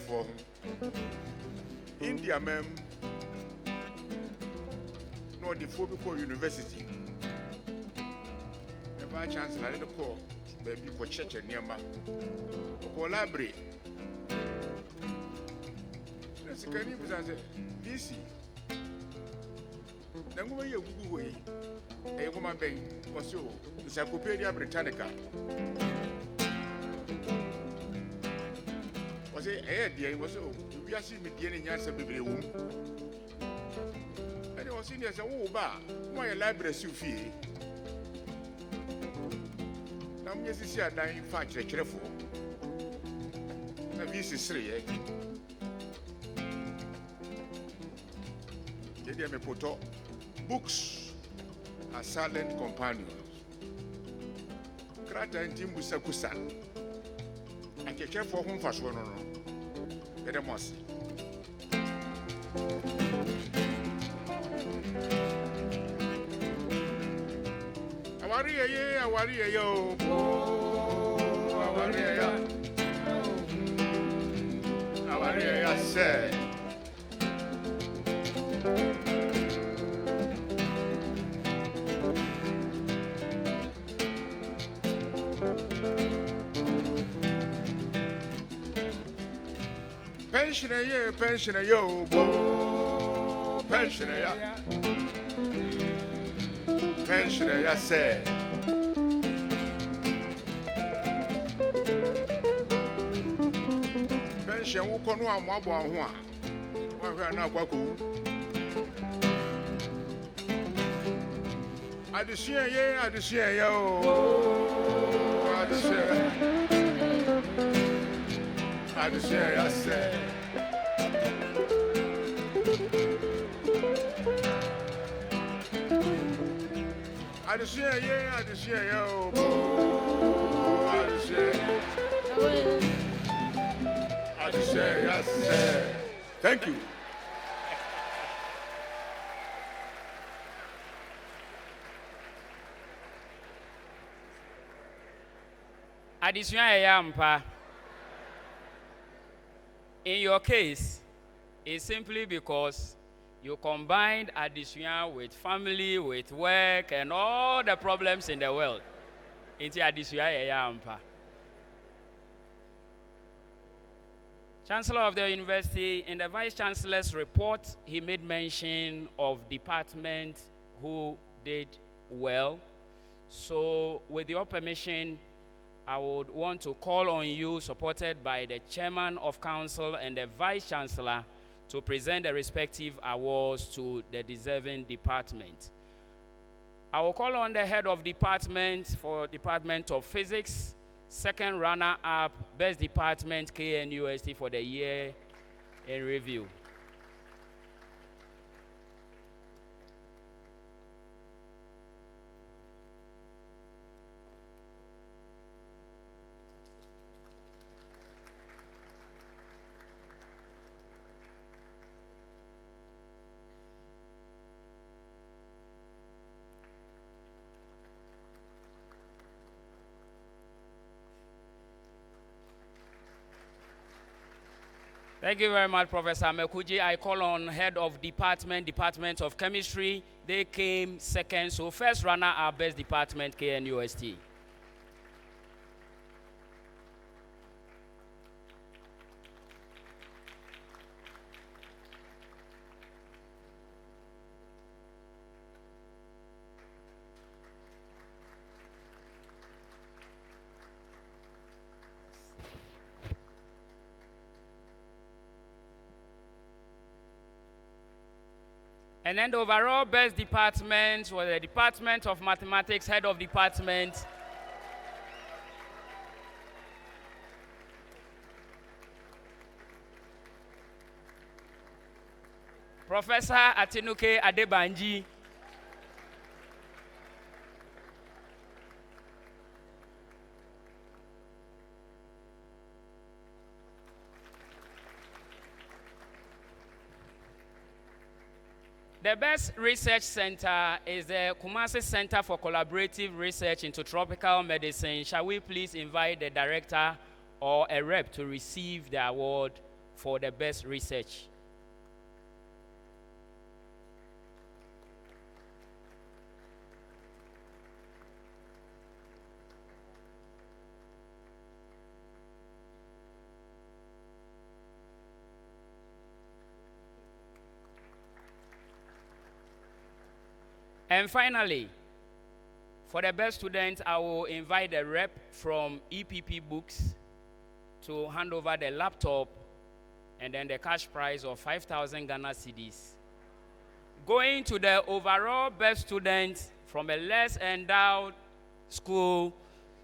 For India, ma'am, no, the Phobico University. The Vice-chancellor in the call, baby for church and Yama, or library. That's a kind of DC. Then go away, Google way. A woman bank was so, Encyclopedia Britannica. Say, dear, was so. We are seeing me getting answer, baby. And it was in as a bar, my library, Sufi. Now, yes, it's a dying fact, a careful. Now, this is 3, eh? Get me put up. Books are silent companions. Krata and Timbusakusan. I can care for whom first one. Get a mossy. I worry, yo. I worry, say. Pensioner, yeah, pensioner, yo, bo. Pensioner, yeah. Pensioner, yeah, say. Pension, who can one more one? One now, Baku. I just see, yeah, I just see, yo. I just see, I say. I just see, yeah, I just see, yo. I just see. I just say, I say. Thank you. Addition Yampa. In your case, it's simply because you combined addition with family, with work, and all the problems in the world. Into addition Yampa. Chancellor of the University, in the Vice-chancellor's report, he made mention of departments who did well. So, with your permission, I would want to call on you, supported by the Chairman of Council and the Vice-chancellor, to present the respective awards to the deserving department. I will call on the head of department for Department of Physics, second runner-up, best department, KNUST for the year in review. Thank you very much, Professor Mekuji. I call on head of Department of Chemistry. They came second, so first runner, our best department, KNUST. And then the overall best department was the Department of Mathematics, head of department. Professor Atinuke Adebanji. The best research center is the Kumasi Center for Collaborative Research into Tropical Medicine. Shall we please invite the director or a rep to receive the award for the best research? And finally, for the best student, I will invite a rep from EPP Books to hand over the laptop and then the cash prize of 5,000 Ghana cedis. Going to the overall best student from a less endowed school,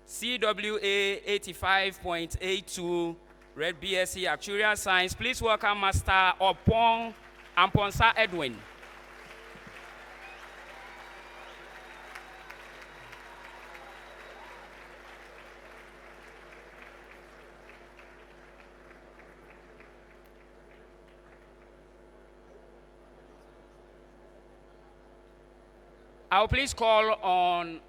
CWA 85.82, Red BSc Actuarial Science. Please welcome Master Opon Amponsa Edwin. I'll please call on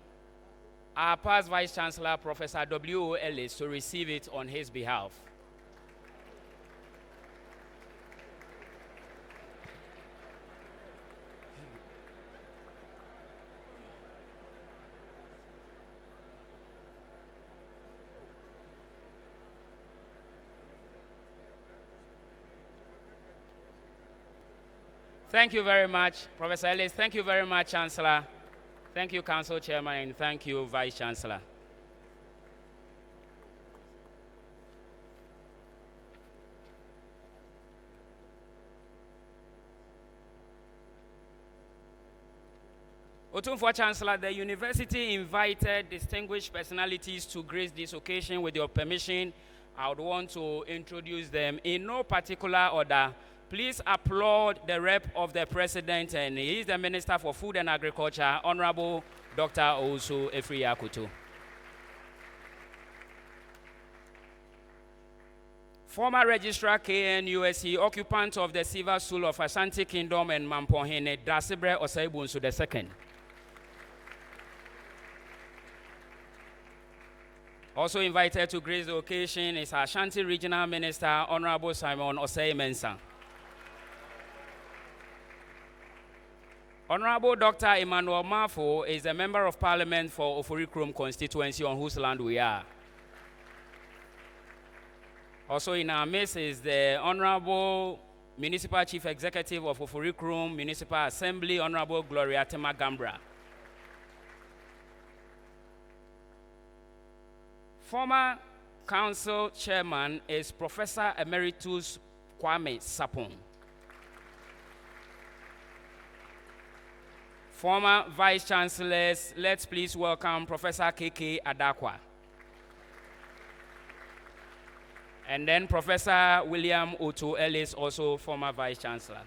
our past Vice-Chancellor, Professor W.O. Ellis, to receive it on his behalf. Thank you very much, Professor Ellis. Thank you very much, Chancellor. Thank you, Council Chairman, and thank you, Vice-chancellor. Otumfuo Chancellor, the university invited distinguished personalities to grace this occasion. With your permission, I would want to introduce them in no particular order. Please applaud the rep of the president, and he is the Minister for Food and Agriculture, Honorable Dr. Owusu Efriakutu. Former Registrar KNUSC, occupant of the Silver Stool of Ashanti Kingdom and Mampohene, Dasibre Osaibunsu II. Also invited to grace the occasion is Ashanti Regional Minister, Honorable Simon Osei Mensah. Honorable Dr. Emmanuel Mafo is a Member of Parliament for Ofurikrom constituency on whose land we are. Also in our midst is the Honorable Municipal Chief Executive of Ofurikrom Municipal Assembly, Honorable Gloria Tema Gambra. Former Council Chairman is Professor Emeritus Kwame Sapon. Former Vice-Chancellors, let's please welcome Professor KK Adakwa. And then Professor William Otto Ellis, also former Vice-Chancellor.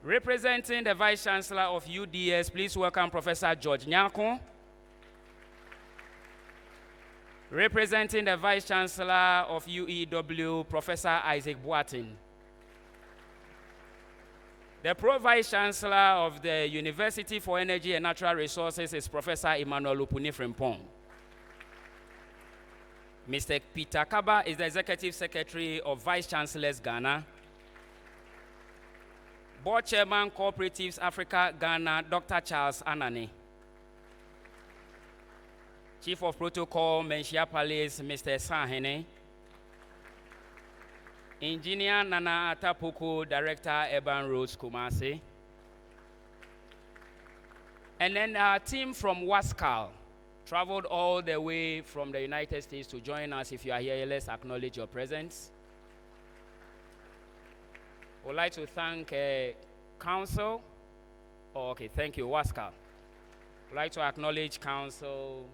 Representing the Vice-Chancellor of UDS, please welcome Professor George Nyako. Representing the Vice-Chancellor of UEW, Professor Isaac Boatin. The Pro-Vice-Chancellor of the University for Energy and Natural Resources is Professor Emmanuel Lupuni Frimpong. Mr. Peter Kaba is the Executive Secretary of Vice-Chancellors Ghana. Board Chairman, Cooperatives Africa Ghana, Dr. Charles Anani. Chief of Protocol, Menchia Palace, Mr. Sahene. Engineer Nana Atapuku, Director, Urban Roads, Kumasi. And then our team from Wascal traveled all the way from the United States to join us. If you are here, let's acknowledge your presence. I would like to thank Council. Oh, okay, thank you, Wascal. I would like to acknowledge Council,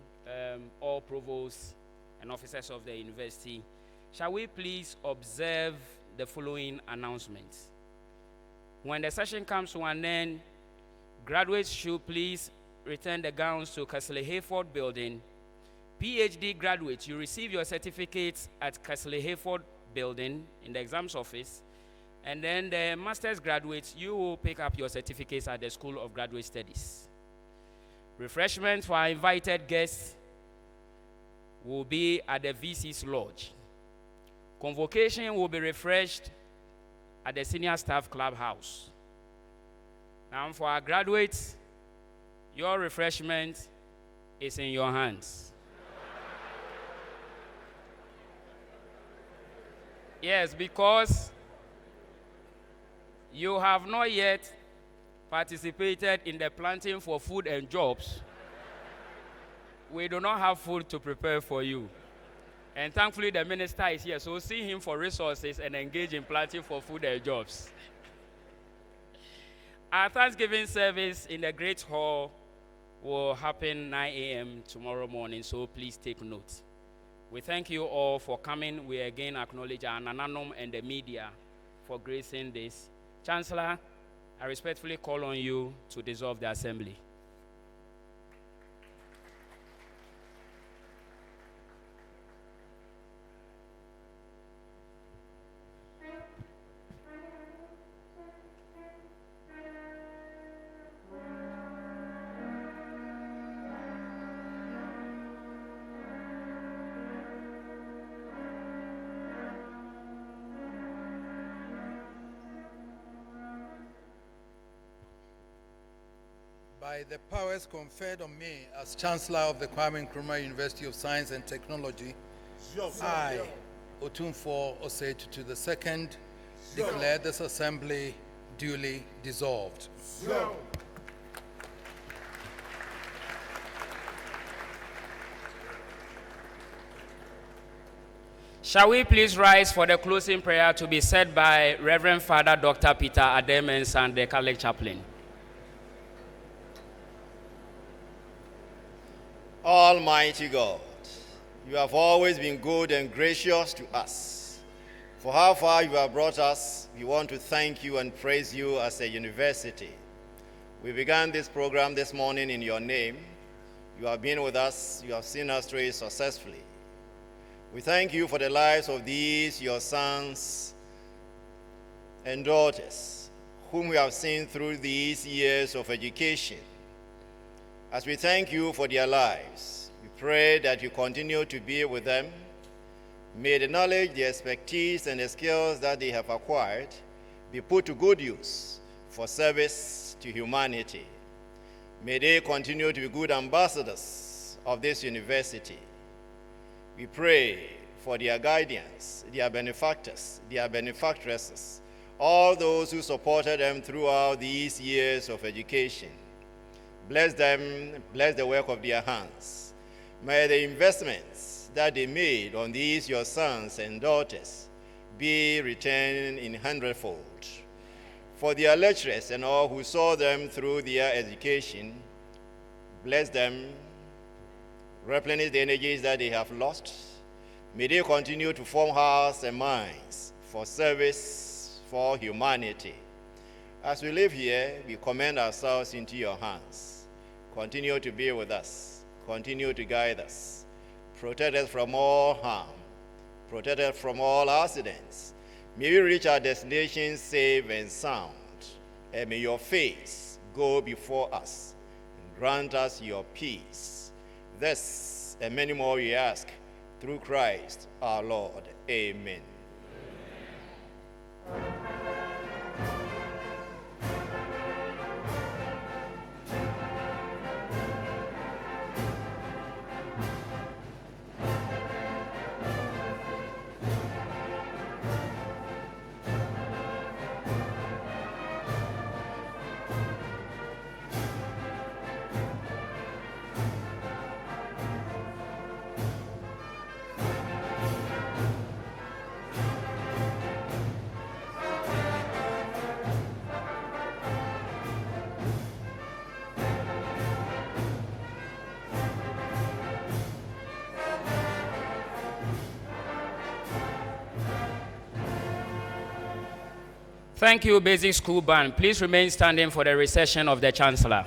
all provosts and officers of the university. Shall we please observe the following announcements? When the session comes to an end, graduates should please return the gowns to Castle Hayford building. PhD graduates, you receive your certificates at Castle Hayford building in the exams office. And then the master's graduates, you will pick up your certificates at the School of Graduate Studies. Refreshments for our invited guests will be at the VC's Lodge. Convocation will be refreshed at the Senior Staff Clubhouse. Now for our graduates, your refreshment is in your hands. Yes, because you have not yet participated in the planting for food and jobs. We do not have food to prepare for you. And thankfully the minister is here, so see him for resources and engage in planting for food and jobs. Our Thanksgiving service in the Great Hall will happen 9 a.m. tomorrow morning, so please take note. We thank you all for coming. We again acknowledge our Nananom and the media for gracing this. Chancellor, I respectfully call on you to dissolve the assembly. By the powers conferred on me as Chancellor of the Kwame Nkrumah University of Science and Technology, I, Otumfuo Osei Tutu II, Declare this assembly duly dissolved. So. Shall we please rise for the closing prayer to be said by Reverend Father Dr. Peter Ademens and the Catholic Chaplain? Almighty God, you have always been good and gracious to us. For how far you have brought us, we want to thank you and praise you as a university. We began this program this morning in your name. You have been with us, you have seen us through it successfully. We thank you for the lives of these, your sons and daughters, whom we have seen through these years of education. As we thank you for their lives, we pray that you continue to be with them. May the knowledge, the expertise, and the skills that they have acquired be put to good use for service to humanity. May they continue to be good ambassadors of this university. We pray for their guardians, their benefactors, their benefactresses, all those who supported them throughout these years of education. Bless them, bless the work of their hands. May the investments that they made on these, your sons and daughters, be returned in hundredfold. For their lecturers and all who saw them through their education, bless them, replenish the energies that they have lost. May they continue to form hearts and minds for service for humanity. As we live here, we commend ourselves into your hands. Continue to be with us. Continue to guide us. Protect us from all harm. Protect us from all accidents. May we reach our destination safe and sound. And may your face go before us and grant us your peace. This and many more we ask through Christ our Lord. Amen. Thank you, Basic School Band. Please remain standing for the recession of the Chancellor.